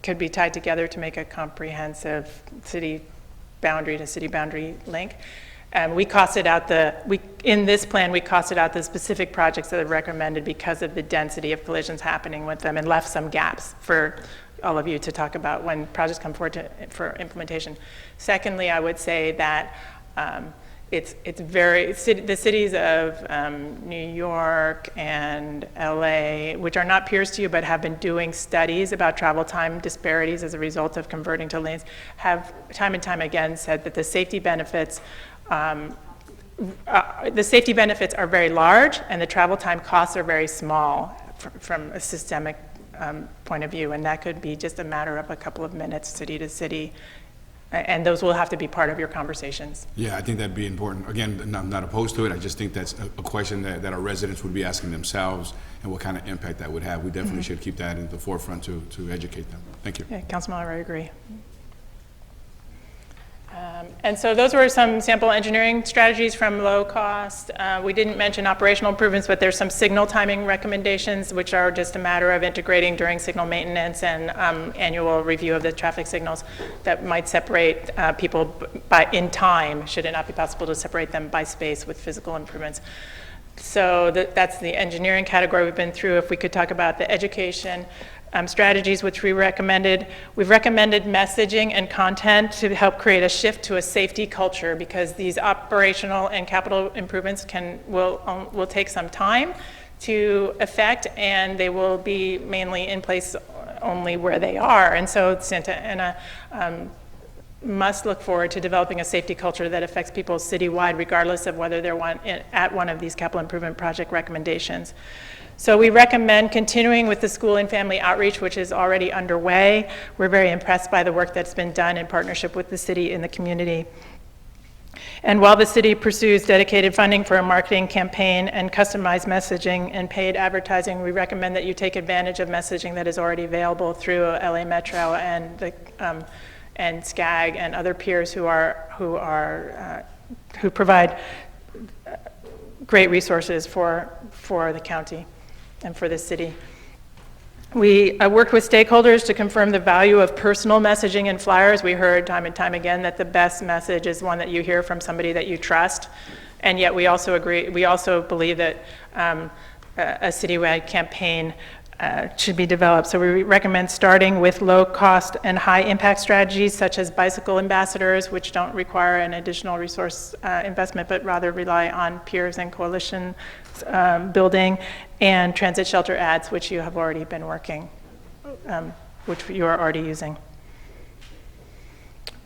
could be tied together to make a comprehensive city boundary to city boundary link. And we costed out in this plan, we costed out the specific projects that are recommended because of the density of collisions happening with them, and left some gaps for all of you to talk about when projects come forward for implementation. Secondly, I would say that the cities of New York and LA, which are not peers to you but have been doing studies about travel time disparities as a result of converting to lanes, have time and time again said that the safety benefits are very large and the travel time costs are very small from a systemic point of view, and that could be just a matter of a couple of minutes city to city. And those will have to be part of your conversations.
Yeah, I think that'd be important. Again, I'm not opposed to it. I just think that's a question that our residents would be asking themselves, and what kind of impact that would have. We definitely should keep that in the forefront to educate them. Thank you.
Yeah, Councilman, I agree. And so those were some sample engineering strategies from low cost. We didn't mention operational improvements, but there's some signal timing recommendations, which are just a matter of integrating during signal maintenance and annual review of the traffic signals that might separate people in time, should it not be possible to separate them by space with physical improvements. So that's the engineering category we've been through. If we could talk about the education strategies, which we've recommended messaging and content to help create a shift to a safety culture, because these operational and capital improvements will take some time to effect, and they will be mainly in place only where they are. And so Santa Ana must look forward to developing a safety culture that affects people citywide, regardless of whether they're at one of these capital improvement project recommendations. So we recommend continuing with the school and family outreach, which is already underway. We're very impressed by the work that's been done in partnership with the city and the community. And while the city pursues dedicated funding for a marketing campaign and customized messaging and paid advertising, we recommend that you take advantage of messaging that is already available through LA Metro and SCAG and other peers who provide great resources for the county and for the city. We worked with stakeholders to confirm the value of personal messaging and flyers. We heard time and time again that the best message is one that you hear from somebody that you trust. And yet we also believe that a citywide campaign should be developed. So we recommend starting with low cost and high impact strategies such as bicycle ambassadors, which don't require an additional resource investment, but rather rely on peers and coalition building, and transit shelter ads, which you have already been working, which you are already using.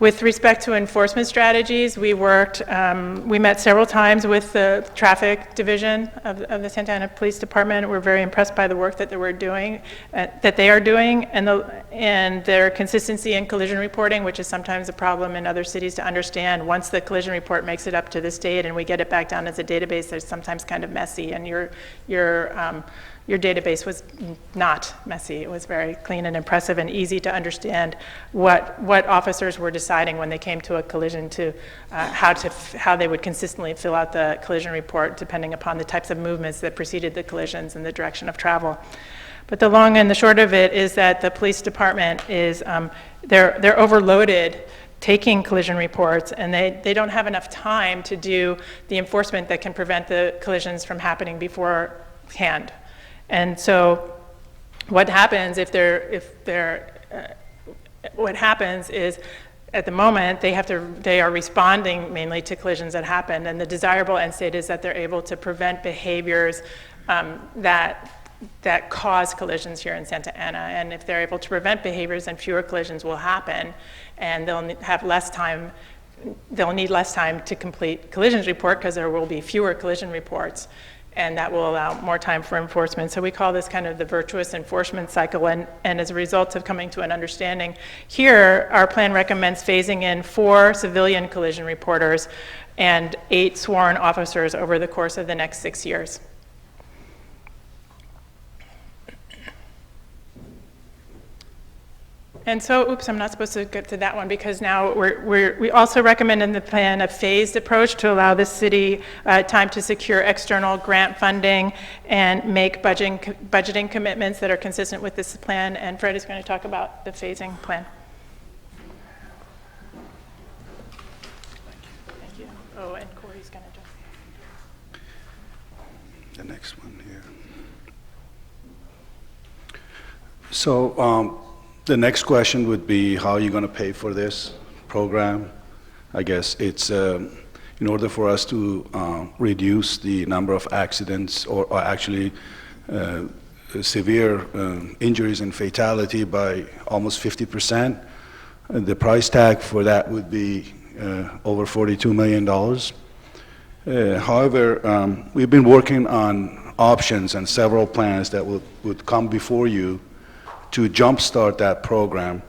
With respect to enforcement strategies, we met several times with the traffic division of the Santa Ana Police Department. We're very impressed by the work that they are doing, and their consistency in collision reporting, which is sometimes a problem in other cities to understand. Once the collision report makes it up to the state and we get it back down as a database, there's sometimes kind of messy, and your database was not messy. It was very clean and impressive and easy to understand what officers were deciding when they came to a collision, to how they would consistently fill out the collision report depending upon the types of movements that preceded the collisions and the direction of travel. But the long and the short of it is that the police department is, they're overloaded taking collision reports, and they don't have enough time to do the enforcement that can prevent the collisions from happening beforehand. And so what happens what happens is, at the moment, they are responding mainly to collisions that happened, and the desirable end state is that they're able to prevent behaviors that cause collisions here in Santa Ana. And if they're able to prevent behaviors, then fewer collisions will happen, and they'll have less time. They'll need less time to complete collisions report because there will be fewer collision reports, and that will allow more time for enforcement. So we call this kind of the virtuous enforcement cycle, and as a result of coming to an understanding here, our plan recommends phasing in 4 civilian collision reporters and 8 sworn officers over the course of the next 6 years. And so, oops, I'm not supposed to get to that one, because now we also recommend in the plan a phased approach to allow the city time to secure external grant funding and make budgeting commitments that are consistent with this plan. And Fred is going to talk about the phasing plan. Thank you. Oh, and Corey's going to do
the next one here. So, the next question would be, how are you going to pay for this program? I guess it's in order for us to reduce the number of accidents or actually severe injuries and fatality by almost 50%. The price tag for that would be over $42 million. However, we've been working on options and several plans that would come before you to jumpstart that program.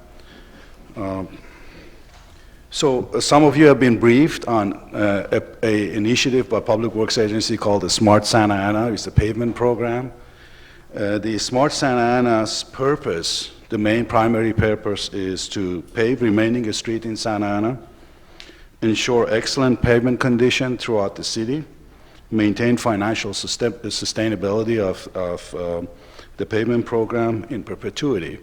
So some of you have been briefed on an initiative by Public Works Agency called the Smart Santa Ana. It's a pavement program. The Smart Santa Ana's purpose, the main primary purpose, is to pave remaining streets in Santa Ana, ensure excellent pavement condition throughout the city, maintain financial sustainability of the pavement program in perpetuity.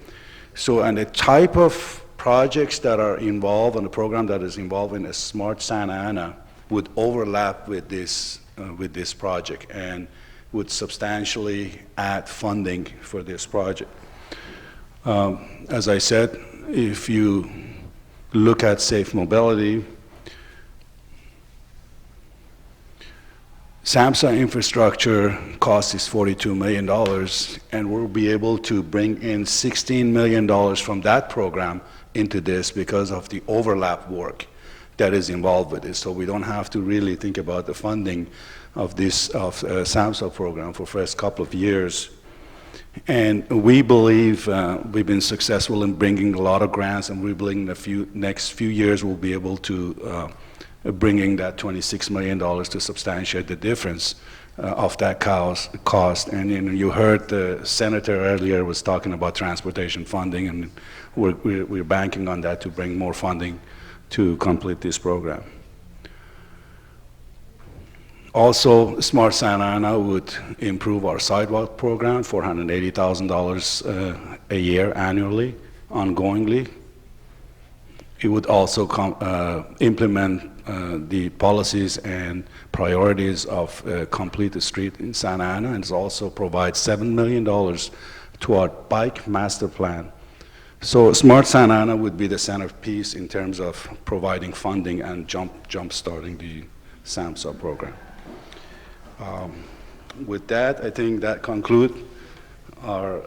So, and the type of projects that are involved in the program that is involved in a Smart Santa Ana would overlap with this project and would substantially add funding for this project. As I said, if you look at safe mobility, SAMHSA infrastructure cost is $42 million, and we'll be able to bring in $16 million from that program into this because of the overlap work that is involved with it. So we don't have to really think about the funding of this SAMHSA program for the first couple of years. And we believe we've been successful in bringing a lot of grants, and we believe in the next few years we'll be able to bringing that $26 million to substantiate the difference of that cost. And you heard the senator earlier was talking about transportation funding, and we're banking on that to bring more funding to complete this program. Also, Smart Santa Ana would improve our sidewalk program, $480,000 a year annually, ongoingly. It would also implement the policies and priorities of Complete the Street in Santa Ana, and also provide $7 million to our bike master plan. So Smart Santa Ana would be the centerpiece in terms of providing funding and jump-starting the SAMHSA program. With that, I think that concludes our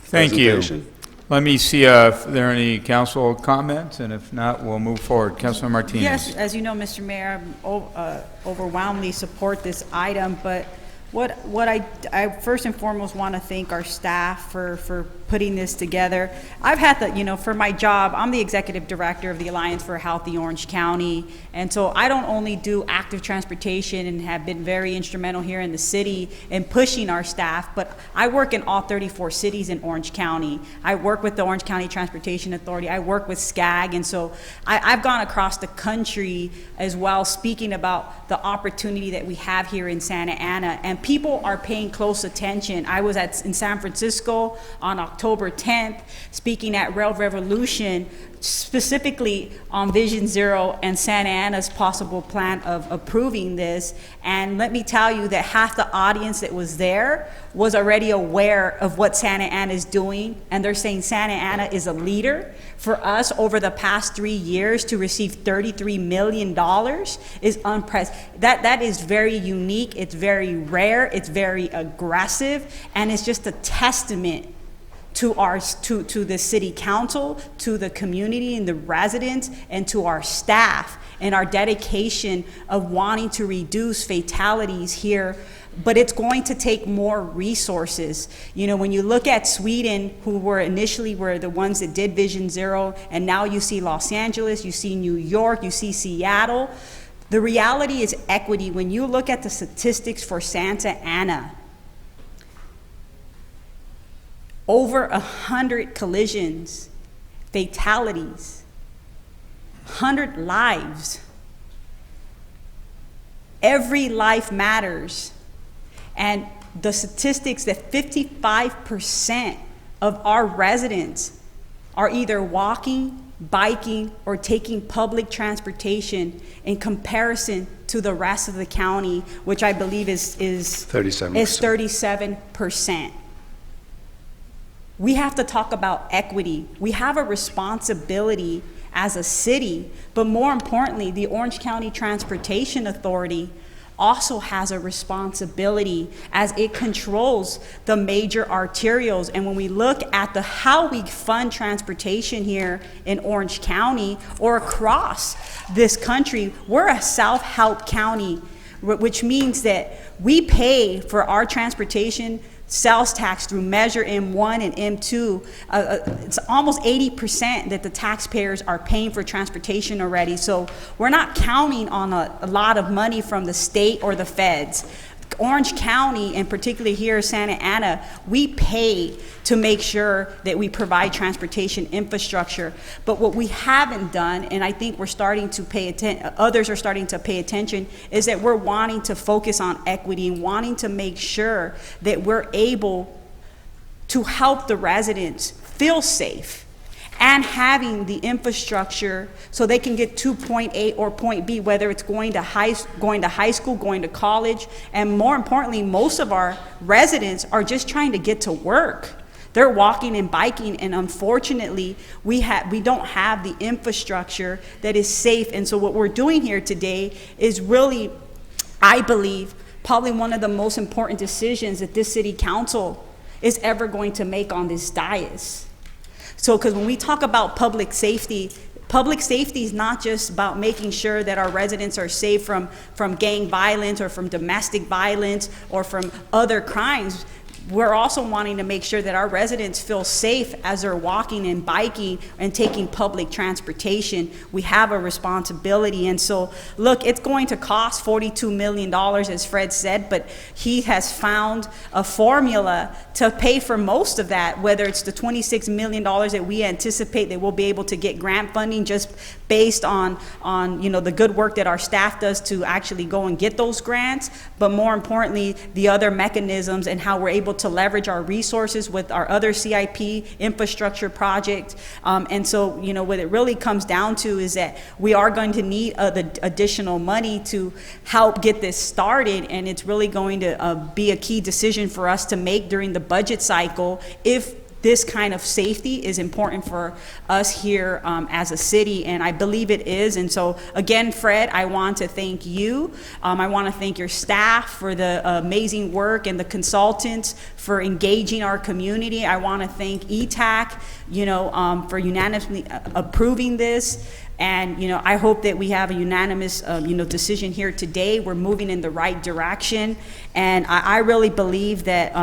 Thank you.
presentation.
Let me see if there are any council comments, and if not, we'll move forward. Councilor Martinez.
Yes, as you know, Mr. Mayor, I overwhelmingly support this item, but what I first and foremost want to thank our staff for putting this together. I've had for my job, I'm the executive director of the Alliance for a Healthy Orange County, and so I don't only do active transportation and have been very instrumental here in the city in pushing our staff, but I work in all 34 cities in Orange County. I work with the Orange County Transportation Authority. I work with SCAG, and so I've gone across the country as well, speaking about the opportunity that we have here in Santa Ana, and people are paying close attention. I was in San Francisco on October 10th, speaking at Rail Revolution, specifically on Vision Zero and Santa Ana's possible plan of approving this. And let me tell you that half the audience that was there was already aware of what Santa Ana is doing, and they're saying Santa Ana is a leader. For us, over the past 3 years, to receive $33 million is unprecedented. That is very unique, it's very rare, it's very aggressive, and it's just a testament to the city council, to the community and the residents, and to our staff, and our dedication of wanting to reduce fatalities here. But it's going to take more resources. When you look at Sweden, who were the ones that did Vision Zero, and now you see Los Angeles, you see New York, you see Seattle. The reality is equity. When you look at the statistics for Santa Ana, over 100 collisions, fatalities, 100 lives. Every life matters. And the statistics that 55% of our residents are either walking, biking, or taking public transportation in comparison to the rest of the county, which I believe is 37%. We have to talk about equity. We have a responsibility as a city, but more importantly, the Orange County Transportation Authority also has a responsibility as it controls the major arterials. And when we look at how we fund transportation here in Orange County or across this country, we're a self-help county, which means that we pay for our transportation sales tax through Measure M1 and M2. It's almost 80% that the taxpayers are paying for transportation already. So we're not counting on a lot of money from the state or the feds. Orange County, and particularly here in Santa Ana, we pay to make sure that we provide transportation infrastructure. But what we haven't done, and I think we're starting to pay attention, others are starting to pay attention, is that we're wanting to focus on equity and wanting to make sure that we're able to help the residents feel safe and having the infrastructure so they can get to point A or point B, whether it's going to high school, going to college, and more importantly, most of our residents are just trying to get to work. They're walking and biking, and unfortunately, we don't have the infrastructure that is safe. And so what we're doing here today is really, I believe, probably one of the most important decisions that this city council is ever going to make on this dais. So, because when we talk about public safety is not just about making sure that our residents are safe from gang violence or from domestic violence or from other crimes. We're also wanting to make sure that our residents feel safe as they're walking and biking and taking public transportation. We have a responsibility. And so, look, it's going to cost $42 million, as Fred said, but he has found a formula to pay for most of that, whether it's the $26 million that we anticipate that we'll be able to get grant funding just based on the good work that our staff does to actually go and get those grants, but more importantly, the other mechanisms and how we're able to leverage our resources with our other CIP infrastructure project. And so, what it really comes down to is that we are going to need the additional money to help get this started, and it's really going to be a key decision for us to make during the budget cycle if this kind of safety is important for us here as a city, and I believe it is. And so again, Fred, I want to thank you. I want to thank your staff for the amazing work and the consultants for engaging our community. I want to thank ETAC, for unanimously approving this. And, I hope that we have a unanimous, decision here today. We're moving in the right direction. And I really believe that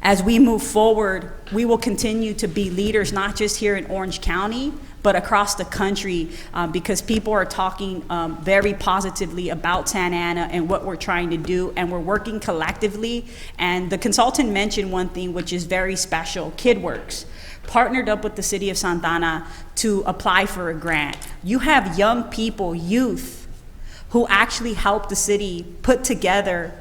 as we move forward, we will continue to be leaders, not just here in Orange County, but across the country, because people are talking very positively about Santa Ana and what we're trying to do, and we're working collectively. And the consultant mentioned one thing which is very special. KidWorks partnered up with the city of Santa Ana to apply for a grant. You have young people, youth, who actually helped the city put together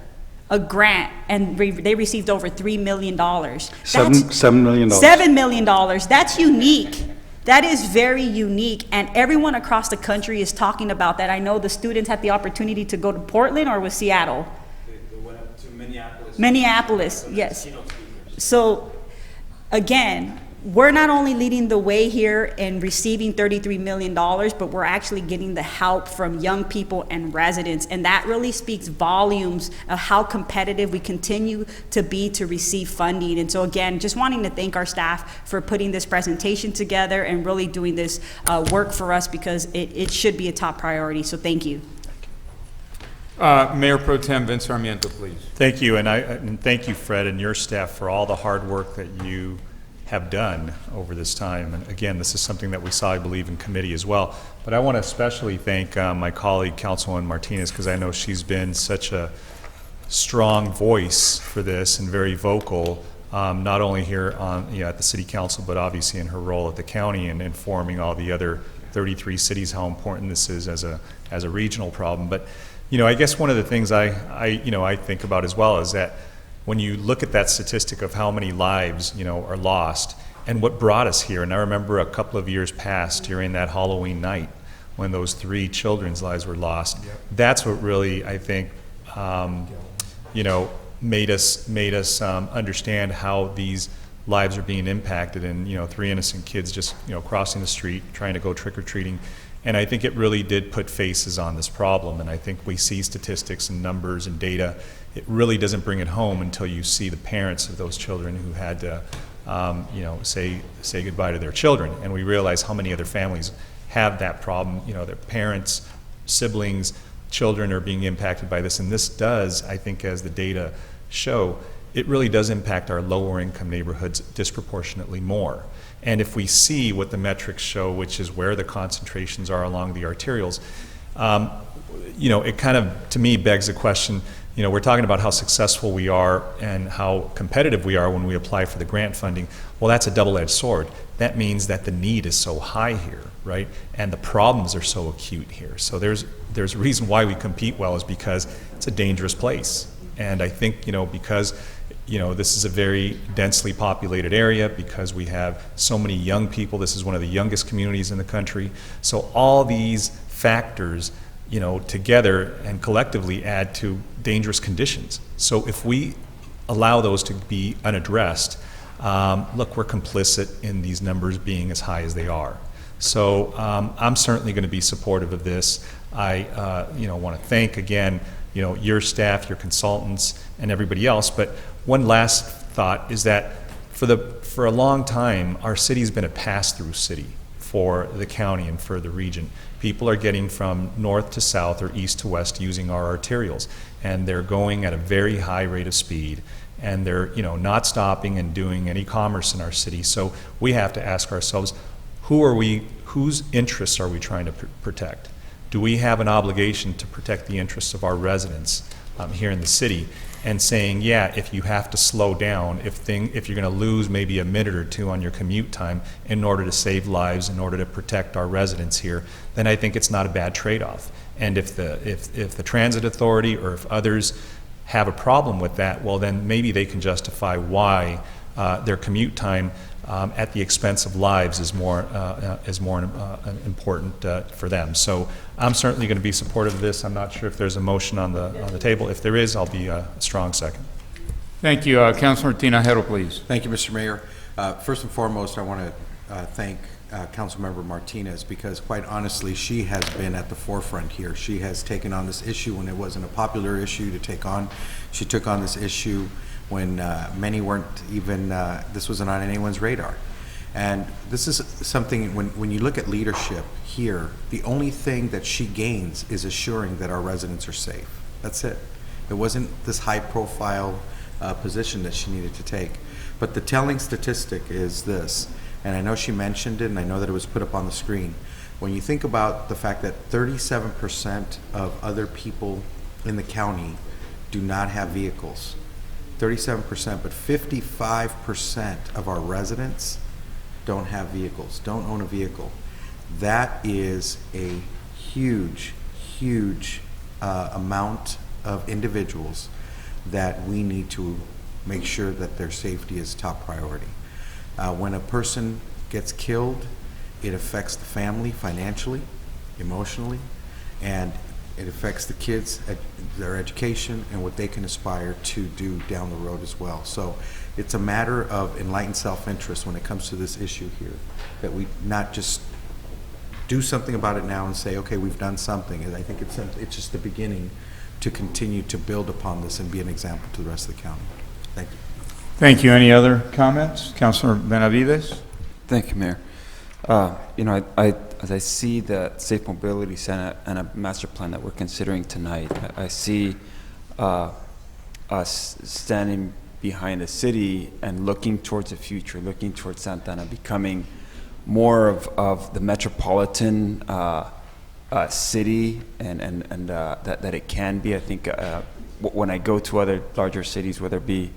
a grant, and they received over $3 million.
$7 million.
$7 million. That's unique. That is very unique, and everyone across the country is talking about that. I know the students had the opportunity to go to Portland, or was Seattle?
They went up to Minneapolis.
Minneapolis, yes. So, again, we're not only leading the way here and receiving $33 million, but we're actually getting the help from young people and residents. And that really speaks volumes of how competitive we continue to be to receive funding. And so again, just wanting to thank our staff for putting this presentation together and really doing this work for us, because it should be a top priority. So thank you.
Mayor Pro Tem Vince Sarmiento, please.
Thank you, and thank you, Fred, and your staff for all the hard work that you have done over this time. And again, this is something that we saw, I believe, in committee as well. But I want to especially thank my colleague, Councilwoman Martinez, because I know she's been such a strong voice for this and very vocal, not only here at the City Council, but obviously in her role at the county and informing all the other 33 cities how important this is as a regional problem. But I guess one of the things I think about as well is that when you look at that statistic of how many lives, are lost, and what brought us here, and I remember a couple of years past during that Halloween night when those 3 children's lives were lost, that's what really, I think, made us understand how these lives are being impacted, and 3 innocent kids just, crossing the street, trying to go trick-or-treating. And I think it really did put faces on this problem, and I think we see statistics and numbers and data. It really doesn't bring it home until you see the parents of those children who had to, say goodbye to their children. And we realize how many other families have that problem. Their parents, siblings, children are being impacted by this. And this does, I think, as the data show, it really does impact our lower income neighborhoods disproportionately more. And if we see what the metrics show, which is where the concentrations are along the arterials, it kind of, to me, begs the question, we're talking about how successful we are and how competitive we are when we apply for the grant funding. Well, that's a double-edged sword. That means that the need is so high here, right? And the problems are so acute here. So there's a reason why we compete well, is because it's a dangerous place. And I think, because this is a very densely populated area, because we have so many young people. This is one of the youngest communities in the country. So all these factors, together and collectively add to dangerous conditions. So if we allow those to be unaddressed, look, we're complicit in these numbers being as high as they are. So I'm certainly going to be supportive of this. I want to thank again, your staff, your consultants, and everybody else. But one last thought is that for a long time, our city's been a pass-through city for the county and for the region. People are getting from north to south or east to west using our arterials, and they're going at a very high rate of speed, and they're not stopping and doing any commerce in our city. So we have to ask ourselves, whose interests are we trying to protect? Do we have an obligation to protect the interests of our residents here in the city? And saying, yeah, if you have to slow down, if you're going to lose maybe a minute or 2 on your commute time in order to save lives, in order to protect our residents here, then I think it's not a bad trade-off. And if the transit authority or if others have a problem with that, well, then maybe they can justify why their commute time at the expense of lives is more important for them. So I'm certainly going to be supportive of this. I'm not sure if there's a motion on the table. If there is, I'll be a strong second.
Thank you. Councilor Tinajero, please.
Thank you, Mr. Mayor. First and foremost, I want to thank Councilmember Martinez, because quite honestly, she has been at the forefront here. She has taken on this issue when it wasn't a popular issue to take on. She took on this issue when many weren't even, this wasn't on anyone's radar. And this is something, when you look at leadership here, the only thing that she gains is assuring that our residents are safe. That's it. It wasn't this high-profile position that she needed to take. But the telling statistic is this, and I know she mentioned it, and I know that it was put up on the screen. When you think about the fact that 37% of other people in the county do not have vehicles, 37%, but 55% of our residents don't have vehicles, don't own a vehicle. That is a huge, huge amount of individuals that we need to make sure that their safety is top priority. When a person gets killed, it affects the family financially, emotionally, and it affects the kids, their education, and what they can aspire to do down the road as well. So it's a matter of enlightened self-interest when it comes to this issue here, that we not just do something about it now and say, okay, we've done something. And I think it's just the beginning to continue to build upon this and be an example to the rest of the county. Thank you.
Thank you. Any other comments? Councilor Benavides?
Thank you, Mayor. As I see the Safe Mobility Center and a master plan that we're considering tonight, I see us standing behind the city and looking towards the future, looking towards Santa Ana becoming more of the metropolitan city and that it can be. I think when I go to other larger cities, whether it be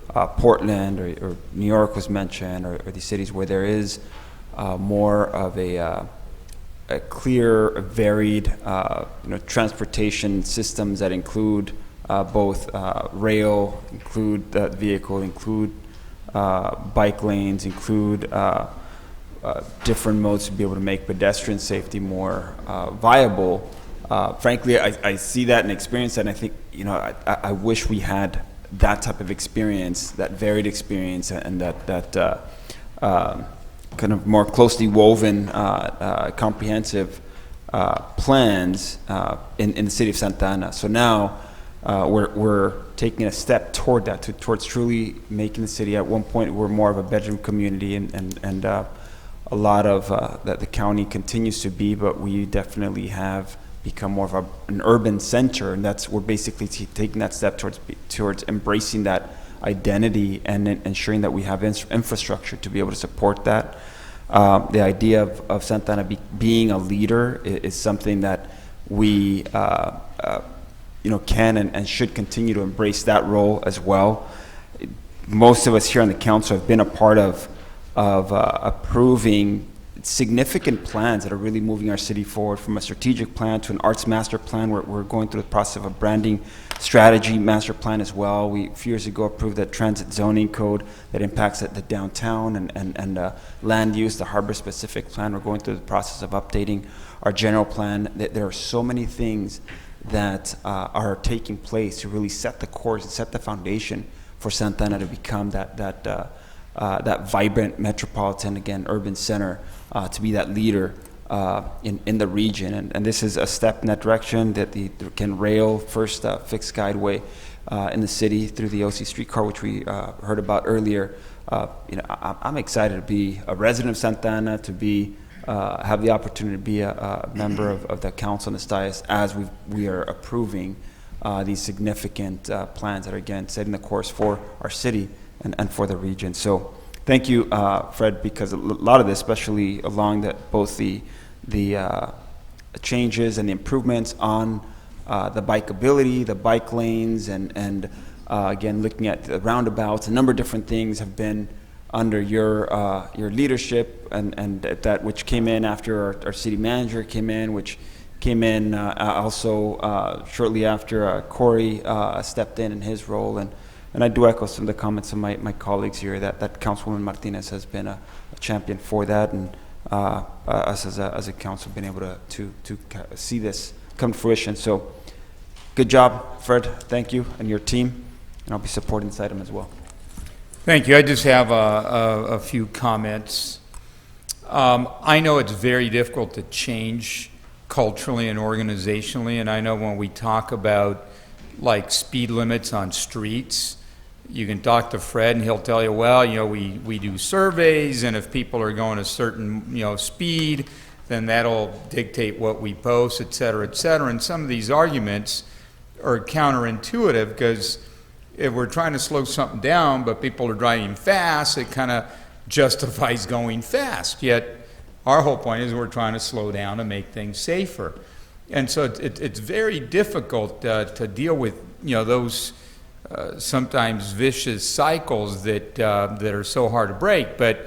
Portland or New York was mentioned, or these cities where there is more of a clear, varied transportation systems that include both rail, include vehicle, include bike lanes, include different modes to be able to make pedestrian safety more viable. Frankly, I see that and experience that, and I think, I wish we had that type of experience, that varied experience, and that kind of more closely woven, comprehensive plans in the city of Santa Ana. So now we're taking a step toward that, towards truly making the city. At one point, we're more of a bedroom community, and a lot of that the county continues to be, but we definitely have become more of an urban center, and we're basically taking that step towards embracing that identity and ensuring that we have infrastructure to be able to support that. The idea of Santa Ana being a leader is something that we can and should continue to embrace that role as well. Most of us here on the council have been a part of approving significant plans that are really moving our city forward, from a strategic plan to an arts master plan. We're going through the process of a branding strategy master plan as well. We, a few years ago, approved that transit zoning code that impacts the downtown and land use, the harbor-specific plan. We're going through the process of updating our general plan. There are so many things that are taking place to really set the course and set the foundation for Santa Ana to become that vibrant metropolitan, again, urban center, to be that leader in the region. And this is a step in that direction, that the rail first fixed guideway in the city through the OC streetcar, which we heard about earlier. I'm excited to be a resident of Santa Ana, to be have the opportunity to be a member of the council and the STIAS as we are approving these significant plans that are, again, setting the course for our city and for the region. So thank you, Fred, because a lot of this, especially along both the changes and the improvements on the bikeability, the bike lanes, and again, looking at the roundabouts, a number of different things have been under your leadership, and that which came in after our city manager came in, which came in also shortly after Corey stepped in his role. And I do echo some of the comments of my colleagues here, that Councilwoman Martinez has been a champion for that, and us as a council been able to see this come to fruition. So good job, Fred. Thank you, and your team, and I'll be supporting this item as well.
Thank you. I just have a few comments. I know it's very difficult to change culturally and organizationally, and I know when we talk about like speed limits on streets, you can talk to Fred and he'll tell you, well, you know, we do surveys, and if people are going a certain, you know, speed, then that'll dictate what we post, et cetera, et cetera. And some of these arguments are counterintuitive, because if we're trying to slow something down but people are driving fast, it kind of justifies going fast. Yet our whole point is we're trying to slow down and make things safer. And so it's very difficult to deal with, you know, those sometimes vicious cycles that are so hard to break. But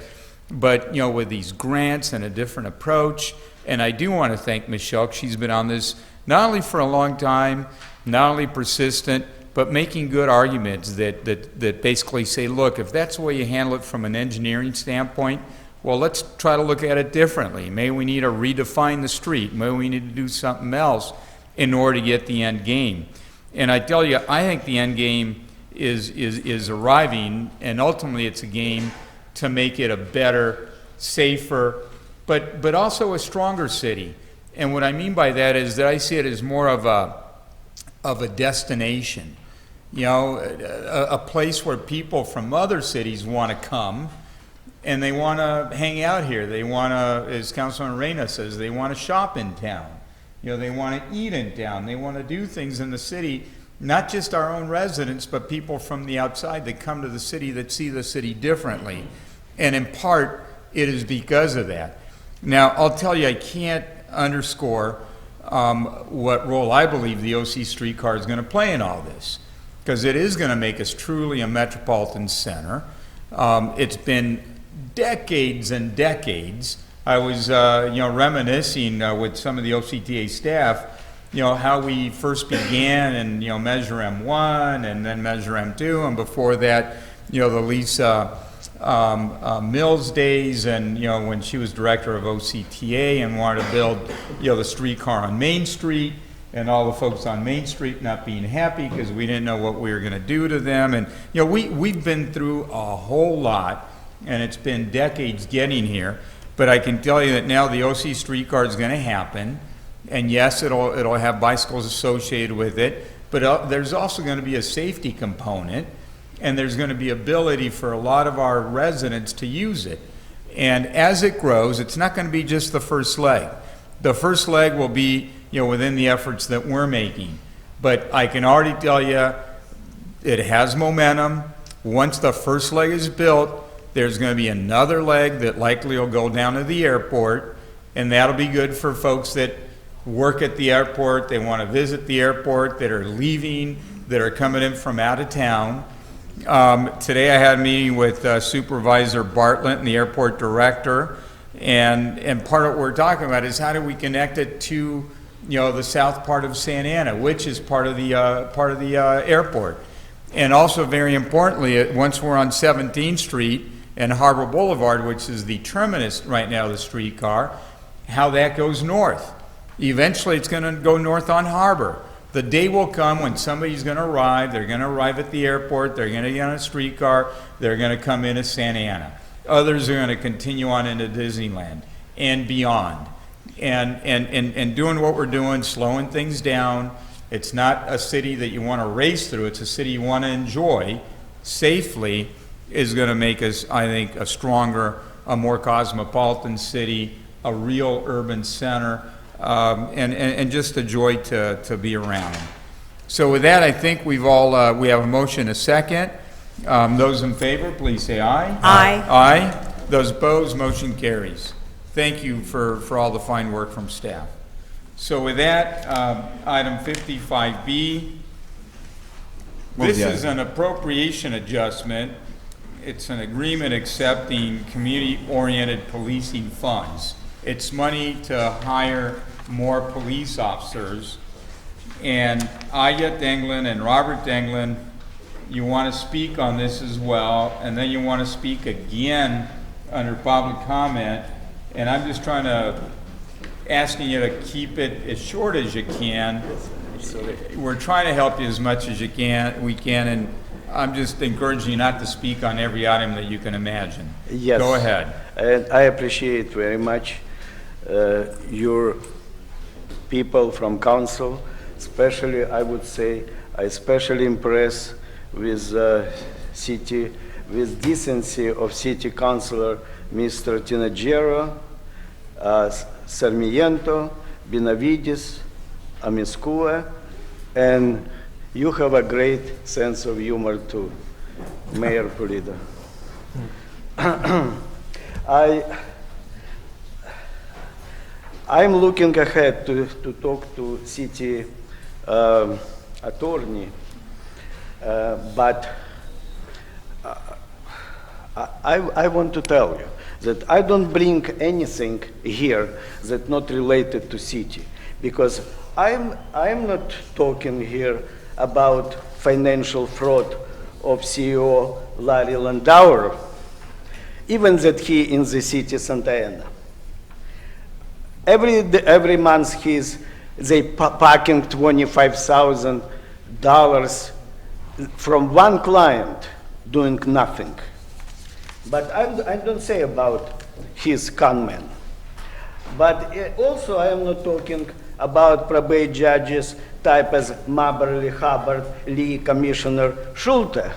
you know, with these grants and a different approach, and I do want to thank Michelle. She's been on this not only for a long time, not only persistent, but making good arguments that basically say, look, if that's the way you handle it from an engineering standpoint, well, let's try to look at it differently. Maybe we need to redefine the street. Maybe we need to do something else in order to get the end game. And I tell you, I think the end game is arriving, and ultimately it's a game to make it a better, safer, but also a stronger city. And what I mean by that is that I see it as more of a destination. You know, a place where people from other cities want to come, and they want to hang out here. They want to, as Councilman Reyna says, they want to shop in town. You know, they want to eat in town. They want to do things in the city, not just our own residents, but people from the outside that come to the city that see the city differently. And in part, it is because of that. Now, I'll tell you, I can't underscore what role I believe the OC streetcar is going to play in all this, because it is going to make us truly a metropolitan center. It's been decades and decades. I was, reminiscing with some of the OCTA staff, how we first began, and Measure M1 and then Measure M2, and before that, the Lisa Mills days, and when she was director of OCTA and wanted to build the streetcar on Main Street, and all the folks on Main Street not being happy because we didn't know what we were going to do to them. And we've been through a whole lot, and it's been decades getting here. But I can tell you that now the OC streetcar is going to happen, and yes, it'll have bicycles associated with it, but there's also going to be a safety component, and there's going to be ability for a lot of our residents to use it. And as it grows, it's not going to be just the first leg. The first leg will be within the efforts that we're making. But I can already tell you, it has momentum. Once the first leg is built, there's going to be another leg that likely will go down to the airport, and that'll be good for folks that work at the airport, they want to visit the airport, that are leaving, that are coming in from out of town. Today I had a meeting with Supervisor Bartlett and the airport director, and part of what we're talking about is how do we connect it to the south part of Santa Ana, which is part of the airport. And also, very importantly, once we're on 17th Street and Harbor Boulevard, which is the terminus right now of the streetcar, how that goes north. Eventually, it's going to go north on Harbor. The day will come when somebody's going to arrive. They're going to arrive at the airport. They're going to get on a streetcar. They're going to come into Santa Ana. Others are going to continue on into Disneyland and beyond. And doing what we're doing, slowing things down. It's not a city that you want to race through. It's a city you want to enjoy safely, is going to make us, I think, a stronger, a more cosmopolitan city, a real urban center, and just a joy to be around. So with that, I think we have a motion, a second. Those in favor, please say aye.
Aye.
Aye. Those opposed, motion carries. Thank you for all the fine work from staff. So with that, item 55B, this is an appropriation adjustment. It's an agreement accepting community-oriented policing funds. It's money to hire more police officers. And Aya Denglin and Robert Denglin, you want to speak on this as well, and then you want to speak again under public comment. And I'm just trying to asking you to keep it as short as you can. We're trying to help you as much as we can, and I'm just encouraging you not to speak on every item that you can imagine.
Yes.
Go ahead.
And I appreciate very much your people from council, especially, I would say, I especially impressed with with decency of city councilor, Mr. Tinajero, Sarmiento, Benavides, Amiskua, and you have a great sense of humor too, Mayor Pulido. I'm looking ahead to talk to city attorney, but I want to tell you that I don't bring anything here that's not related to city, because I'm not talking here about financial fraud of CEO Larry Landauer, even that he in the city Santa Ana. Every month they packing $25,000 from one client doing nothing. But I don't say about his conman. But also I am not talking about probate judges type as Maberly, Hubbard, Lee, Commissioner Schulte,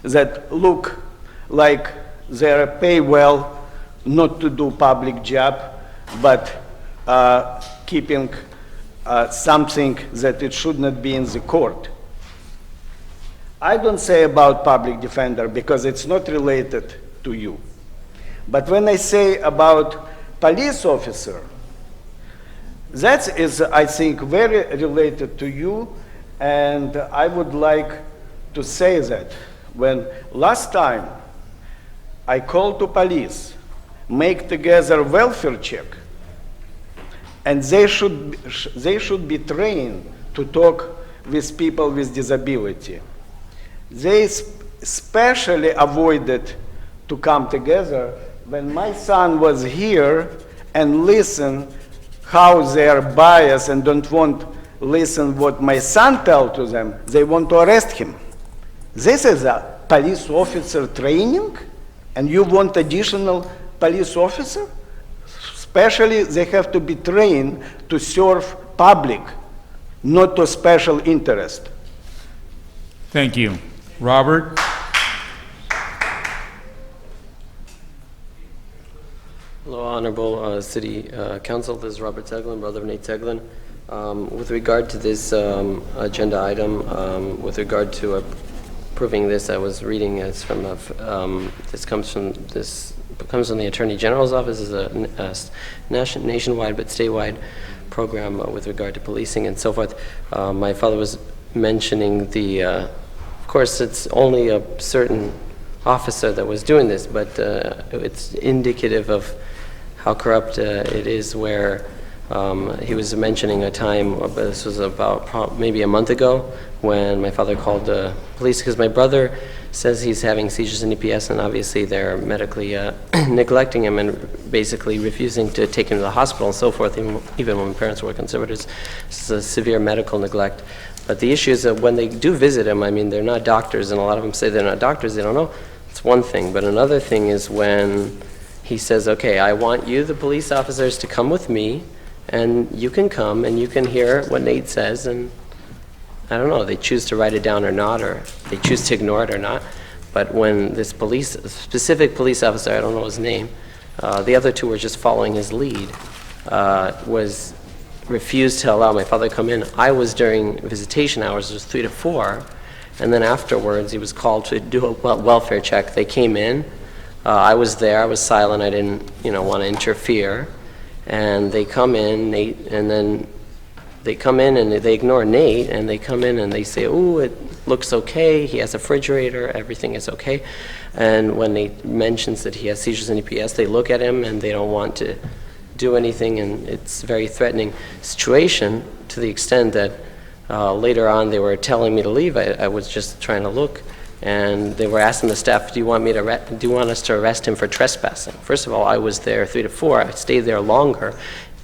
that look like they're paid well not to do public job, but keeping something that it should not be in the court. I don't say about public defender because it's not related to you. But when I say about police officer, that is, I think, very related to you, and I would like to say that when last time I called to police, make together welfare check, and they should be trained to talk with people with disability. They especially avoided to come together when my son was here and listen how they are biased and don't want listen what my son tell to them. They want to arrest him. This is a police officer training, and you want additional police officer? Especially they have to be trained to serve public, not to special interest.
Thank you. Robert?
Hello, Honorable City Council. This is Robert Teglin, brother of Nate Teglin. With regard to this agenda item, with regard to approving this, I was reading it's from this comes from the Attorney General's office. Is a nationwide but statewide program with regard to policing and so forth. My father was mentioning the. Of course, it's only a certain officer that was doing this, but it's indicative of how corrupt it is, where he was mentioning a time, this was about maybe a month ago, when my father called the police because my brother says he's having seizures in EPS, and obviously they're medically neglecting him and basically refusing to take him to the hospital and so forth, even when my parents were conservatives. It's a severe medical neglect. But the issue is that when they do visit him, I mean, they're not doctors, and a lot of them say they're not doctors, they don't know. It's one thing, but another thing is when he says, okay, I want you, the police officers, to come with me, and you can come and you can hear what Nate says, and I don't know, they choose to write it down or not, or they choose to ignore it or not. But when this specific police officer, I don't know his name, the other two were just following his lead, was refused to allow my father to come in. I was during visitation hours, it was 3 to 4, and then afterwards he was called to do a welfare check. They came in, I was there, I was silent, I didn't want to interfere, and they come in, Nate, and then they come in and they ignore Nate, and they come in and they say, oh, it looks okay, he has a refrigerator, everything is okay. And when Nate mentions that he has seizures in EPS, they look at him and they don't want to do anything, and it's a very threatening situation to the extent that later on they were telling me to leave. I was just trying to look, and they were asking the staff, do you want us to arrest him for trespassing? First of all, I was there 3 to 4. I stayed there longer.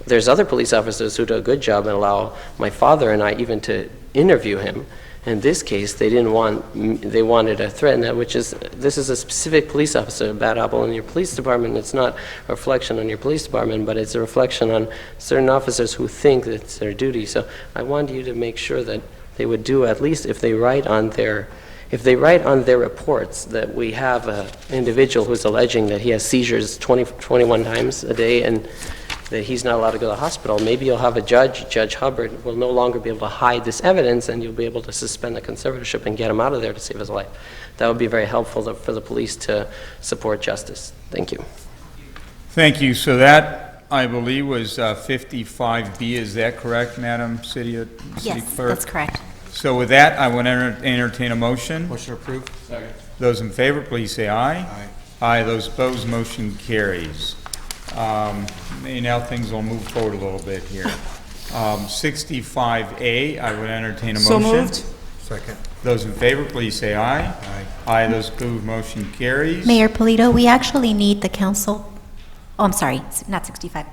There's other police officers who do a good job and allow my father and I even to interview him, In this case, they didn't want, they wanted to threaten that, which is, this is a specific police officer, a bad apple in your police department. It's not a reflection on your police department, but it's a reflection on certain officers who think that it's their duty. So I want you to make sure that they would do, at least if they write on their reports that we have an individual who's alleging that he has seizures 21 times a day and that he's not allowed to go to the hospital, maybe you'll have a judge, Judge Hubbard, will no longer be able to hide this evidence, and you'll be able to suspend the conservatorship and get him out of there to save his life. That would be very helpful for the police to support justice. Thank you.
Thank you. So that, I believe, was 55B. Is that correct, Madam City Clerk?
Yes, that's correct.
So with that, I would entertain a motion.
Motion approved.
Second.
Those in favor, please say aye.
Aye.
Aye. Those opposed, motion carries. Now things will move forward a little bit here. 65A, I would entertain a motion.
So moved.
Second.
Those in favor, please say aye.
Aye.
Aye. Those opposed, motion carries.
Mayor Polito, we actually need the council, oh, I'm sorry, not 65.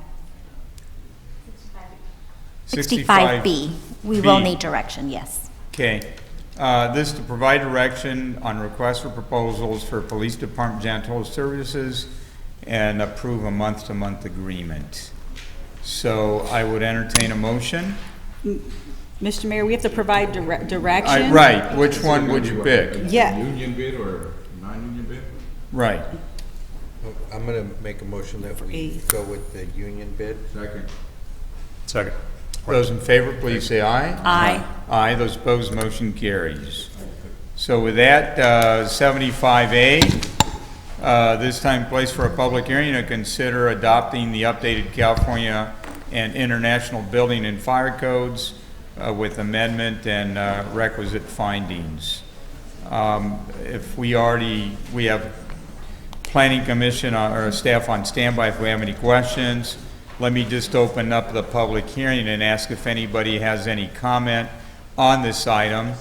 65B. We will need direction, yes.
Okay. This to provide direction on requests for proposals for police department janitorial services and approve a month-to-month agreement. So I would entertain a motion.
Mr. Mayor, we have to provide direction.
Right. Which one would you pick?
Yeah.
Union bid or non-union bid?
Right.
I'm going to make a motion that we go with the union bid.
Second.
Second.
Those in favor, please say aye.
Aye.
Aye. Those opposed, motion carries. So with that, 75A, this time place for a public hearing to consider adopting the updated California and international building and fire codes with amendment and requisite findings. If we have Planning Commission or staff on standby if we have any questions. Let me just open up the public hearing and ask if anybody has any comment on this item.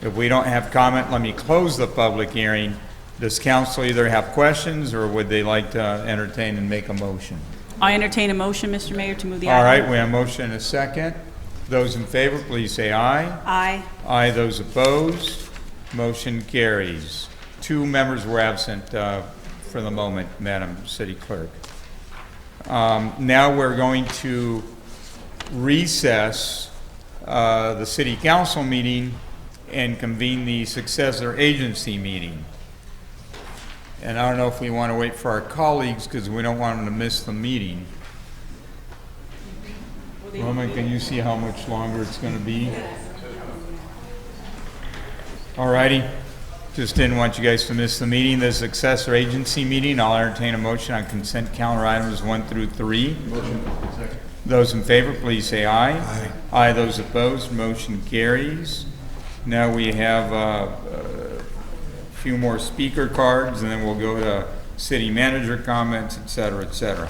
If we don't have comment, let me close the public hearing. Does council either have questions or would they like to entertain and make a motion?
I entertain a motion, Mr. Mayor, to move the
All
item.
right, we have a motion and a second. Those in favor, please say aye.
Aye.
Aye. Those opposed, motion carries. 2 members were absent for the moment, Madam City Clerk. Now we're going to recess the City Council meeting and convene the successor agency meeting. And I don't know if we want to wait for our colleagues because we don't want them to miss the meeting. Roman, can you see how much longer it's going to be? All righty. Just didn't want you guys to miss the meeting. The successor agency meeting, I'll entertain a motion on consent calendar items 1 through 3.
Motion. Second.
Those in favor, please say aye.
Aye.
Aye. Those opposed, motion carries. Now we have a few more speaker cards, and then we'll go to city manager comments, et cetera, et cetera.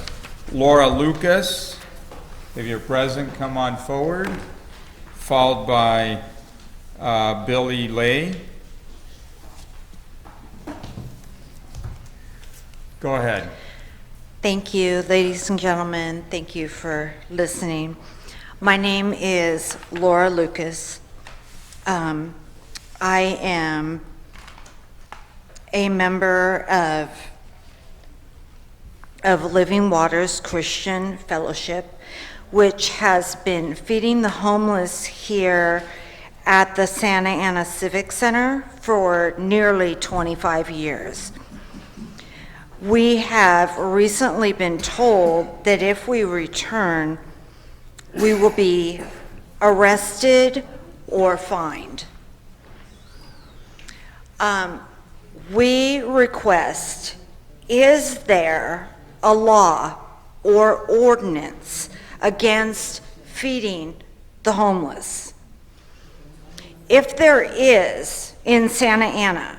Laura Lucas, if you're present, come on forward, followed by Billy Lay. Go ahead.
Thank you, ladies and gentlemen. Thank you for listening. My name is Laura Lucas. I am a member of Living Waters Christian Fellowship, which has been feeding the homeless here at the Santa Ana Civic Center for nearly 25 years. We have recently been told that if we return, we will be arrested or fined. We request, is there a law or ordinance against feeding the homeless? If there is in Santa Ana,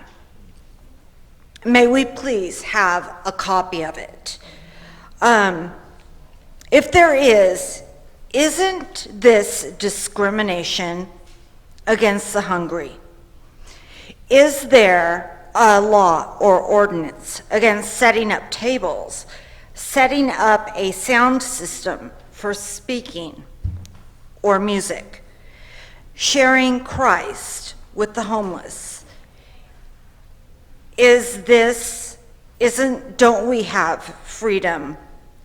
may we please have a copy of it? If there is, isn't this discrimination against the hungry? Is there a law or ordinance against setting up tables, setting up a sound system for speaking or music, sharing Christ with the homeless. Don't we have freedom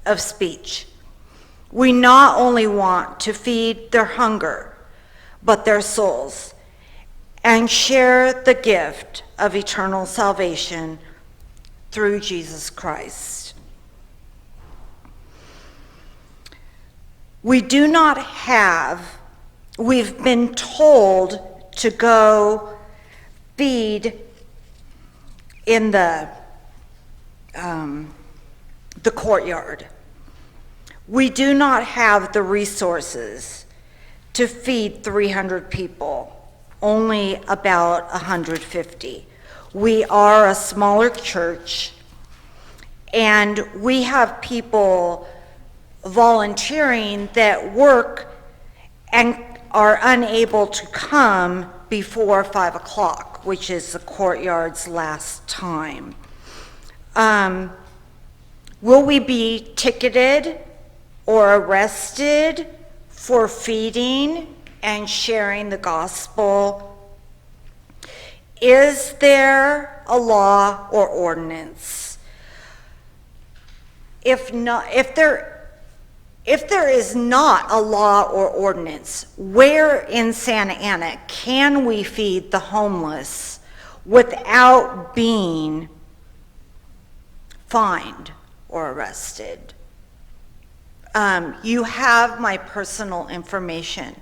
of speech? We not only want to feed their hunger, but their souls, and share the gift of eternal salvation through Jesus Christ. We've been told to go feed in the courtyard. We do not have the resources to feed 300 people, only about 150. We are a smaller church, and we have people volunteering that work and are unable to come before 5 o'clock, which is the courtyard's last time. Will we be ticketed or arrested for feeding and sharing the gospel? Is there a law or ordinance? If there is not a law or ordinance, where in Santa Ana can we feed the homeless without being fined or arrested? You have my personal information.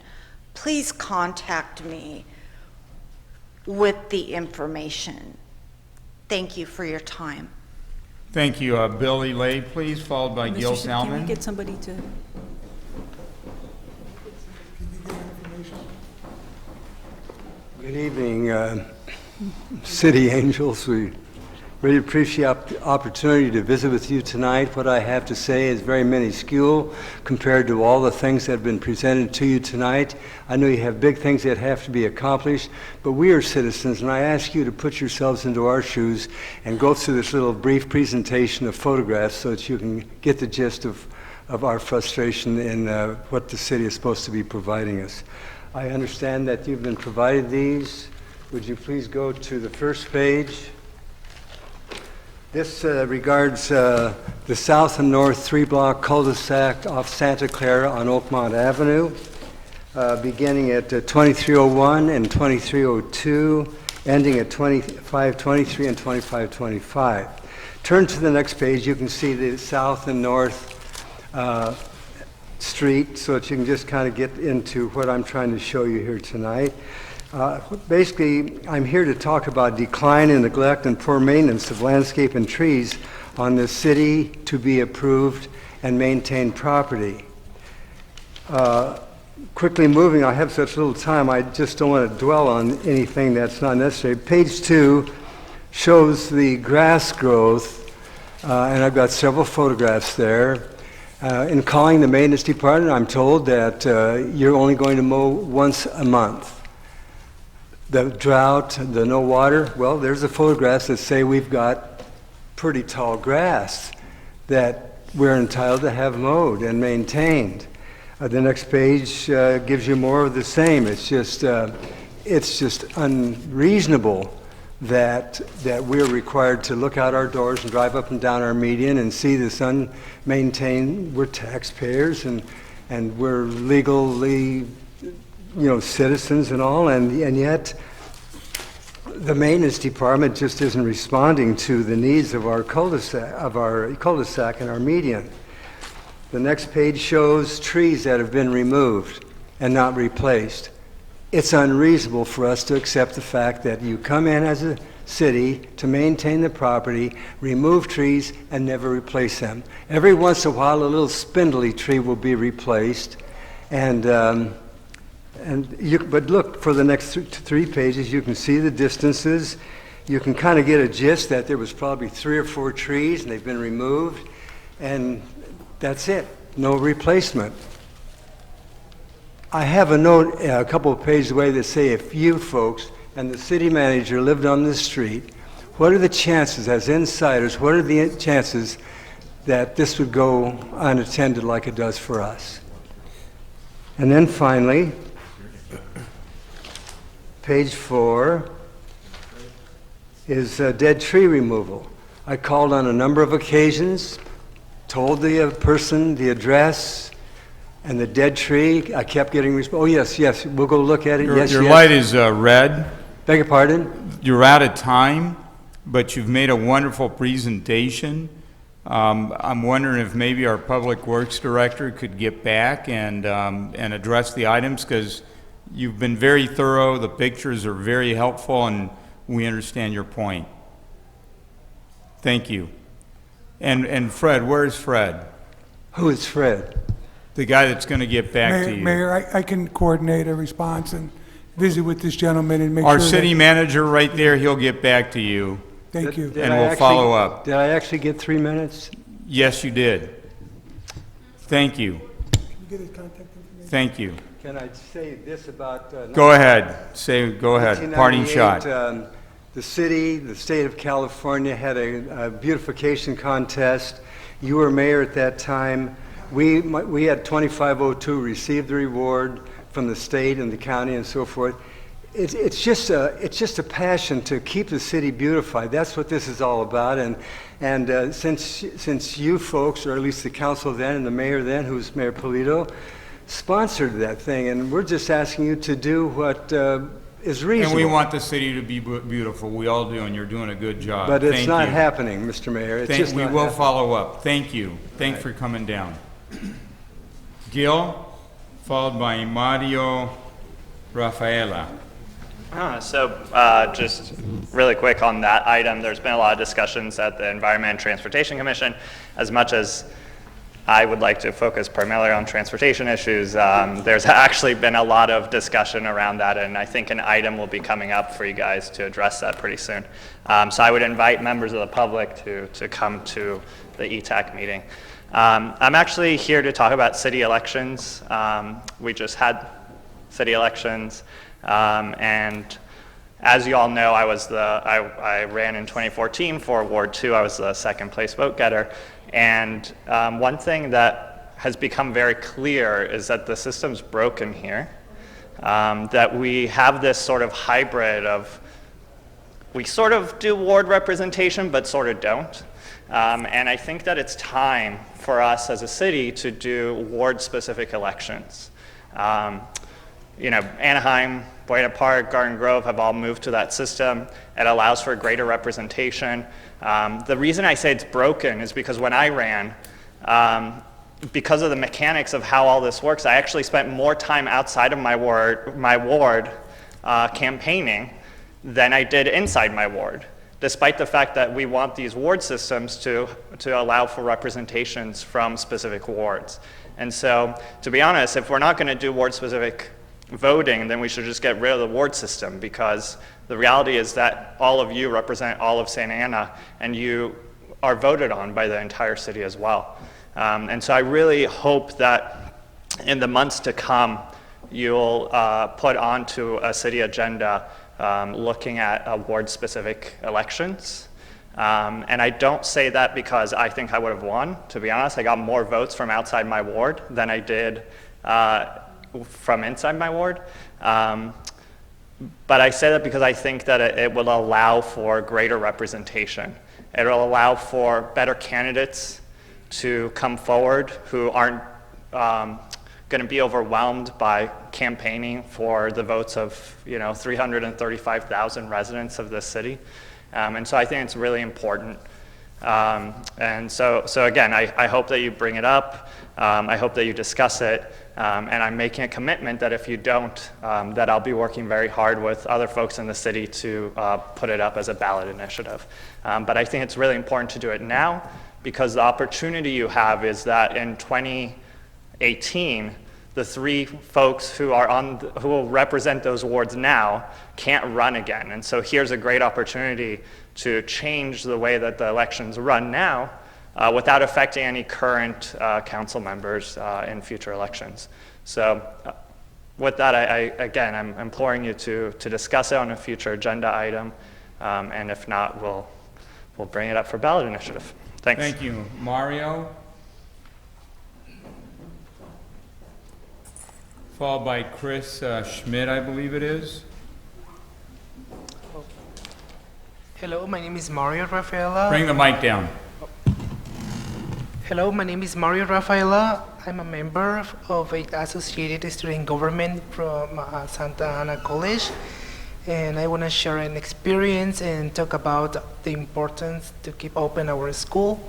Please contact me with the information. Thank you for your time.
Thank you. Billy Lay, please, followed by Gil Salmon.
Can we get somebody to?
Good evening, City Angels. We really appreciate the opportunity to visit with you tonight. What I have to say is very minuscule compared to all the things that have been presented to you tonight. I know you have big things that have to be accomplished, but we are citizens, and I ask you to put yourselves into our shoes and go through this little brief presentation of photographs so that you can get the gist of our frustration in what the city is supposed to be providing us. I understand that you've been provided these. Would you please go to the first page? This regards the south and north 3-block cul-de-sac off Santa Clara on Oakmont Avenue, beginning at 2301 and 2302, ending at 2523 and 2525. Turn to the next page. You can see the south and north street, so that you can just kind of get into what I'm trying to show you here tonight. Basically, I'm here to talk about decline and neglect and poor maintenance of landscape and trees on the city to be approved and maintained property. Quickly moving, I have such little time, I just don't want to dwell on anything that's not necessary. Page 2 shows the grass growth, and I've got several photographs there. In calling the maintenance department, I'm told that you're only going to mow once a month. The drought, the no water, well, there's a photographs that say we've got pretty tall grass that we're entitled to have mowed and maintained. The next page gives you more of the same. It's just unreasonable that we're required to look out our doors and drive up and down our median and see this unmaintained. We're taxpayers and we're legally, citizens and all, and yet the maintenance department just isn't responding to the needs of our cul-de-sac and our median. The next page shows trees that have been removed and not replaced. It's unreasonable for us to accept the fact that you come in as a city to maintain the property, remove trees, and never replace them. Every once in a while, a little spindly tree will be replaced, but look, for the next 3 pages, you can see the distances. You can kind of get a gist that there was probably 3 or 4 trees, and they've been removed, and that's it, no replacement. I have a note a couple of pages away that say if you folks and the city manager lived on this street, what are the chances, as insiders, what are the chances that this would go unattended like it does for us? And then finally, page 4, is dead tree removal. I called on a number of occasions, told the person the address and the dead tree. I kept getting oh yes, yes, we'll go look at it.
Your,
yes,
your
yes.
light is red.
Beg your pardon?
You're out of time, but you've made a wonderful presentation. I'm wondering if maybe our Public Works Director could get back and address the items, because you've been very thorough, the pictures are very helpful, and we understand your point. Thank you. And Fred, where's Fred?
Who is Fred?
The guy that's going to get back to you.
Mayor, I can coordinate a response and visit with this gentleman and make
Our
sure
city
that-
manager right there, he'll get back to you.
Thank you.
And we'll follow up.
Did I actually get 3 minutes?
Yes, you did. Thank you.
Can you get his contact information?
Thank you.
Can I say this about...
Go ahead. Go ahead. Parting shot.
1998, the city, the state of California had a beautification contest. You were mayor at that time. We had 2502 receive the reward from the state and the county and so forth. It's just a passion to keep the city beautified. That's what this is all about. And since you folks, or at least the council then and the mayor then, who's Mayor Polito, sponsored that thing, and we're just asking you to do what is reasonable.
And we want the city to be beautiful. We all do, and you're doing a good job.
But it's
Thank
not
you.
happening, Mr. Mayor. It's just
we
not
will
happening.
follow up. Thank you. Thanks for coming down. Gil, followed by Mario Rafaela.
Just really quick on that item, there's been a lot of discussions at the Environment and Transportation Commission. As much as I would like to focus primarily on transportation issues, there's actually been a lot of discussion around that, and I think an item will be coming up for you guys to address that pretty soon. So I would invite members of the public to come to the ETAC meeting. I'm actually here to talk about city elections. We just had city elections. And as you all know, I ran in 2014 for Ward 2. I was the second place vote getter. And one thing that has become very clear is that the system's broken here. That we have this sort of hybrid of, we sort of do ward representation, but sort of don't. And I think that it's time for us as a city to do ward-specific elections. Anaheim, Buena Park, Garden Grove have all moved to that system. It allows for greater representation. The reason I say it's broken is because when I ran, because of the mechanics of how all this works, I actually spent more time outside of my ward campaigning than I did inside my ward, despite the fact that we want these ward systems to allow for representations from specific wards. And so, to be honest, if we're not going to do ward-specific voting, then we should just get rid of the ward system, because the reality is that all of you represent all of Santa Ana, and you are voted on by the entire city as well. And so I really hope that in the months to come, you'll put onto a city agenda looking at ward-specific elections. And I don't say that because I think I would have won. To be honest, I got more votes from outside my ward than I did from inside my ward. But I say that because I think that it will allow for greater representation. It will allow for better candidates to come forward who aren't going to be overwhelmed by campaigning for the votes of 335,000 residents of this city. And so I think it's really important. And so again, I hope that you bring it up. I hope that you discuss it. And I'm making a commitment that if you don't, that I'll be working very hard with other folks in the city to put it up as a ballot initiative. But I think it's really important to do it now, because the opportunity you have is that in 2018, the three folks who will represent those wards now can't run again. And so here's a great opportunity to change the way that the elections run now without affecting any current council members in future elections. So with that, I'm imploring you to discuss it on a future agenda item. And if not, we'll bring it up for ballot initiative. Thanks.
Thank you. Mario? Followed by Chris Schmidt, I believe it is.
Hello, my name is Mario Rafaela.
Bring the mic down.
Hello, my name is Mario Rafaela. I'm a member of an associated student government from Santa Ana College, and I want to share an experience and talk about the importance to keep open our school.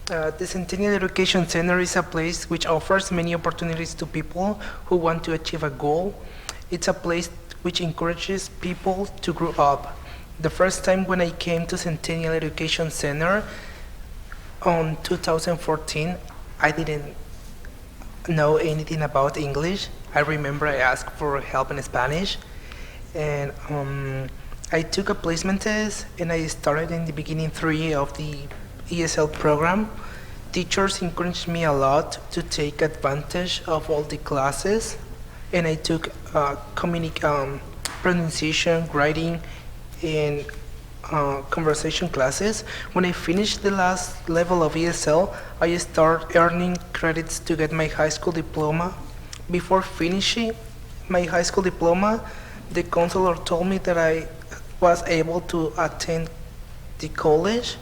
The Centennial Education Center is a place which offers many opportunities to people who want to achieve a goal. It's a place which encourages people to grow up. The first time when I came to Centennial Education Center on 2014, I didn't know anything about English. I remember I asked for help in Spanish, and I took a placement test, and I started in the beginning 3 of the ESL program. Teachers encouraged me a lot to take advantage of all the classes, and I took pronunciation, writing, and conversation classes. When I finished the last level of ESL, I started earning credits to get my high school diploma. Before finishing my high school diploma, the counselor told me that I was able to attend the college.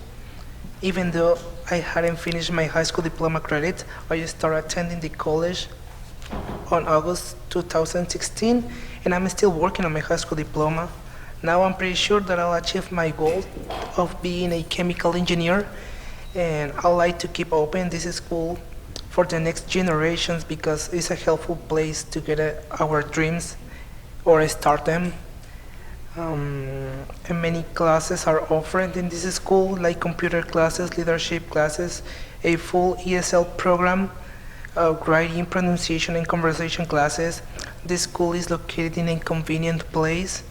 Even though I hadn't finished my high school diploma credits, I started attending the college on August 2016, and I'm still working on my high school diploma. Now I'm pretty sure that I'll achieve my goal of being a chemical engineer, and I'd like to keep open this school for the next generations because it's a helpful place to get our dreams or start them. And many classes are offered in this school, like computer classes, leadership classes, a full ESL program, writing, pronunciation, and conversation classes. This school is located in a convenient place,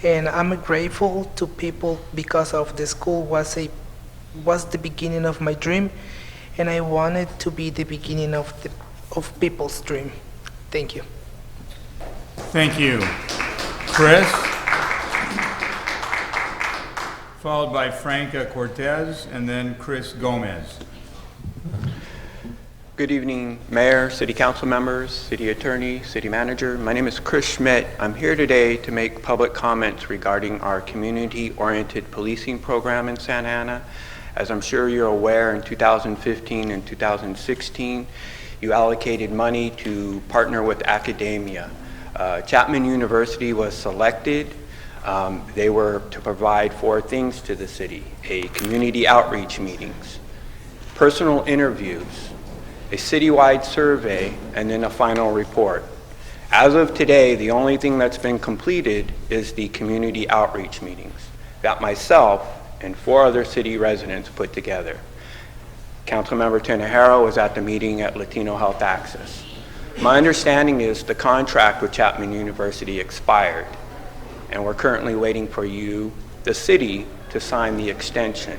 and I'm grateful to people because of the school was the beginning of my dream, and I wanted to be the beginning of people's dream. Thank you.
Thank you. Chris? Followed by Franca Cortez, and then Chris Gomez.
Good evening, Mayor, City Council members, City Attorney, City Manager. My name is Chris Schmidt. I'm here today to make public comments regarding our community-oriented policing program in Santa Ana. As I'm sure you're aware, in 2015 and 2016, you allocated money to partner with academia. Chapman University was selected. They were to provide 4 things to the city: a community outreach meetings, personal interviews, a citywide survey, and then a final report. As of today, the only thing that's been completed is the community outreach meetings that myself and 4 other city residents put together. Councilmember Tinajero was at the meeting at Latino Health Access. My understanding is the contract with Chapman University expired, and we're currently waiting for you, the city, to sign the extension.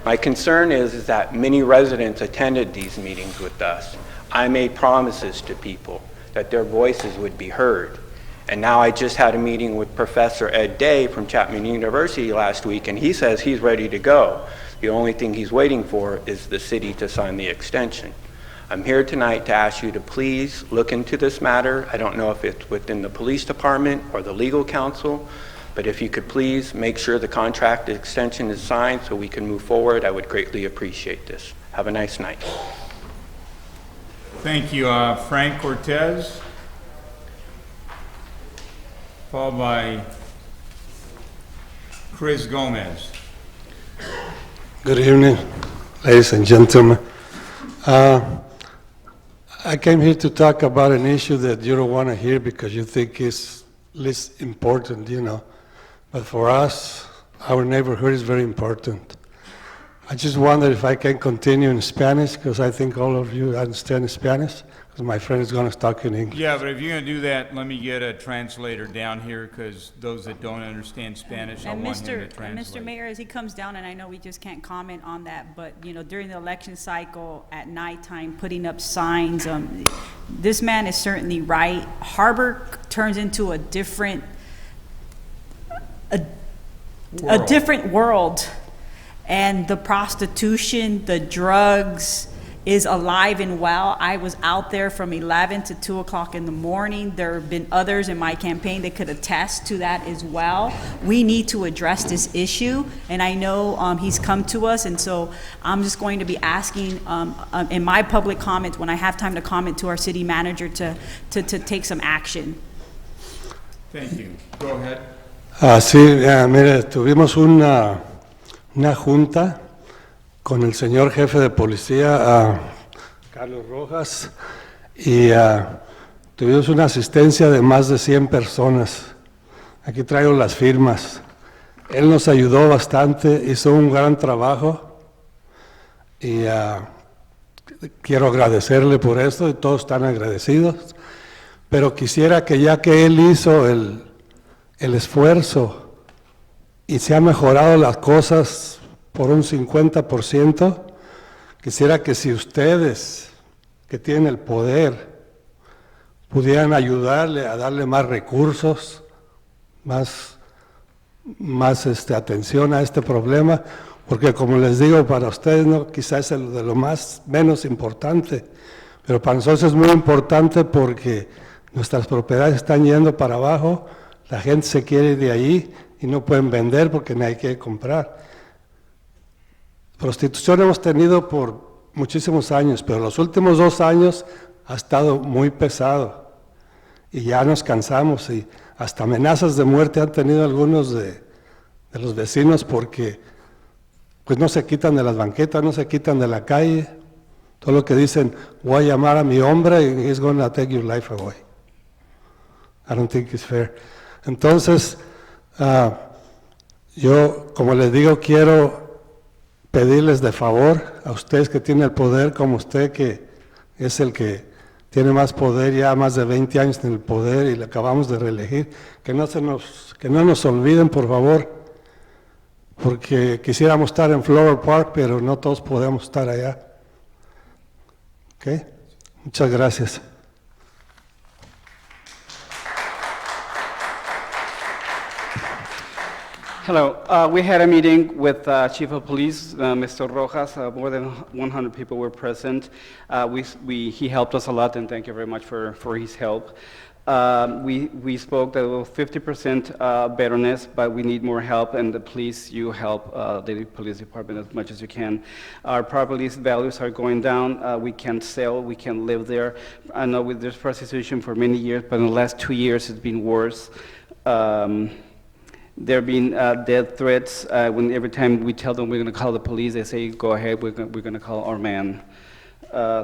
My concern is that many residents attended these meetings with us. I made promises to people that their voices would be heard. And now I just had a meeting with Professor Ed Day from Chapman University last week, and he says he's ready to go. The only thing he's waiting for is the city to sign the extension. I'm here tonight to ask you to please look into this matter. I don't know if it's within the police department or the legal counsel, but if you could please make sure the contract extension is signed so we can move forward, I would greatly appreciate this. Have a nice night.
Thank you, Frank Cortez. Followed by Chris Gomez.
Good evening, ladies and gentlemen. I came here to talk about an issue that you don't want to hear because you think is least important, you know. But for us, our neighborhood is very important. I just wonder if I can continue in Spanish because I think all of you understand Spanish, because my friend is going to talk in English.
Yeah, but if you're going to do that, let me get a translator down here because those that don't understand Spanish, I want him to translate.
Mr. Mayor, as he comes down, and I know we just can't comment on that, but you know, during the election cycle at nighttime, putting up signs, this man is certainly right. Harbor turns into a different world. And the prostitution, the drugs, is alive and well. I was out there from 11 to 2 o'clock in the morning. There have been others in my campaign that could attest to that as well. We need to address this issue, and I know he's come to us, and so I'm just going to be asking in my public comments, when I have time to comment, to our city manager to take some action.
Thank you. Go ahead.
Sí, mire, tuvimos una junta con el señor jefe de policía, Carlos Rojas, y tuvimos una asistencia de más de 100 personas. Aquí traigo las firmas. Él nos ayudó bastante, hizo un gran trabajo, y quiero agradecerle por esto, y todos están agradecidos, pero quisiera que ya que él hizo el esfuerzo y se han mejorado las cosas por un 50%, quisiera que si ustedes, que tienen el poder, pudieran ayudarle a darle más recursos, más atención a este problema, porque como les digo, para ustedes no, quizás es de lo menos importante, pero para nosotros es muy importante porque nuestras propiedades están yendo para abajo, la gente se quiere ir de ahí y no pueden vender porque nadie quiere comprar. Prostitución hemos tenido por muchísimos años, pero los últimos 2 años ha estado muy pesado y ya nos cansamos, y hasta amenazas de muerte han tenido algunos de los vecinos porque pues no se quitan de las banquetas, no se quitan de la calle. Todo lo que dicen, voy a llamar a mi hombre y he's going to take your life away. I don't think it's fair. Entonces, yo, como les digo, quiero pedirles de favor a ustedes que tienen el poder, como usted que es el que tiene más poder, ya más de 20 años en el poder y le acabamos de reelegir, que no nos olviden, por favor, porque quisiéramos estar en Flower Park, pero no todos podemos estar allá. ¿Ok? Muchas gracias.
Hello. We had a meeting with Chief of Police, Mr. Rojas. More than 100 people were present. He helped us a lot, and thank you very much for his help. We spoke that 50% betterness, but we need more help, and please, you help the police department as much as you can. Our property values are going down. We can't sell, we can't live there. I know there's prostitution for many years, but in the last 2 years it's been worse. There have been death threats. When every time we tell them we're going to call the police, they say, go ahead, we're going to call our man.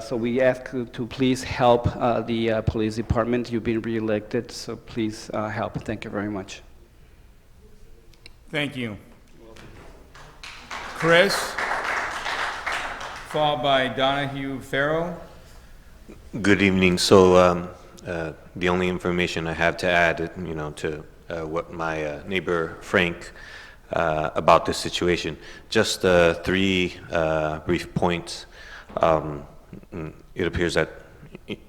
So we ask you to please help the police department. You've been reelected, so please help. Thank you very much.
Thank you. Chris, followed by Donahue Farrow.
Good evening. So the only information I have to add, to what my neighbor Frank about this situation. Just 3 brief points. It appears that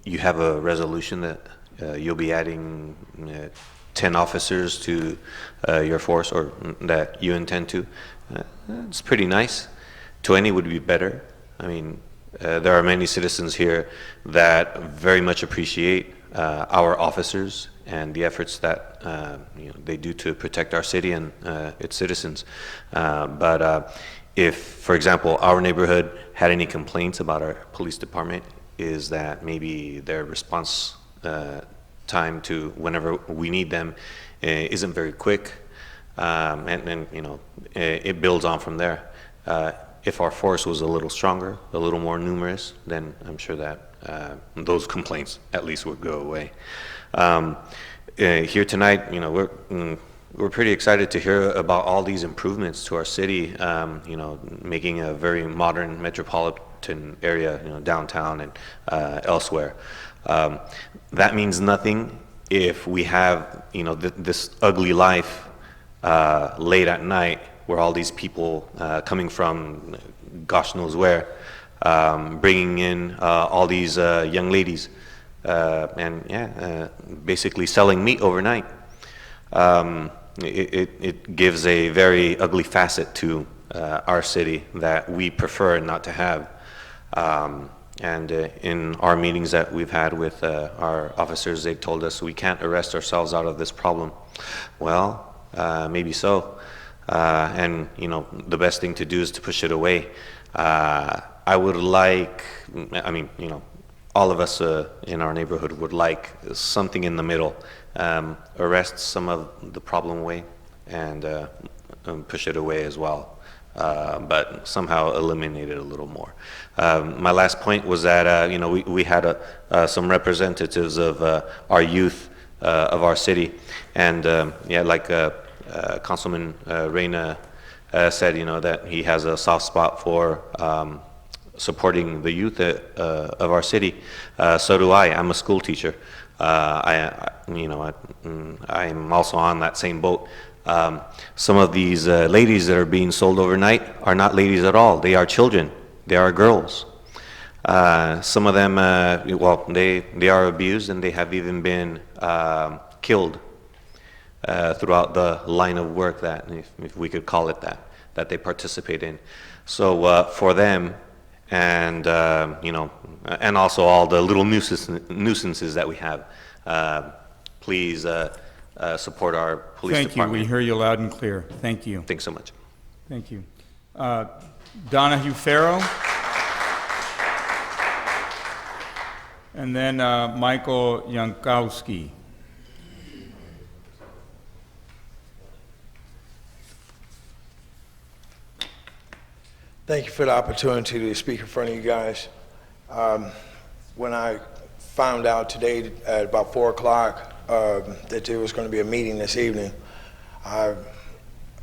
you have a resolution that you'll be adding 10 officers to your force, or that you intend to. It's pretty nice. 20 would be better. I mean, there are many citizens here that very much appreciate our officers and the efforts that they do to protect our city and its citizens. But if, for example, our neighborhood had any complaints about our police department, is that maybe their response time to whenever we need them isn't very quick, and it builds on from there. If our force was a little stronger, a little more numerous, then I'm sure that those complaints at least would go away. Here tonight, we're pretty excited to hear about all these improvements to our city, making a very modern metropolitan area, downtown and elsewhere. That means nothing if we have, this ugly life late at night, where all these people coming from gosh knows where, bringing in all these young ladies, and basically selling meat overnight. It gives a very ugly facet to our city that we prefer not to have. And in our meetings that we've had with our officers, they've told us we can't arrest ourselves out of this problem. Well, maybe so. And, you know, the best thing to do is to push it away. I would like, I mean, you know, all of us in our neighborhood would like something in the middle. Arrest some of the problem away and push it away as well. But somehow eliminate it a little more. My last point was that, you know, we had some representatives of our youth of our city. And, yeah, like Councilman Reyna said, you know, that he has a soft spot for supporting the youth of our city. So do I. I'm a school teacher. I'm also on that same boat. Some of these ladies that are being sold overnight are not ladies at all. They are children. They are girls. Some of them, well, they are abused, and they have even been killed throughout the line of work that, if we could call it that they participate in. So for them, and you know, and also all the little nuisances that we have, please support our police
department. Thank you. We hear you loud and clear. Thank you.
Thanks so much.
Thank you. Donahue Farrow. And then Michael Jankowski.
Thank you for the opportunity to speak in front of you guys. When I found out today at about 4 o'clock that there was going to be a meeting this evening, I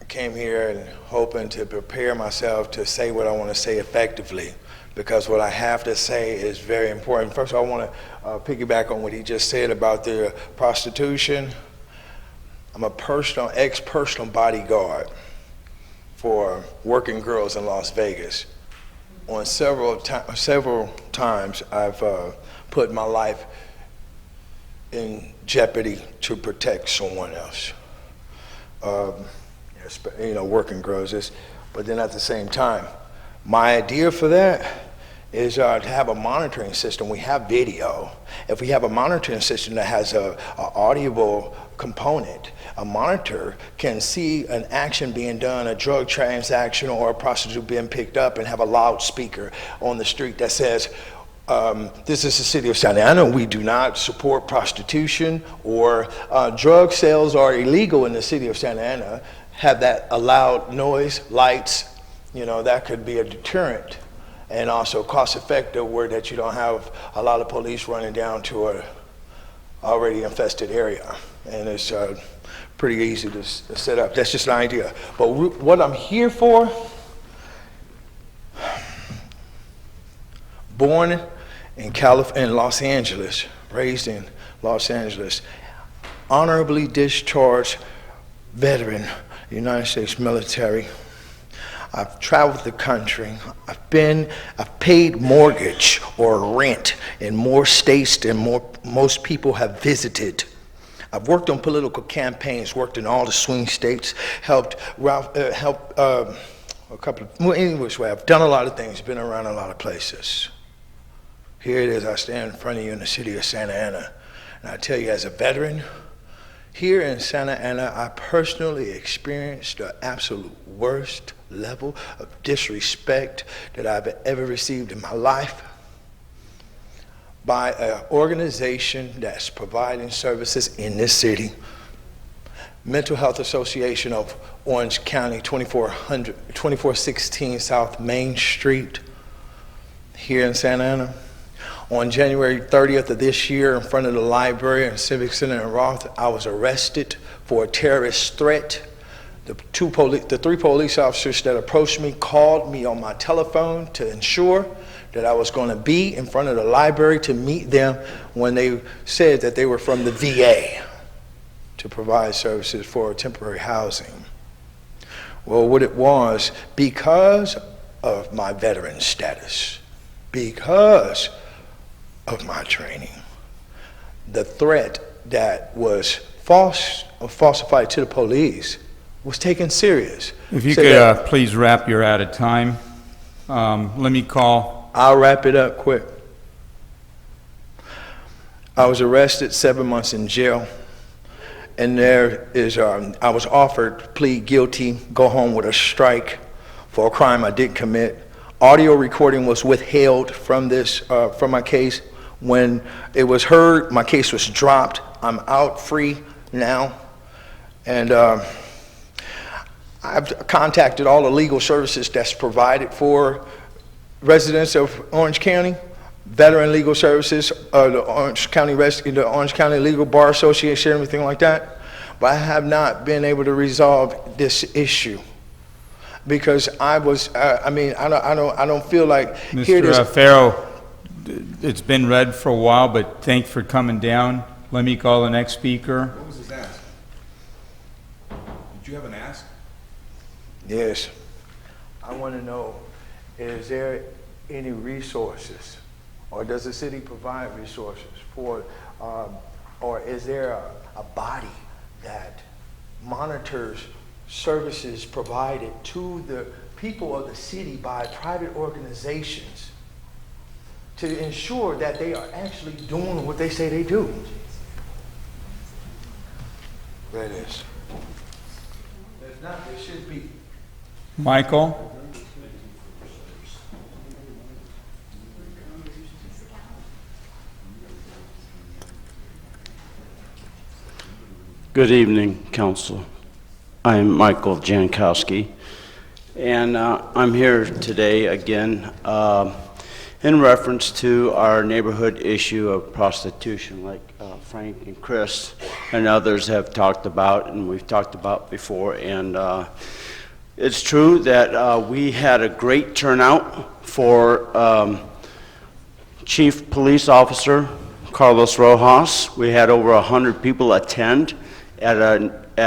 came here and hoping to prepare myself to say what I want to say effectively, because what I have to say is very important. First, I want to piggyback on what he just said about the prostitution. I'm a ex-personal bodyguard for working girls in Las Vegas. On several times, I've put my life in jeopardy to protect someone else. You know, working girls. But then at the same time, my idea for that is to have a monitoring system. We have video. If we have a monitoring system that has a audible component, a monitor can see an action being done, a drug transaction or a prostitute being picked up, and have a loudspeaker on the street that says, this is the city of Santa Ana. We do not support prostitution, or drug sales are illegal in the city of Santa Ana. Have that a loud noise, lights, you know, that could be a deterrent, and also cost effective, where that you don't have a lot of police running down to a already infested area. And it's pretty easy to set up. That's just an idea. But what I'm here for, born in Los Angeles, raised in Los Angeles, honorably discharged veteran, United States military. I've traveled the country. I've paid mortgage or rent in more states than most people have visited. I've worked on political campaigns, worked in all the swing states, helped a couple of, well, anyways, I've done a lot of things, been around a lot of places. Here it is, I stand in front of you in the city of Santa Ana, and I tell you, as a veteran, here in Santa Ana, I personally experienced the absolute worst level of disrespect that I've ever received in my life by an organization that's providing services in this city. Mental Health Association of Orange County, 2416 South Main Street, here in Santa Ana. On January 30th of this year, in front of the library and Civic Center in Roth, I was arrested for a terrorist threat. The three police officers that approached me called me on my telephone to ensure that I was going to be in front of the library to meet them when they said that they were from the VA to provide services for temporary housing. Well, what it was, because of my veteran status, because of my training, the threat that was falsified to the police was taken serious.
If you could please wrap, you're out of time. Let me call.
I'll wrap it up quick. I was arrested, 7 months in jail, and there is, I was offered to plead guilty, go home with a strike for a crime I didn't commit. Audio recording was withheld from this, from my case. When it was heard, my case was dropped. I'm out free now, and I've contacted all the legal services that's provided for residents of Orange County, Veteran Legal Services, the Orange County Legal Bar Association, everything like that. But I have not been able to resolve this issue because I was. I mean, I don't feel like here it is.
Mr. Farrow, it's been read for a while, but thanks for coming down. Let me call the next speaker.
What was his ask? Did you have an ask?
Yes. I want to know, is there any resources, or does the city provide resources for, or is there a body that monitors services provided to the people of the city by private organizations to ensure that they are actually doing what they say they do? There it is. If not, there should be.
Michael?
Good evening, Council. I'm Michael Jankowski, and I'm here today again in reference to our neighborhood issue of prostitution, like Frank and Chris and others have talked about, and we've talked about before. And it's true that we had a great turnout for Chief Police Officer Carlos Rojas. We had over 100 people attend at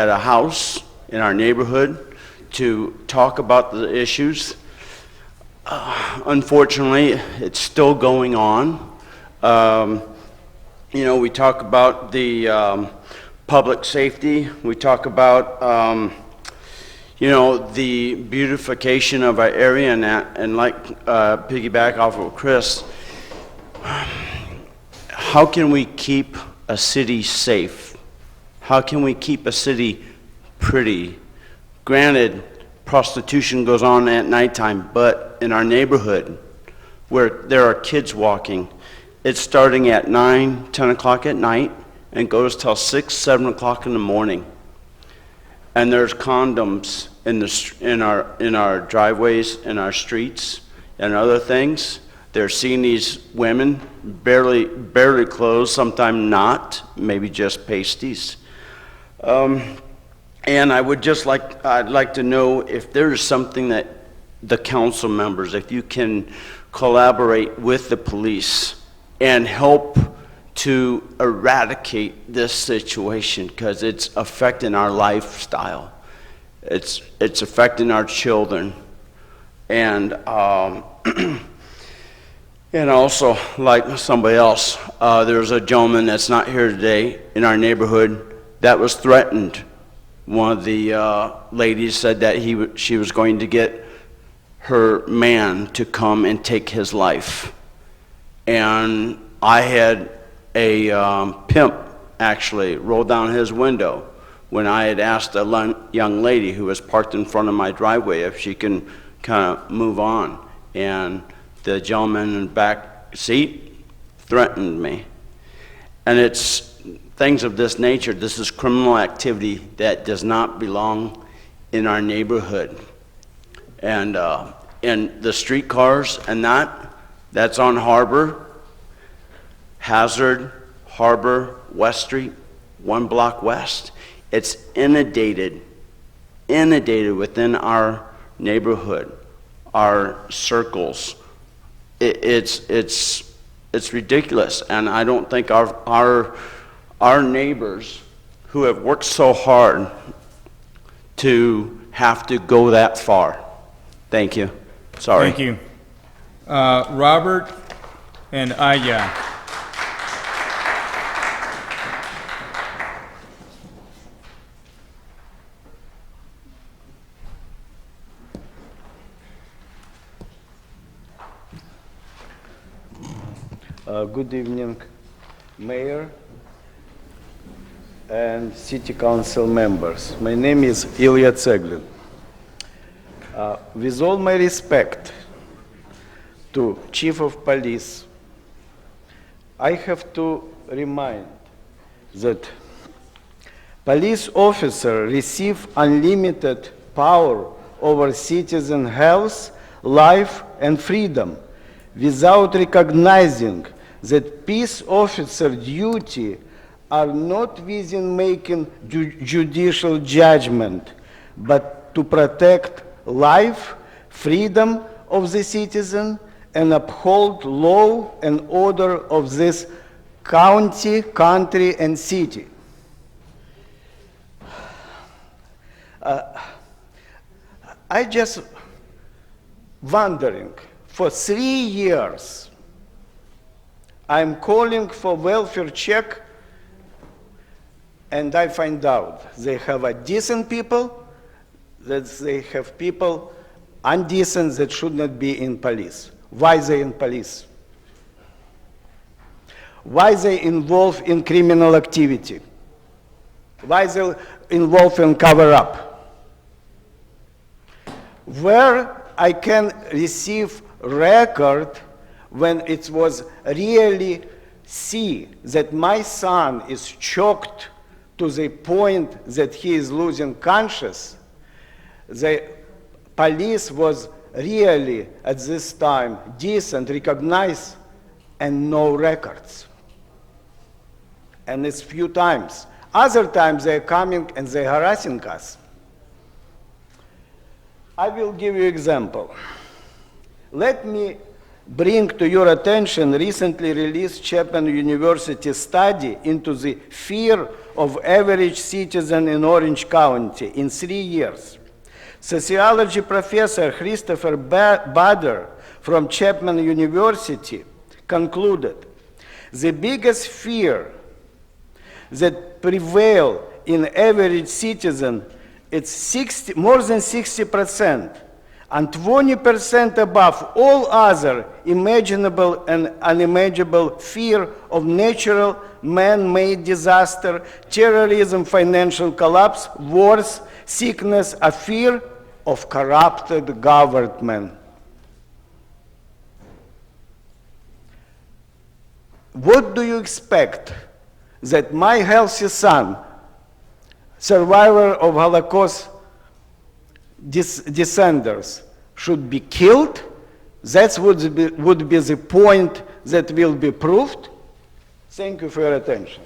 a house in our neighborhood to talk about the issues. Unfortunately, it's still going on. You know, we talk about the public safety. We talk about, you know, the beautification of our area, and like piggyback off of Chris, how can we keep a city safe? How can we keep a city pretty? Granted, prostitution goes on at nighttime, but in our neighborhood where there are kids walking, it's starting at 9, 10 o'clock at night and goes till 6, 7 o'clock in the morning. And there's condoms in our driveways, in our streets, and other things. They're seeing these women barely clothed, sometimes not, maybe just pasties. And I'd like to know if there is something that the council members, if you can collaborate with the police and help to eradicate this situation, because it's affecting our lifestyle. It's affecting our children. And and also, like somebody else, there's a gentleman that's not here today in our neighborhood that was threatened. One of the ladies said that she was going to get her man to come and take his life. And I had a pimp actually roll down his window when I had asked a young lady who was parked in front of my driveway if she can kind of move on. And the gentleman in the back seat threatened me. And it's things of this nature. This is criminal activity that does not belong in our neighborhood. And the streetcars and that's on Harbor, Hazard, Harbor, West Street, 1 block west. It's inundated within our neighborhood, our circles. It's ridiculous, and I don't think our neighbors who have worked so hard to have to go that far. Thank you. Sorry.
Thank you. Robert and Aya.
Good evening, Mayor, and City Council members. My name is Ilya Tseglin. With all my respect to Chief of Police, I have to remind that police officers receive unlimited power over citizen health, life, and freedom without recognizing that peace officer duty are not within making judicial judgment, but to protect life, freedom of the citizen, and uphold law and order of this county, country, and city. I just wondering, for 3 years, I'm calling for welfare check, and I find out they have a decent people, that they have people undecent that should not be in police. Why they in police? Why they involved in criminal activity? Why they involved in cover-up? Where I can receive record when it was really see that my son is choked to the point that he is losing conscious, the police was really at this time decent, recognized, and no records. And it's few times. Other times they're coming and they're harassing us. I will give you example. Let me bring to your attention recently released Chapman University study into the fear of average citizen in Orange County in 3 years. Sociology professor Christopher Bader from Chapman University concluded the biggest fear that prevail in average citizen it's more than 60%, and 20% above all other imaginable and unimaginable fear of natural man-made disaster, terrorism, financial collapse, wars, sickness, a fear of corrupted government. What do you expect? That my healthy son, survivor of Holocaust descendants, should be killed? That would be the point that will be proved? Thank you for your attention.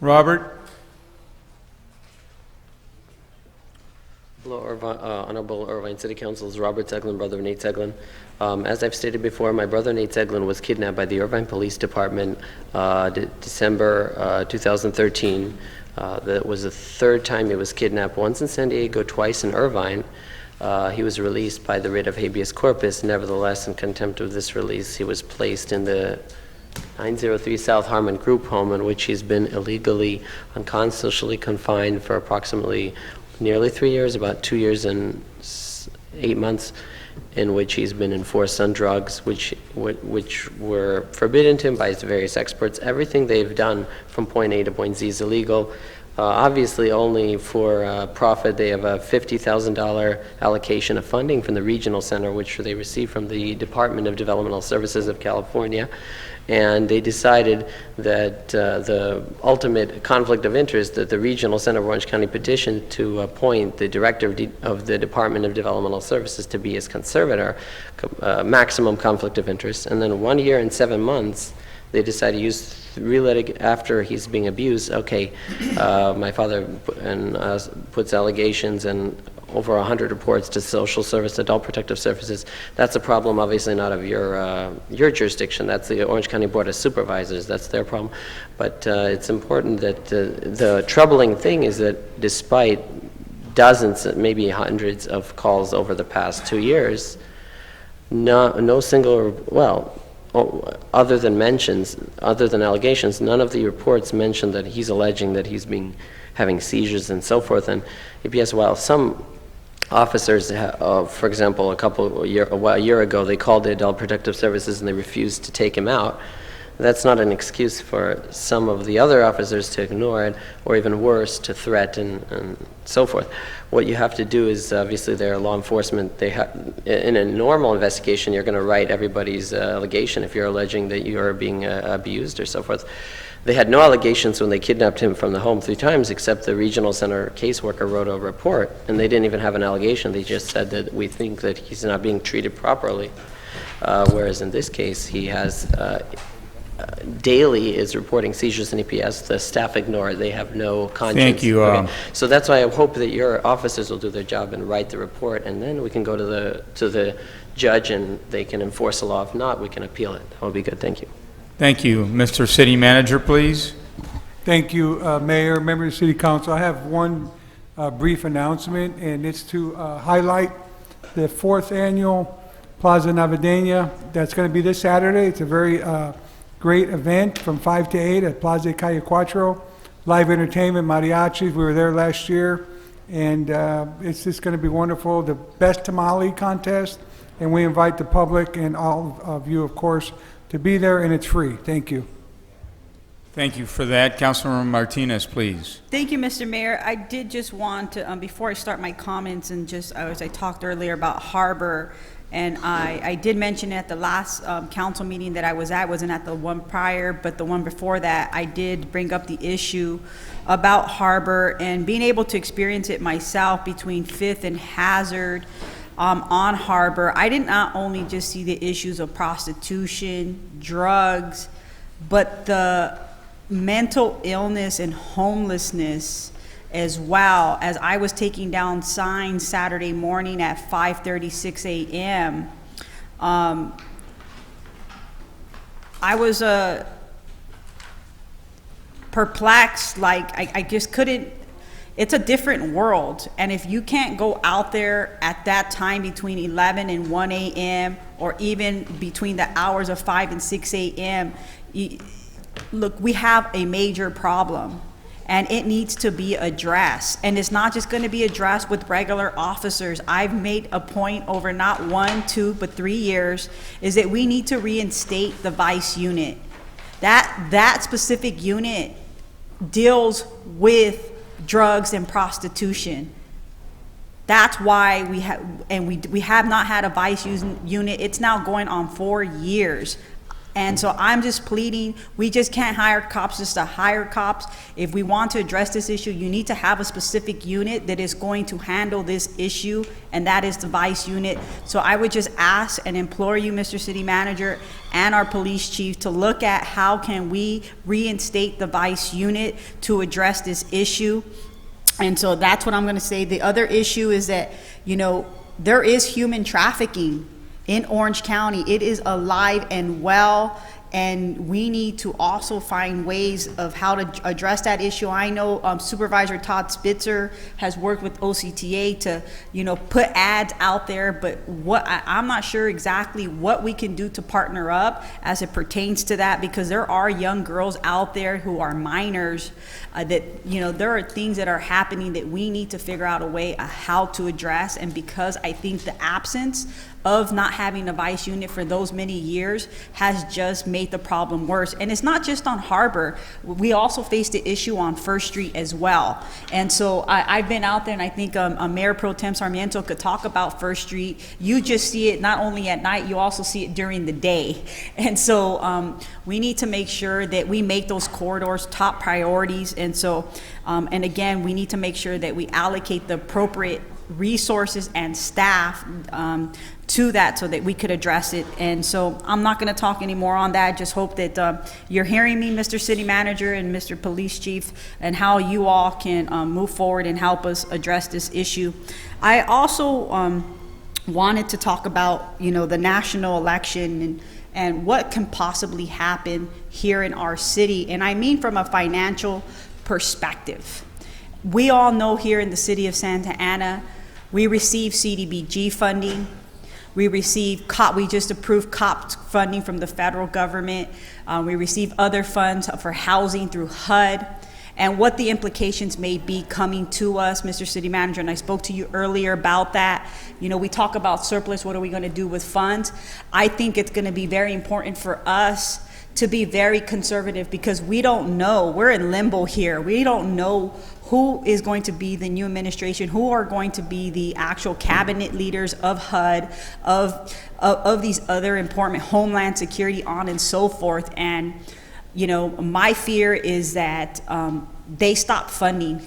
Robert?
Hello, Honorable Irvine City Council's Robert Zeglin, brother of Nate Zeglin. As I've stated before, my brother Nate Zeglin was kidnapped by the Irvine Police Department December 2013. That was the third time he was kidnapped, once in San Diego, twice in Irvine. He was released by the writ of habeas corpus. Nevertheless, in contempt of this release, he was placed in the 903 South Harmon group home, in which he's been illegally, unconstitutionally confined for approximately nearly 3 years, about 2 years and 8 months, in which he's been enforced on drugs, which were forbidden to him by various experts. Everything they've done from point A to point Z is illegal. Obviously, only for profit. They have a $50,000 allocation of funding from the regional center, which they received from the Department of Developmental Services of California. And they decided that the ultimate conflict of interest, that the Regional Center of Orange County petitioned to appoint the director of the Department of Developmental Services to be his conservator, maximum conflict of interest. And then 1 year and 7 months, they decided to use after he's being abused. Okay, my father puts allegations and over 100 reports to social service, adult protective services. That's a problem, obviously not of your jurisdiction. That's the Orange County Board of Supervisors. That's their problem. But it's important that the troubling thing is that despite dozens, maybe hundreds of calls over the past 2 years, no single, well, other than allegations, none of the reports mention that he's alleging that he's having seizures and so forth. And EPS, while some officers, for example, a year ago, they called the Adult Protective Services and they refused to take him out. that's not an excuse for some of the other officers to ignore it, or even worse, to threaten and so forth. What you have to do is, obviously, they're law enforcement. In a normal investigation, you're going to write everybody's allegation if you're alleging that you are being abused or so forth. They had no allegations when they kidnapped him from the home 3 times, except the regional center caseworker wrote a report, and they didn't even have an allegation. They just said that we think that he's not being treated properly. Whereas in this case, he has daily is reporting seizures and EPS. The staff ignore it. They have no conscience.
Thank you.
Okay. So that's why I hope that your officers will do their job and write the report, and then we can go to the judge and they can enforce the law. If not, we can appeal it. That would be good. Thank you.
Thank you. Mr. City Manager, please.
Thank you, Mayor, members of the City Council. I have one brief announcement, and it's to highlight the 4th annual Plaza Navideña. That's going to be this Saturday. It's a very great event from 5 to 8 at Plaza Calle Cuatro. Live entertainment, mariachis. We were there last year, and it's just going to be wonderful. The best tamale contest, and we invite the public and all of you, of course, to be there, and it's free. Thank you.
Thank you for that. Councilmember Martinez, please.
Thank you, Mr. Mayor. I did just want to, before I start my comments, and just as I talked earlier about Harbor, and I did mention at the last council meeting that I was at, wasn't at the one prior, but the one before that, I did bring up the issue about Harbor and being able to experience it myself between 5th and Hazard. On Harbor, I did not only just see the issues of prostitution, drugs, but the mental illness and homelessness as well. As I was taking down signs Saturday morning at 5:36 a.m., I was perplexed. Like I just couldn't. It's a different world, and if you can't go out there at that time between 11 and 1 a.m. or even between the hours of 5 and 6 a.m., look, we have a major problem, and it needs to be addressed. And it's not just going to be addressed with regular officers. I've made a point over not 1, 2, but 3 years, is that we need to reinstate the vice unit. That specific unit deals with drugs and prostitution. That's why we have not had a vice unit. It's now going on 4 years. And so I'm just pleading, we just can't hire cops just to hire cops. If we want to address this issue, you need to have a specific unit that is going to handle this issue, and that is the vice unit. So I would just ask and implore you, Mr. City Manager, and our police chief, to look at how can we reinstate the vice unit to address this issue. And so that's what I'm going to say. The other issue is that, there is human trafficking in Orange County. It is alive and well, and we need to also find ways of how to address that issue. I know Supervisor Todd Spitzer has worked with OCTA to, put ads out there, but I'm not sure exactly what we can do to partner up as it pertains to that, because there are young girls out there who are minors that, there are things that are happening that we need to figure out a way of how to address. And because I think the absence of not having a vice unit for those many years has just made the problem worse. And it's not just on Harbor. We also faced the issue on First Street as well. And so I've been out there, and I think Mayor Pro Tem Sarmiento could talk about First Street. You just see it not only at night, you also see it during the day. And so we need to make sure that we make those corridors top priorities. And so, and again, we need to make sure that we allocate the appropriate resources and staff to that so that we could address it. And so I'm not going to talk anymore on that. I just hope that you're hearing me, Mr. City Manager and Mr. Police Chief, and how you all can move forward and help us address this issue. I also wanted to talk about, the national election and what can possibly happen here in our city. And I mean from a financial perspective. We all know here in the city of Santa Ana, we receive CDBG funding. We just approved COP funding from the federal government. We receive other funds for housing through HUD. And what the implications may be coming to us, Mr. City Manager, and I spoke to you earlier about that. We talk about surplus, what are we going to do with funds? I think it's going to be very important for us to be very conservative because we don't know. We're in limbo here. We don't know who is going to be the new administration, who are going to be the actual cabinet leaders of HUD, of these other important Homeland Security, on and so forth. And, you know, my fear is that they stop funding.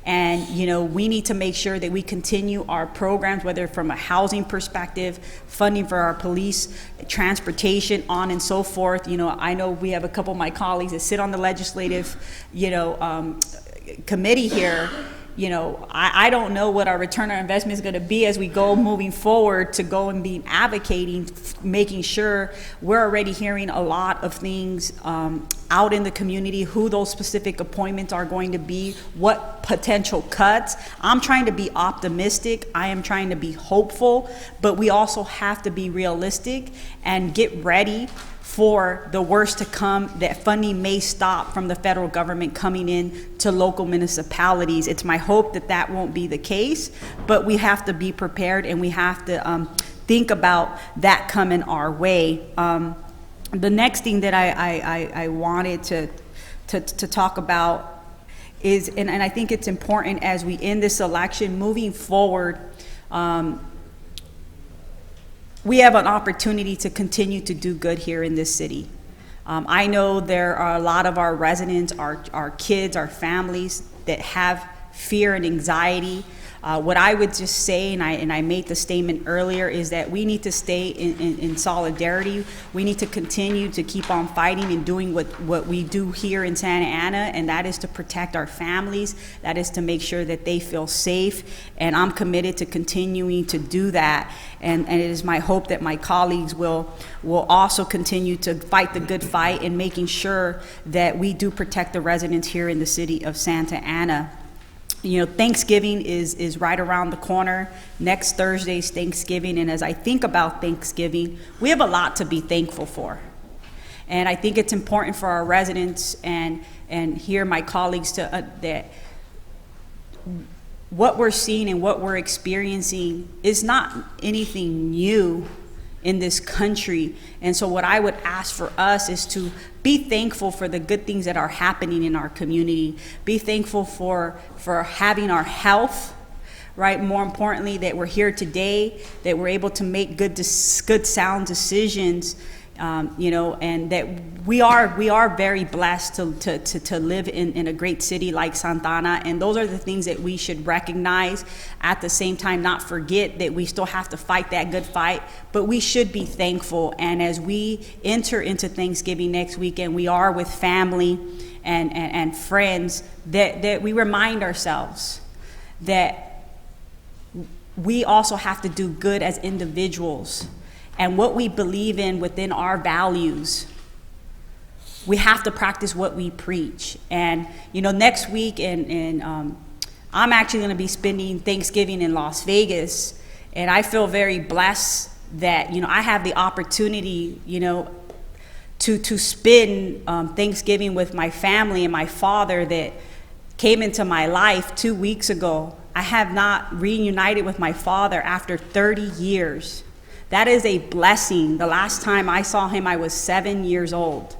And, you know, we need to make sure that we continue our programs, whether from a housing perspective, funding for our police, transportation, on and so forth. You know, I know we have a couple of my colleagues that sit on the legislative, you know, committee here. You know, I don't know what our return on investment is going to be as we go moving forward to go and be advocating, making sure we're already hearing a lot of things out in the community, who those specific appointments are going to be, what potential cuts. I'm trying to be optimistic. I am trying to be hopeful, but we also have to be realistic and get ready for the worst to come, that funding may stop from the federal government coming in to local municipalities. It's my hope that that won't be the case, but we have to be prepared and we have to think about that coming our way. The next thing that I wanted to talk about is, and I think it's important as we end this election, moving forward, we have an opportunity to continue to do good here in this city. I know there are a lot of our residents, our kids, our families that have fear and anxiety. What I would just say, and I made the statement earlier, is that we need to stay in solidarity. We need to continue to keep on fighting and doing what we do here in Santa Ana, and that is to protect our families. That is to make sure that they feel safe, and I'm committed to continuing to do that. And it is my hope that my colleagues will also continue to fight the good fight in making sure that we do protect the residents here in the city of Santa Ana. You know, Thanksgiving is right around the corner. Next Thursday's Thanksgiving, and as I think about Thanksgiving, we have a lot to be thankful for. And I think it's important for our residents and here my colleagues to that what we're seeing and what we're experiencing is not anything new in this country. And so what I would ask for us is to be thankful for the good things that are happening in our community. Be thankful for having our health, right? More importantly, that we're here today, that we're able to make good sound decisions, you know, and that we are very blessed to live in a great city like Santa Ana, and those are the things that we should recognize. At the same time, not forget that we still have to fight that good fight, but we should be thankful. And as we enter into Thanksgiving next weekend, we are with family and friends, that we remind ourselves that we also have to do good as individuals. And what we believe in within our values, we have to practice what we preach. And, you know, next week, I'm actually going to be spending Thanksgiving in Las Vegas. And I feel very blessed that, you know, I have the opportunity, you know, to spend Thanksgiving with my family and my father that came into my life 2 weeks ago. I have not reunited with my father after 30 years. That is a blessing. The last time I saw him, I was 7 years old.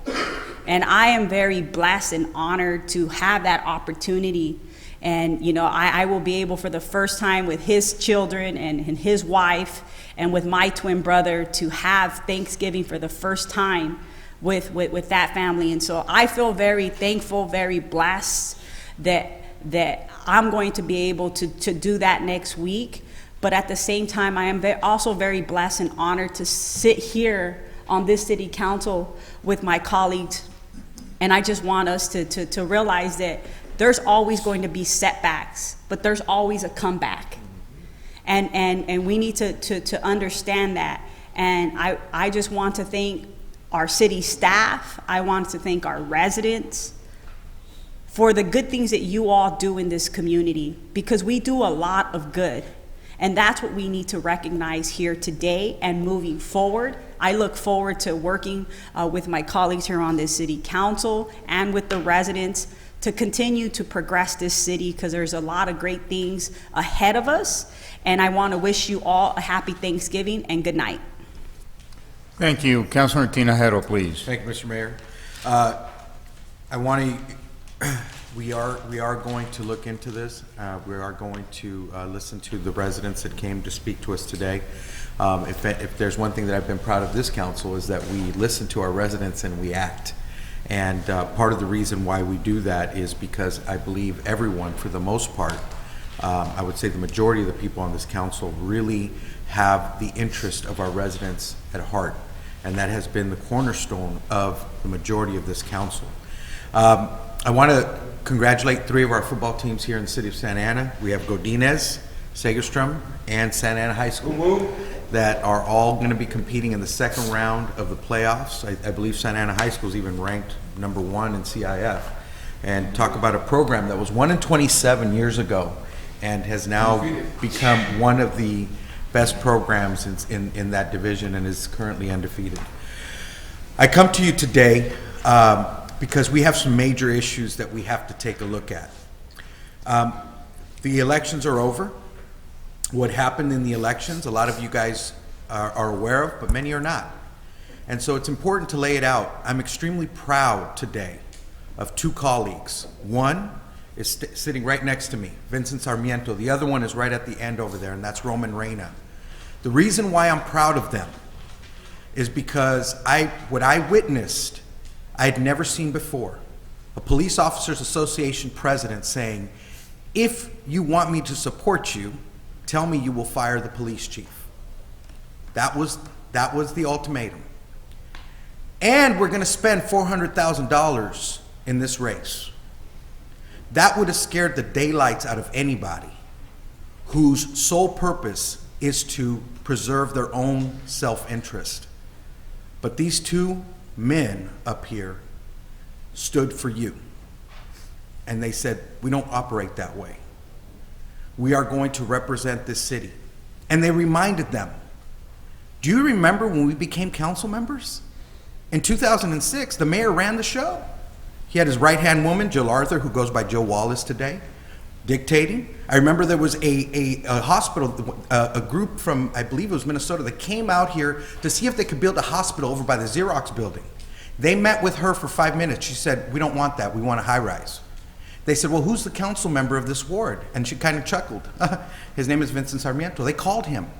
And I am very blessed and honored to have that opportunity. And, you know, I will be able for the first time with his children and his wife and with my twin brother to have Thanksgiving for the first time with that family. And so I feel very thankful, very blessed that I'm going to be able to do that next week. But at the same time, I am also very blessed and honored to sit here on this city council with my colleagues. And I just want us to realize that there's always going to be setbacks, but there's always a comeback. And we need to understand that. And I just want to thank our city staff. I want to thank our residents for the good things that you all do in this community, because we do a lot of good. And that's what we need to recognize here today and moving forward. I look forward to working with my colleagues here on this city council and with the residents to continue to progress this city, because there's a lot of great things ahead of us. And I want to wish you all a happy Thanksgiving and good night.
Thank you. Councilor Tinajero, please.
Thank you, Mr. Mayor. I want to, we are going to look into this. We are going to listen to the residents that came to speak to us today. If there's one thing that I've been proud of this council is that we listen to our residents and we act. And part of the reason why we do that is because I believe everyone, for the most part, I would say the majority of the people on this council really have the interest of our residents at heart. And that has been the cornerstone of the majority of this council. I want to congratulate 3 of our football teams here in the city of Santa Ana. We have Godinez, Segerstrom, and Santa Ana High School that are all going to be competing in the second round of the playoffs. I believe Santa Ana High School is even ranked #1 in CIF. And talk about a program that was 1 in 27 years ago and has now become one of the best programs in that division and is currently undefeated. I come to you today because we have some major issues that we have to take a look at. The elections are over. What happened in the elections, a lot of you guys are aware of, but many are not. And so it's important to lay it out. I'm extremely proud today of 2 colleagues. One is sitting right next to me, Vincent Sarmiento. The other one is right at the end over there, and that's Roman Reina. The reason why I'm proud of them is because what I witnessed, I had never seen before. A Police Officers Association president saying, if you want me to support you, tell me you will fire the police chief. That was the ultimatum. And we're going to spend $400,000 in this race. That would have scared the daylights out of anybody whose sole purpose is to preserve their own self-interest. But these 2 men up here stood for you. And they said, we don't operate that way. We are going to represent this city. And they reminded them, do you remember when we became council members? In 2006, the mayor ran the show. He had his right-hand woman, Jill Arthur, who goes by Joe Wallace today, dictating. I remember there was a hospital, a group from, I believe it was Minnesota, that came out here to see if they could build a hospital over by the Xerox building. They met with her for 5 minutes. She said, we don't want that, we want a high-rise. They said, well, who's the council member of this ward? And she kind of chuckled. His name is Vincent Sarmiento. They called him.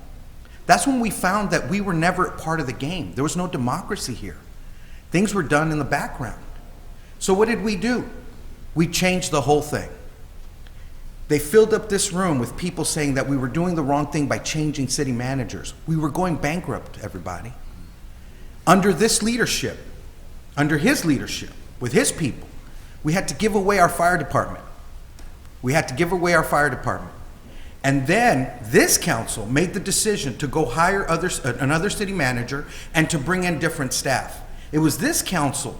That's when we found that we were never part of the game. There was no democracy here. Things were done in the background. So what did we do? We changed the whole thing. They filled up this room with people saying that we were doing the wrong thing by changing city managers. We were going bankrupt, everybody. Under this leadership, under his leadership, with his people, we had to give away our fire department. We had to give away our fire department. And then this council made the decision to go hire another city manager and to bring in different staff. It was this council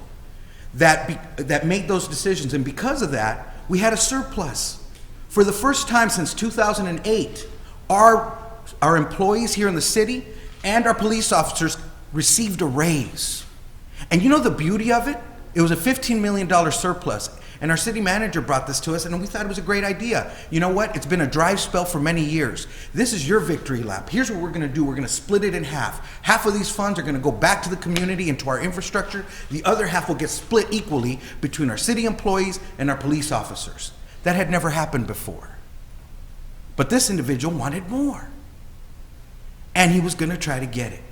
that made those decisions, and because of that, we had a surplus. For the first time since 2008, our employees here in the city and our police officers received a raise. And you know the beauty of it? It was a $15 million surplus. And our city manager brought this to us, and we thought it was a great idea. You know what? It's been a dry spell for many years. This is your victory lap. Here's what we're going to do. We're going to split it in half. Half of these funds are going to go back to the community and to our infrastructure. The other half will get split equally between our city employees and our police officers. That had never happened before. But this individual wanted more. And he was going to try to get it.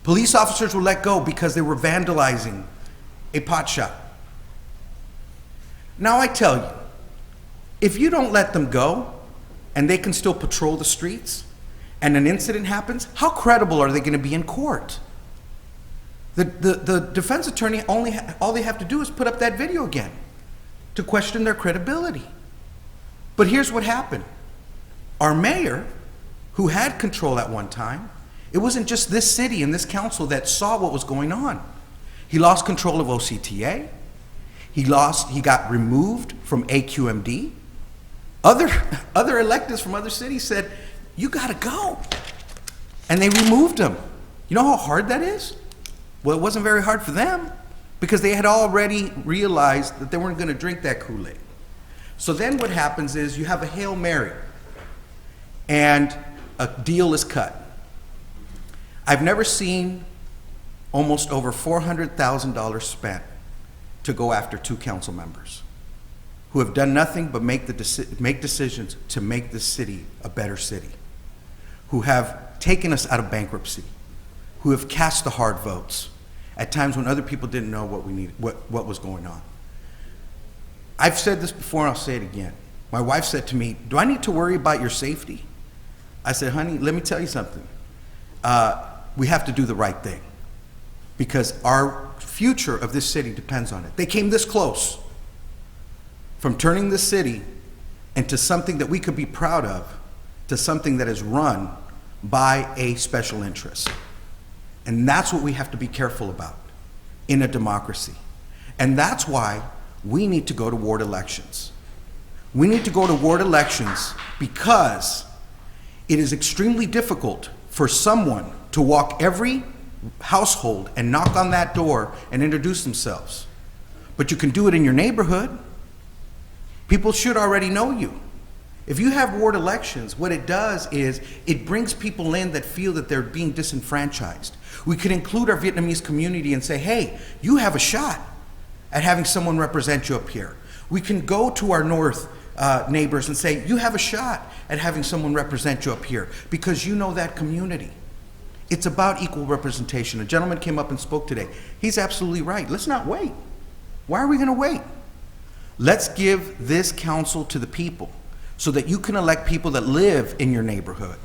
Police officers were let go because they were vandalizing a pot shop. Now I tell you, if you don't let them go and they can still patrol the streets and an incident happens, how credible are they going to be in court? The defense attorney, all they have to do is put up that video again to question their credibility. But here's what happened. Our mayor, who had control at one time, it wasn't just this city and this council that saw what was going on. He lost control of OCTA. He got removed from AQMD. Other electeds from other cities said, you gotta go. And they removed him. You know how hard that is? Well, it wasn't very hard for them because they had already realized that they weren't gonna drink that Kool-Aid. So then what happens is you have a Hail Mary and a deal is cut. I've never seen
almost over $400,000 spent to go after 2 council members who have done nothing but make decisions to make this city a better city, who have taken us out of bankruptcy, who have cast the hard votes at times when other people didn't know what was going on. I've said this before and I'll say it again. My wife said to me, "Do I need to worry about your safety?" I said, "Honey, let me tell you something. We have to do the right thing because our future of this city depends on it." They came this close from turning this city into something that we could be proud of to something that is run by a special interest. And that's what we have to be careful about in a democracy. And that's why we need to go to ward elections. We need to go to ward elections because it is extremely difficult for someone to walk every household and knock on that door and introduce themselves. But you can do it in your neighborhood. People should already know you. If you have ward elections, what it does is it brings people in that feel that they're being disenfranchised. We could include our Vietnamese community and say, hey, you have a shot at having someone represent you up here. We can go to our north neighbors and say, you have a shot at having someone represent you up here because you know that community. It's about equal representation. A gentleman came up and spoke today. He's absolutely right. Let's not wait. Why are we going to wait? Let's give this council to the people so that you can elect people that live in your neighborhood.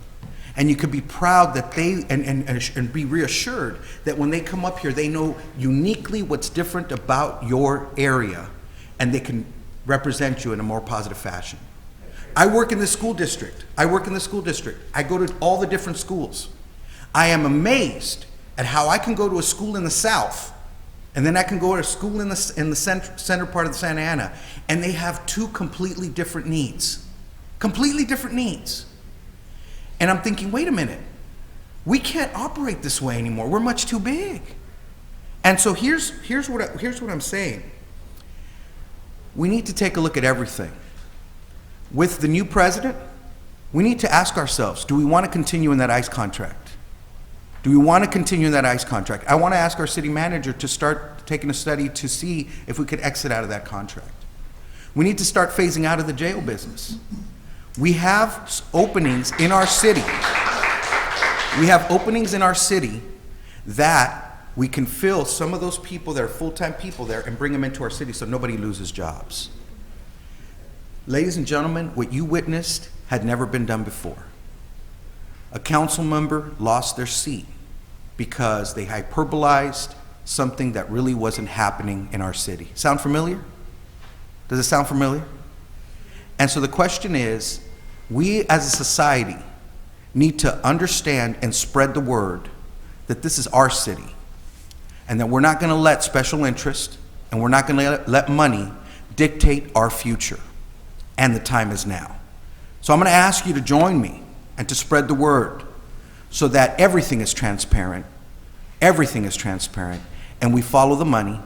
And you could be proud that they, and be reassured that when they come up here, they know uniquely what's different about your area and they can represent you in a more positive fashion. I work in the school district. I go to all the different schools. I am amazed at how I can go to a school in the south and then I can go to a school in the center part of Santa Ana and they have 2 completely different needs. Completely different needs. And I'm thinking, wait a minute, we can't operate this way anymore. We're much too big. And so here's what I'm saying. We need to take a look at everything. With the new president, we need to ask ourselves, do we want to continue in that ICE contract? Do we want to continue in that ICE contract? I want to ask our city manager to start taking a study to see if we could exit out of that contract. We need to start phasing out of the jail business. We have openings in our city. That we can fill some of those people that are full-time people there and bring them into our city so nobody loses jobs. Ladies and gentlemen, what you witnessed had never been done before. A council member lost their seat because they hyperbolized something that really wasn't happening in our city. Sound familiar? Does it sound familiar? And so the question is, we as a society need to understand and spread the word that this is our city and that we're not going to let special interest and we're not going to let money dictate our future. And the time is now. So I'm going to ask you to join me and to spread the word so that everything is transparent, and we follow the money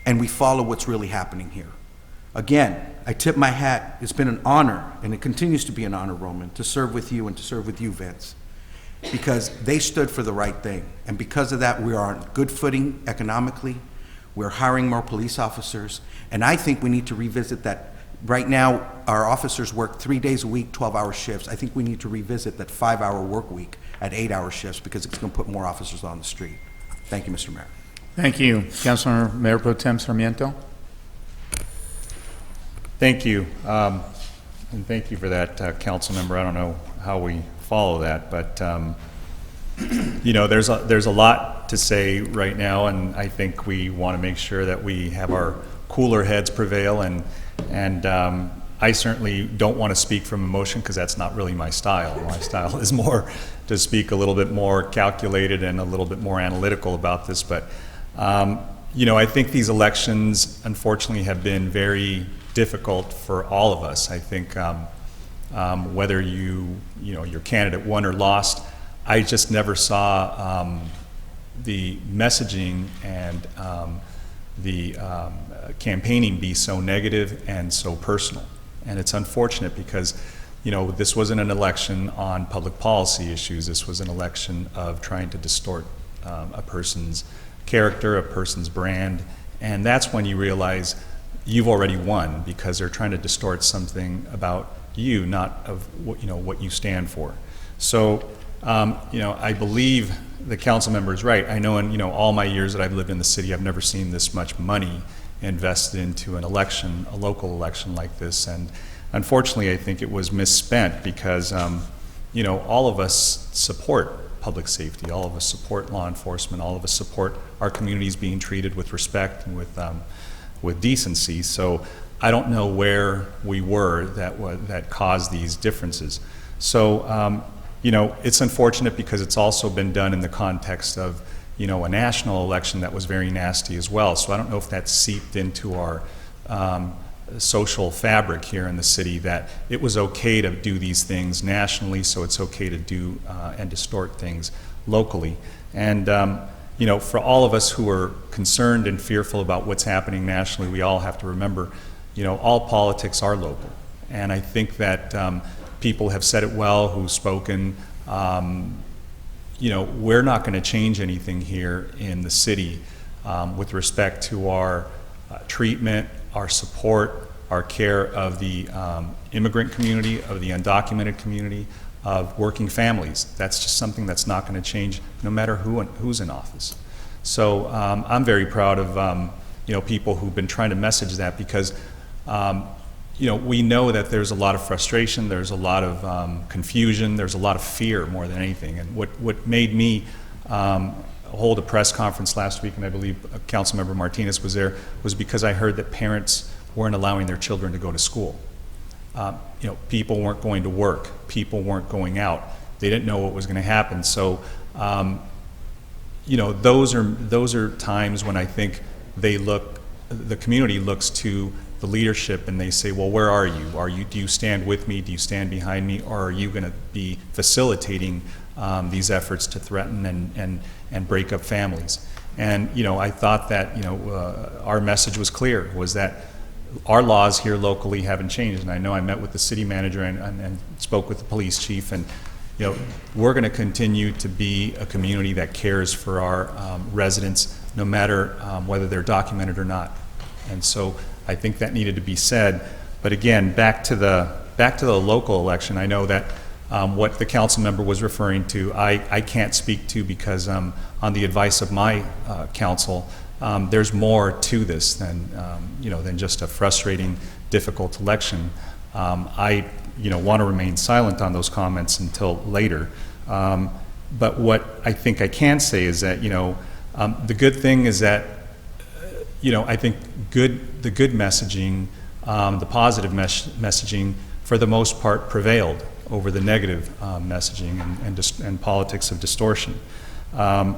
and we follow what's really happening here. Again, I tip my hat. It's been an honor, and it continues to be an honor, Roman, to serve with you and to serve with you, Vince, because they stood for the right thing. And because of that, we are on good footing economically. We're hiring more police officers, and I think we need to revisit that. Right now, our officers work 3 days a week, 12-hour shifts. I think we need to revisit that 5-hour work week at 8-hour shifts because it's going to put more officers on the street. Thank you, Mr. Mayor.
Thank you. Councilor Mayor Pro Tem Sarmiento.
Thank you. And thank you for that, council member. I don't know how we follow that, but you know, there's a lot to say right now, and I think we want to make sure that we have our cooler heads prevail, and I certainly don't want to speak from emotion because that's not really my style. My style is more to speak a little bit more calculated and a little bit more analytical about this. But you know, I think these elections, unfortunately, have been very difficult for all of us. I think whether you know your candidate won or lost, I just never saw the messaging and the campaigning be so negative and so personal. And it's unfortunate because, you know, this wasn't an election on public policy issues. This was an election of trying to distort a person's character, a person's brand, and that's when you realize you've already won, because they're trying to distort something about you, not of what, what you stand for. So, I believe the council member is right. I know in, all my years that I've lived in the city, I've never seen this much money invested into an election, a local election like this. And unfortunately, I think it was misspent because, all of us support public safety. All of us support law enforcement. All of us support our communities being treated with respect and with decency. So I don't know where we were that caused these differences. So, it's unfortunate because it's also been done in the context of, a national election that was very nasty as well. So I don't know if that seeped into our social fabric here in the city, that it was okay to do these things nationally, so it's okay to do and distort things locally. And for all of us who are concerned and fearful about what's happening nationally, we all have to remember, all politics are local. And I think that people have said it well who've spoken. We're not going to change anything here in the city with respect to our treatment, our support, our care of the immigrant community, of the undocumented community, of working families. That's just something that's not going to change no matter who's in office. So I'm very proud of people who've been trying to message that, because we know that there's a lot of frustration, there's a lot of confusion, there's a lot of fear more than anything. And what made me hold a press conference last week, and I believe Councilmember Martinez was there, was because I heard that parents weren't allowing their children to go to school. People weren't going to work, people weren't going out, they didn't know what was going to happen. So, those are times when I think the community looks to the leadership and they say, well, where are you? Do you stand with me? Do you stand behind me? Or are you going to be facilitating these efforts to threaten and break up families? And, I thought that, our message was clear, was that our laws here locally haven't changed. And I know I met with the city manager and spoke with the police chief, and, we're going to continue to be a community that cares for our residents, no matter whether they're documented or not. And so I think that needed to be said. But again, back to the local election, I know that what the council member was referring to, I can't speak to, because on the advice of my council, there's more to this than just a frustrating, difficult election. I want to remain silent on those comments until later. But what I think I can say is that the good thing is that I think the good messaging, the positive messaging, for the most part, prevailed over the negative messaging and politics of distortion. I'm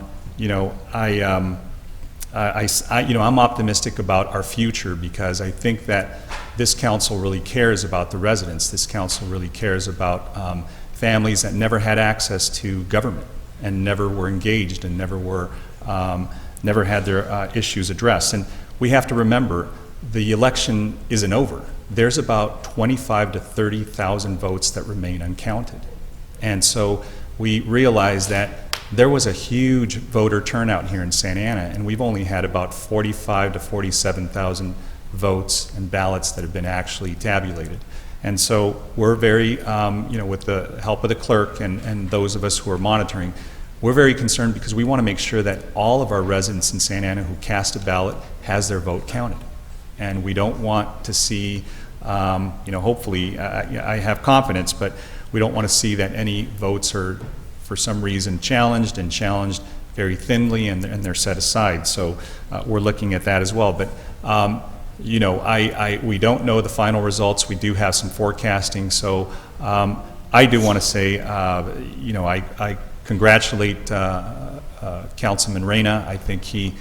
optimistic about our future, because I think that this council really cares about the residents. This council really cares about families that never had access to government and never were engaged and never had their issues addressed. And we have to remember, the election isn't over. There's about 25 to 30,000 votes that remain uncounted. And so we realize that there was a huge voter turnout here in Santa Ana, and we've only had about 45 to 47,000 votes and ballots that have been actually tabulated. And so we're very, with the help of the clerk and those of us who are monitoring, we're very concerned, because we want to make sure that all of our residents in Santa Ana who cast a ballot has their vote counted. And we don't want to see, hopefully, I have confidence, but we don't want to see that any votes are, for some reason, challenged very thinly, and they're set aside. So we're looking at that as well. But we don't know the final results. We do have some forecasting. So I do want to say, I congratulate Councilman Reyna. I think he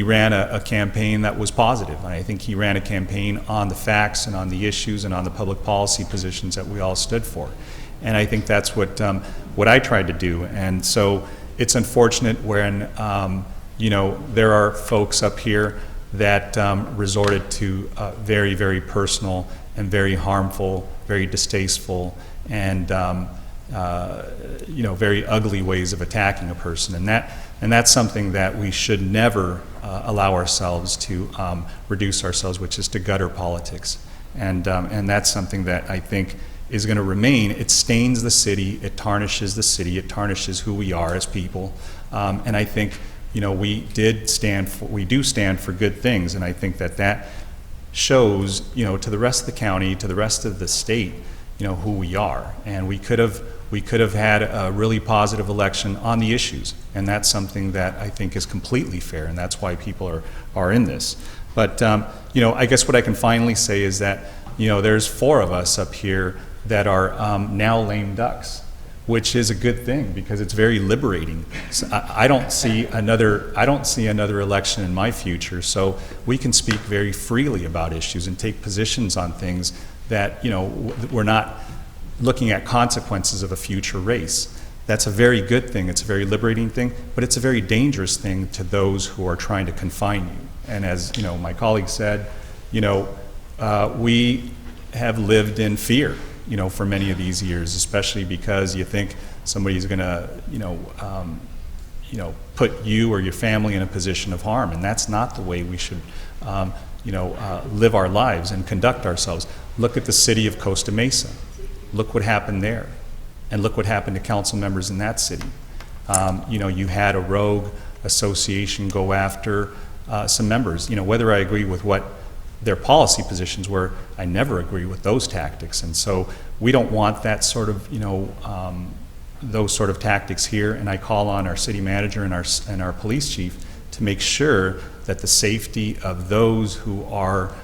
ran a campaign that was positive. I think he ran a campaign on the facts and on the issues and on the public policy positions that we all stood for. And I think that's what I tried to do. And so it's unfortunate when there are folks up here that resorted to very, very personal and very harmful, very distasteful, and very ugly ways of attacking a person, and that's something that we should never allow ourselves to reduce ourselves, which is to gutter politics, and that's something that I think is going to remain. It stains the city, it tarnishes the city, it tarnishes who we are as people, and I think we do stand for good things, and I think that shows to the rest of the county, to the rest of the state, who we are, and we could have had a really positive election on the issues, and that's something that I think is completely fair, and that's why people are in this. But I guess what I can finally say is that there's 4 of us up here that are now lame ducks, which is a good thing because it's very liberating. So I don't see another election in my future, so we can speak very freely about issues and take positions on things that we're not looking at consequences of a future race. That's a very good thing. It's a very liberating thing, but it's a very dangerous thing to those who are trying to confine you. And as my colleague said, we have lived in fear, for many of these years, especially because you think somebody's going to, put you or your family in a position of harm, and that's not the way we should, live our lives and conduct ourselves. Look at the city of Costa Mesa. Look what happened there, and look what happened to council members in that city. You had a rogue association go after some members. Whether I agree with what their policy positions were, I never agree with those tactics, and so we don't want that sort of, those sort of tactics here. And I call on our city manager and our police chief to make sure that the safety of those who are,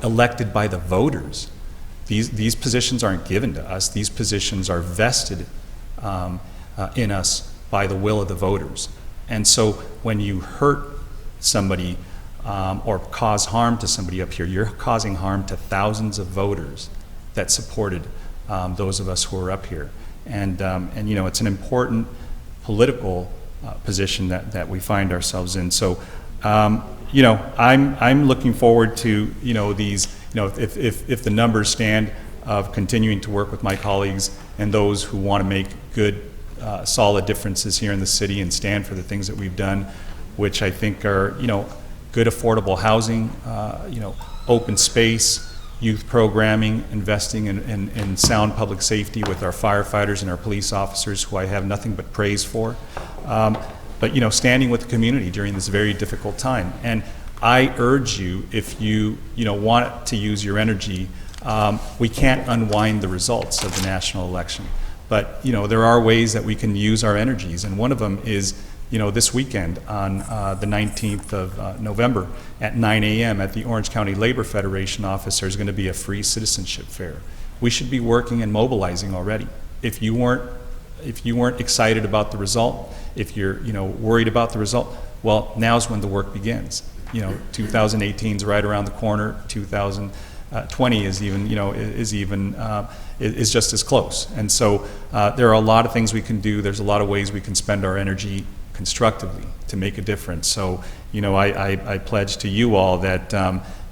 elected by the voters. These positions aren't given to us. These positions are vested in us by the will of the voters. And so when you hurt somebody or cause harm to somebody up here, you're causing harm to thousands of voters that supported those of us who are up here. And it's an important political position that we find ourselves in. So, I'm looking forward to, these, if the numbers stand of continuing to work with my colleagues and those who want to make good, solid differences here in the city and stand for the things that we've done, which I think are, good affordable housing, open space, youth programming, investing in sound public safety with our firefighters and our police officers, who I have nothing but praise for. But standing with the community during this very difficult time. And I urge you, if you want to use your energy, we can't unwind the results of the national election. But there are ways that we can use our energies, and one of them is this weekend on the 19th of November at 9 a.m. at the Orange County Labor Federation office, there's going to be a free citizenship fair. We should be working and mobilizing already. If you weren't excited about the result, if you're worried about the result, well, now's when the work begins. 2018 is right around the corner. 2020 is just as close. And so there are a lot of things we can do. There's a lot of ways we can spend our energy constructively to make a difference. So I pledge to you all that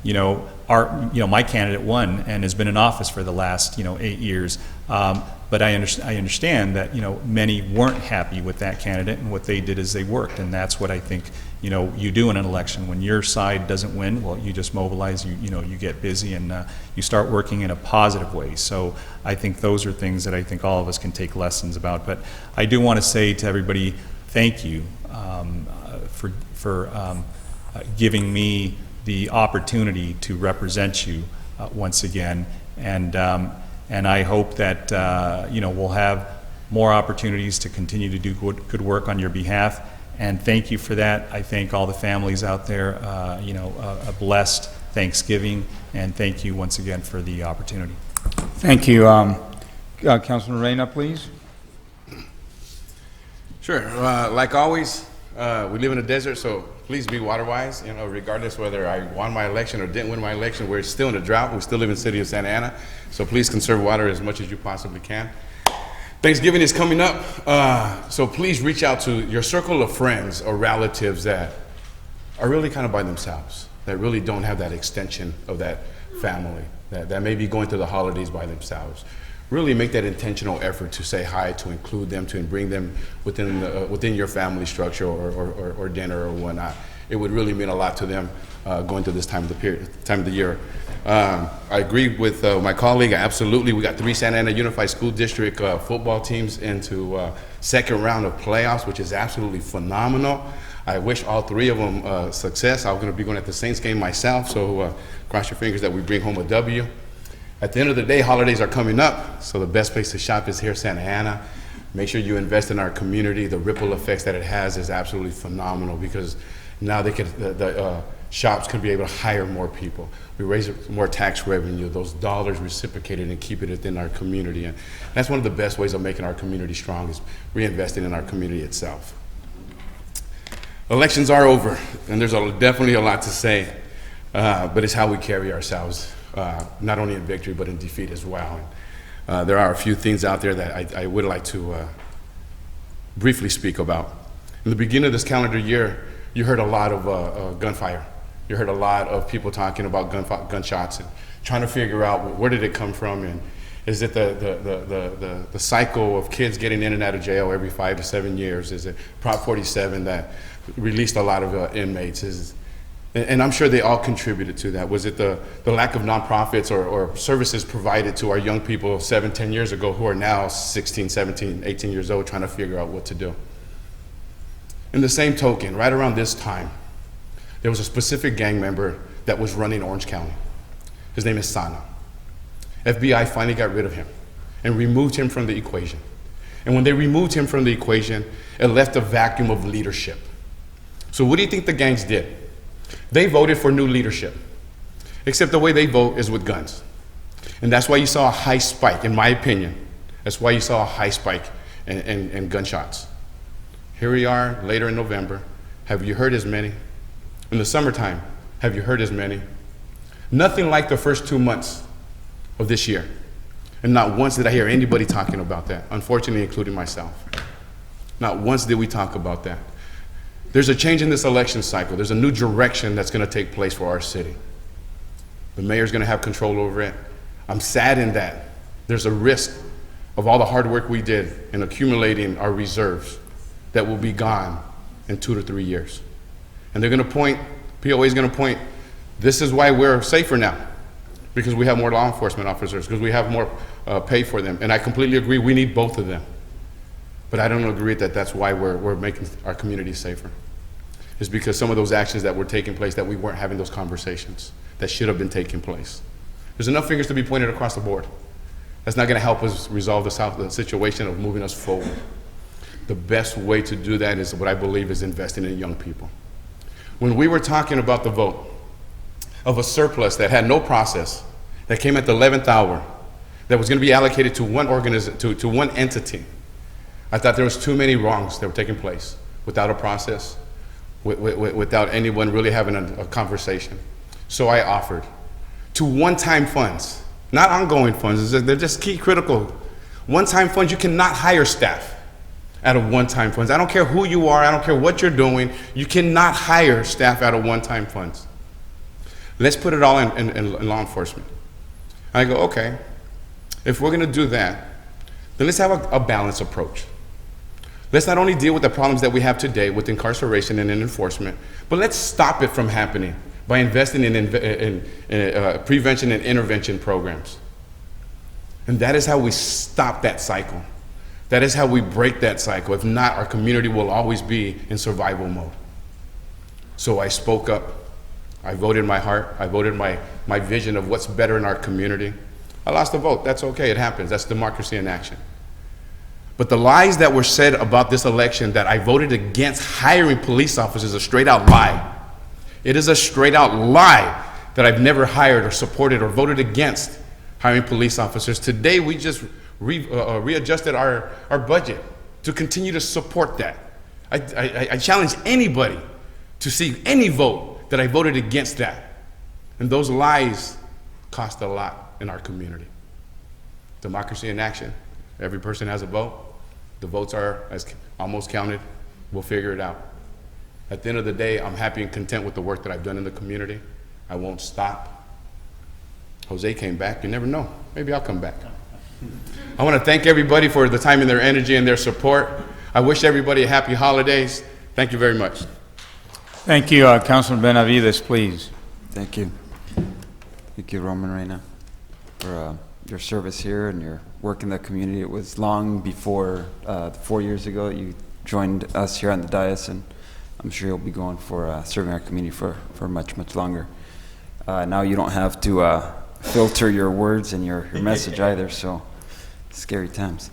my candidate won and has been in office for the last 8 years. But I understand that many weren't happy with that candidate, and what they did is they worked, and that's what I think you do in an election. When your side doesn't win, well, you just mobilize, you get busy, and you start working in a positive way. So I think those are things that I think all of us can take lessons about. But I do want to say to everybody, thank you for giving me the opportunity to represent you once again, and I hope that we'll have more opportunities to continue to do good work on your behalf. And thank you for that. I thank all the families out there. A blessed Thanksgiving, and thank you once again for the opportunity.
Thank you, Councilman Reyna, please.
Sure. Like always, we live in a desert, so please be water wise. Regardless whether I won my election or didn't win my election, we're still in a drought. We still live in the city of Santa Ana, so please conserve water as much as you possibly can. Thanksgiving is coming up, so please reach out to your circle of friends or relatives that are really kind of by themselves, that really don't have that extension of that family, that may be going through the holidays by themselves. really make that intentional effort to say hi, to include them, to bring them within your family structure or dinner or whatnot. It would really mean a lot to them going through this time of the year. I agree with my colleague. Absolutely, we got 3 Santa Ana Unified School District football teams into second round of playoffs, which is absolutely phenomenal. I wish all 3 of them success. I'm going to be going at the Saints game myself, so cross your fingers that we bring home a W. At the end of the day, holidays are coming up, so the best place to shop is here, Santa Ana. Make sure you invest in our community. The ripple effects that it has is absolutely phenomenal, because now the shops can be able to hire more people. We raise more tax revenue. Those dollars reciprocated and keep it within our community. And that's one of the best ways of making our community strong, is reinvesting in our community itself. Elections are over, and there's definitely a lot to say, but it's how we carry ourselves, not only in victory, but in defeat as well. And, there are a few things out there that I would like to briefly speak about. In the beginning of this calendar year, you heard a lot of gunfire. You heard a lot of people talking about gunshots and trying to figure out where did it come from, and is it the cycle of kids getting in and out of jail every 5 to 7 years? Is it Prop 47 that released a lot of inmates? And I'm sure they all contributed to that. Was it the lack of nonprofits or services provided to our young people 7, 10 years ago who are now 16, 17, 18 years old trying to figure out what to do? In the same token, right around this time, there was a specific gang member that was running Orange County. His name is Sana. FBI finally got rid of him and removed him from the equation. And when they removed him from the equation, it left a vacuum of leadership. So what do you think the gangs did? They voted for new leadership, except the way they vote is with guns. And that's why you saw a high spike, in my opinion. That's why you saw a high spike in gunshots. Here we are, later in November. Have you heard as many? In the summertime, have you heard as many? Nothing like the first 2 months of this year. And not once did I hear anybody talking about that, unfortunately, including myself. Not once did we talk about that. There's a change in this election cycle. There's a new direction that's going to take place for our city. The mayor's going to have control over it. I'm saddened that there's a risk of all the hard work we did in accumulating our reserves that will be gone in 2 to 3 years. And they're going to point, POA is going to point, this is why we're safer now, because we have more law enforcement officers, because we have more pay for them. And I completely agree, we need both of them. But I don't agree that that's why we're making our community safer. It's because some of those actions that were taking place, that we weren't having those conversations that should have been taking place. There's enough fingers to be pointed across the board. That's not going to help us resolve the situation of moving us forward. The best way to do that is what I believe is investing in young people. When we were talking about the vote of a surplus that had no process, that came at the 11th hour, that was going to be allocated to one to one entity, I thought there was too many wrongs that were taking place without a process, without anyone really having a conversation. So I offered to one-time funds, not ongoing funds. They're just key critical. One-time funds, you cannot hire staff out of one-time funds. I don't care who you are, I don't care what you're doing, you cannot hire staff out of one-time funds. Let's put it all in law enforcement. I go, okay, if we're gonna do that, then let's have a balanced approach. Let's not only deal with the problems that we have today with incarceration and in enforcement, but let's stop it from happening by investing in prevention and intervention programs. And that is how we stop that cycle. That is how we break that cycle. If not, our community will always be in survival mode. So I spoke up. I voted my heart. I voted my vision of what's better in our community. I lost the vote. That's okay. It happens. That's democracy in action. But the lies that were said about this election, that I voted against hiring police officers, is a straight out lie. It is a straight out lie that I've never hired or supported or voted against hiring police officers. Today, we just readjusted our budget to continue to support that. I challenge anybody to see any vote that I voted against that. And those lies cost a lot in our community. Democracy in action. Every person has a vote. The votes are almost counted. We'll figure it out. At the end of the day, I'm happy and content with the work that I've done in the community. I won't stop. Jose came back. You never know. Maybe I'll come back. I want to thank everybody for the time and their energy and their support. I wish everybody a happy holidays. Thank you very much.
Thank you, Councilman Benavides, please.
Thank you. Thank you, Roman Reina, for your service here and your work in the community. It was long before 4 years ago that you joined us here on the dais, and I'm sure you'll be going for serving our community for much, much longer. Now you don't have to filter your words and your message either, so scary times.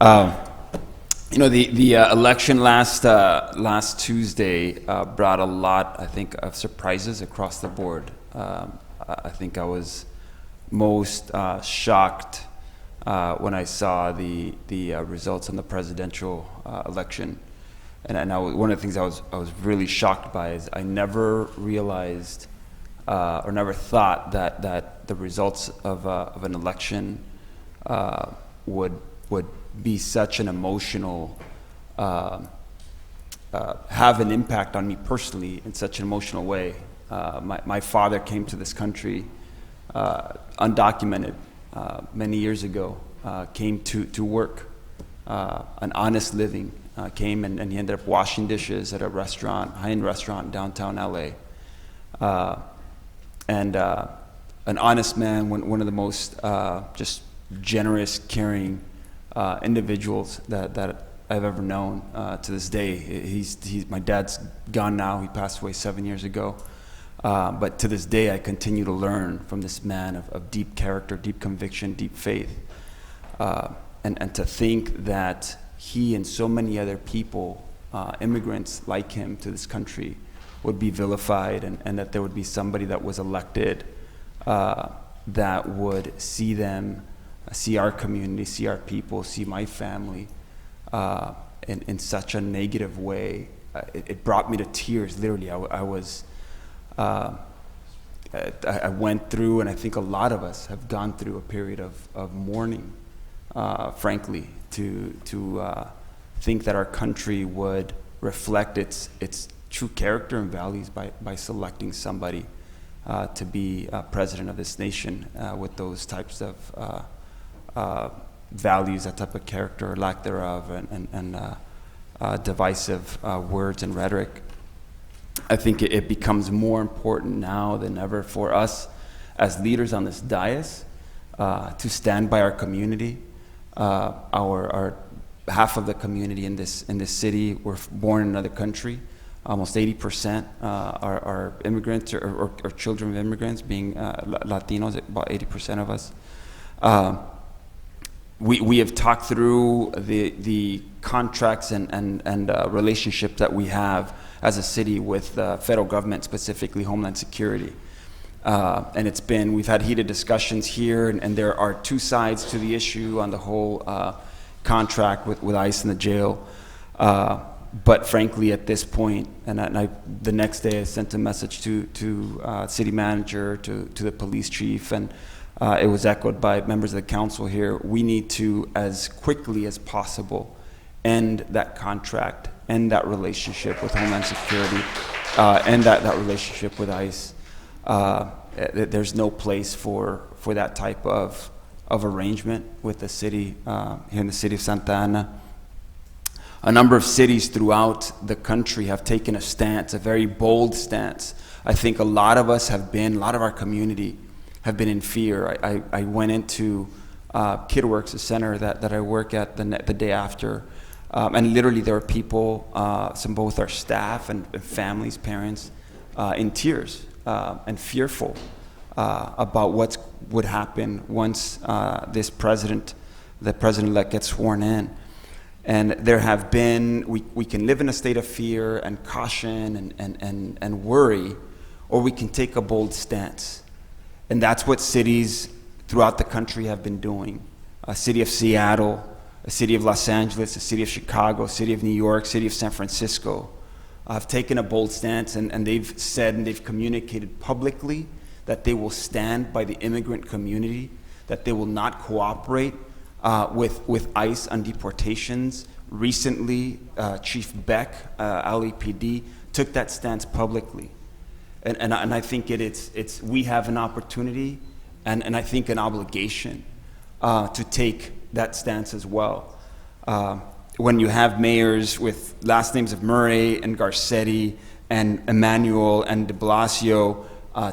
You know, the election last Tuesday brought a lot, I think, of surprises across the board. I think I was most shocked when I saw the results on the presidential election, and one of the things I was really shocked by is I never realized or never thought that the results of an election would be such an emotional, have an impact on me personally in such an emotional way. My father came to this country undocumented many years ago, came to work, an honest living, came and he ended up washing dishes at a restaurant, high-end restaurant in downtown LA. And an honest man, one of the most just generous, caring individuals that I've ever known to this day. My dad's gone now. He passed away 7 years ago. But to this day, I continue to learn from this man of deep character, deep conviction, deep faith. And to think that he and so many other people, immigrants like him to this country, would be vilified, and that there would be somebody that was elected that would see them, see our community, see our people, see my family in such a negative way. It brought me to tears, literally. I went through, and I think a lot of us have gone through a period of mourning, frankly, to think that our country would reflect its true character and values by selecting somebody to be president of this nation with those types of values, that type of character or lack thereof, and divisive words and rhetoric. I think it becomes more important now than ever for us as leaders on this dais to stand by our community. Our half of the community in this city were born in another country. Almost 80% are immigrants or children of immigrants, being Latinos, about 80% of us. We have talked through the contracts and relationship that we have as a city with the federal government, specifically Homeland Security. And we've had heated discussions here, and there are two sides to the issue on the whole contract with ICE and the jail. But frankly, at this point, the next day I sent a message to city manager, to the police chief, and it was echoed by members of the council here. We need to, as quickly as possible, end that contract, end that relationship with Homeland Security, end that relationship with ICE. There's no place for that type of arrangement with the city, here in the city of Santa Ana. A number of cities throughout the country have taken a stance, a very bold stance. I think a lot of our community have been in fear. I went into KidWorks, a center that I work at the day after, and literally there were people, both our staff and families, parents, in tears and fearful about what would happen once the president-elect gets sworn in. And there have been, we can live in a state of fear and caution and worry, or we can take a bold stance. And that's what cities throughout the country have been doing. A city of Seattle, a city of Los Angeles, a city of Chicago, a city of New York, city of San Francisco have taken a bold stance, and they've said and they've communicated publicly that they will stand by the immigrant community, that they will not cooperate with ICE on deportations. Recently, Chief Beck, LAPD, took that stance publicly. And I think we have an opportunity and I think an obligation to take that stance as well. When you have mayors with last names of Murray and Garcetti and Emmanuel and de Blasio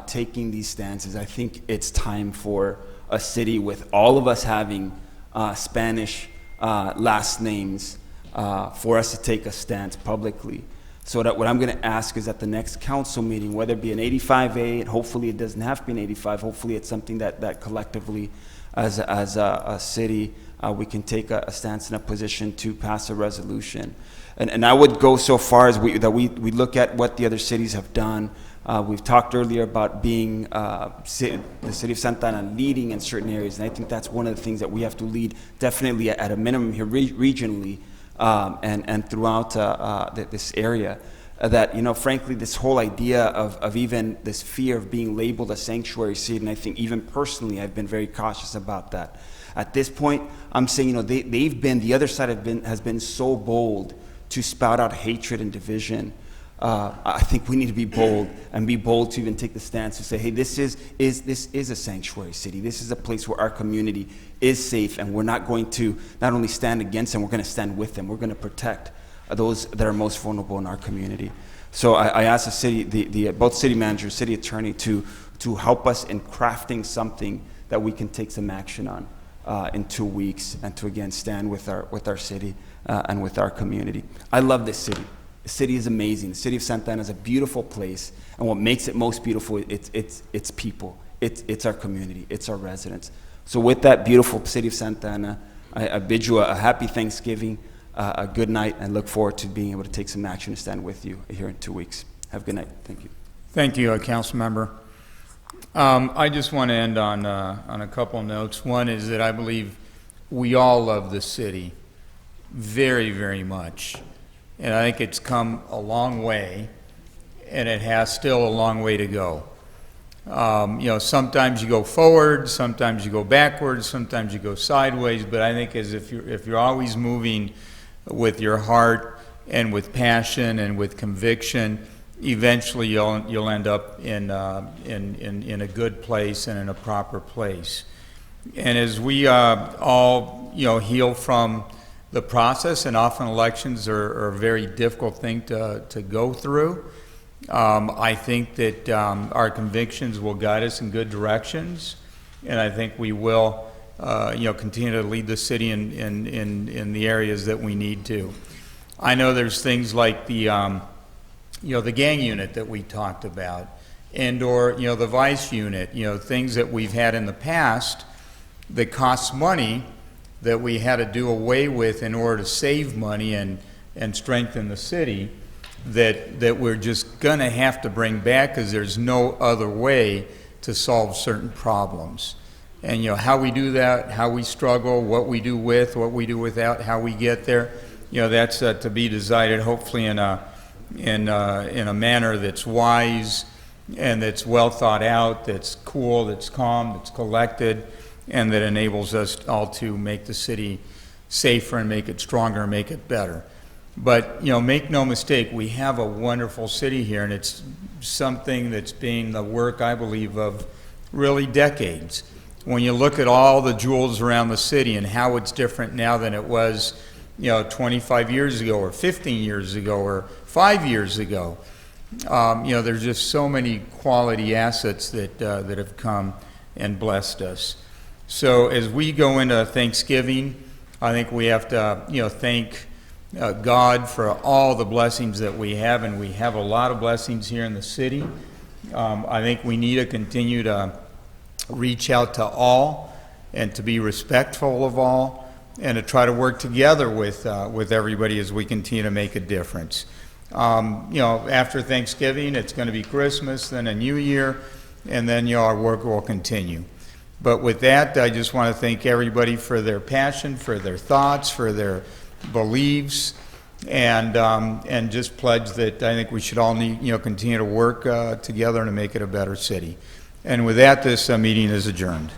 taking these stances, I think it's time for a city with all of us having Spanish last names for us to take a stance publicly. So that what I'm going to ask is at the next council meeting, whether it be an 85A, and hopefully it doesn't have to be an 85, hopefully it's something that collectively as a city, we can take a stance and a position to pass a resolution. And I would go so far as we look at what the other cities have done. We've talked earlier about being the city of Santa Ana leading in certain areas, and I think that's one of the things that we have to lead definitely at a minimum here regionally and throughout this area. That, frankly, this whole idea of even this fear of being labeled a sanctuary city, and I think even personally I've been very cautious about that. At this point, I'm saying, the other side has been so bold to spout out hatred and division. I think we need to be bold to even take the stance to say, hey, this is a sanctuary city. This is a place where our community is safe, and we're not going to not only stand against them, we're going to stand with them. We're going to protect those that are most vulnerable in our community. So I ask the city, both city manager, city attorney to help us in crafting something that we can take some action on in 2 weeks, and to again stand with our city and with our community. I love this city. The city is amazing. The city of Santa Ana is a beautiful place, and what makes it most beautiful, it's people. It's our community. It's our residents. So with that beautiful city of Santa Ana, I bid you a happy Thanksgiving, a good night, and look forward to being able to take some action to stand with you here in 2 weeks. Have a good night. Thank you.
Thank you, Council Member. I just want to end on a couple notes. One is that I believe we all love the city very, very much. And I think it's come a long way, and it has still a long way to go. Sometimes you go forward, sometimes you go backwards, sometimes you go sideways, but I think if you're always moving with your heart and with passion and with conviction, eventually you'll end up in a good place and in a proper place. And as we all heal from the process, and often elections are a very difficult thing to go through, I think that our convictions will guide us in good directions, and I think we will continue to lead the city in the areas that we need to. I know there's things like the gang unit that we talked about, and/or the vice unit, things that we've had in the past that cost money that we had to do away with in order to save money and strengthen the city, that we're just going to have to bring back because there's no other way to solve certain problems. And how we do that, how we struggle, what we do with, what we do without, how we get there, that's to be decided hopefully in a manner that's wise and that's well thought out, that's cool, that's calm, that's collected, and that enables us all to make the city safer and make it stronger and make it better. But, make no mistake, we have a wonderful city here, and it's something that's been the work, I believe, of really decades. When you look at all the jewels around the city and how it's different now than it was, 25 years ago or 15 years ago or 5 years ago, there's just so many quality assets that have come and blessed us. So as we go into Thanksgiving, I think we have to, thank God for all the blessings that we have, and we have a lot of blessings here in the city. I think we need to continue to reach out to all and to be respectful of all and to try to work together with everybody as we continue to make a difference. After Thanksgiving, it's going to be Christmas, then a New Year, and then our work will continue. But with that, I just want to thank everybody for their passion, for their thoughts, for their beliefs, and just pledge that I think we should all continue to work together to make it a better city. And with that, this meeting is adjourned.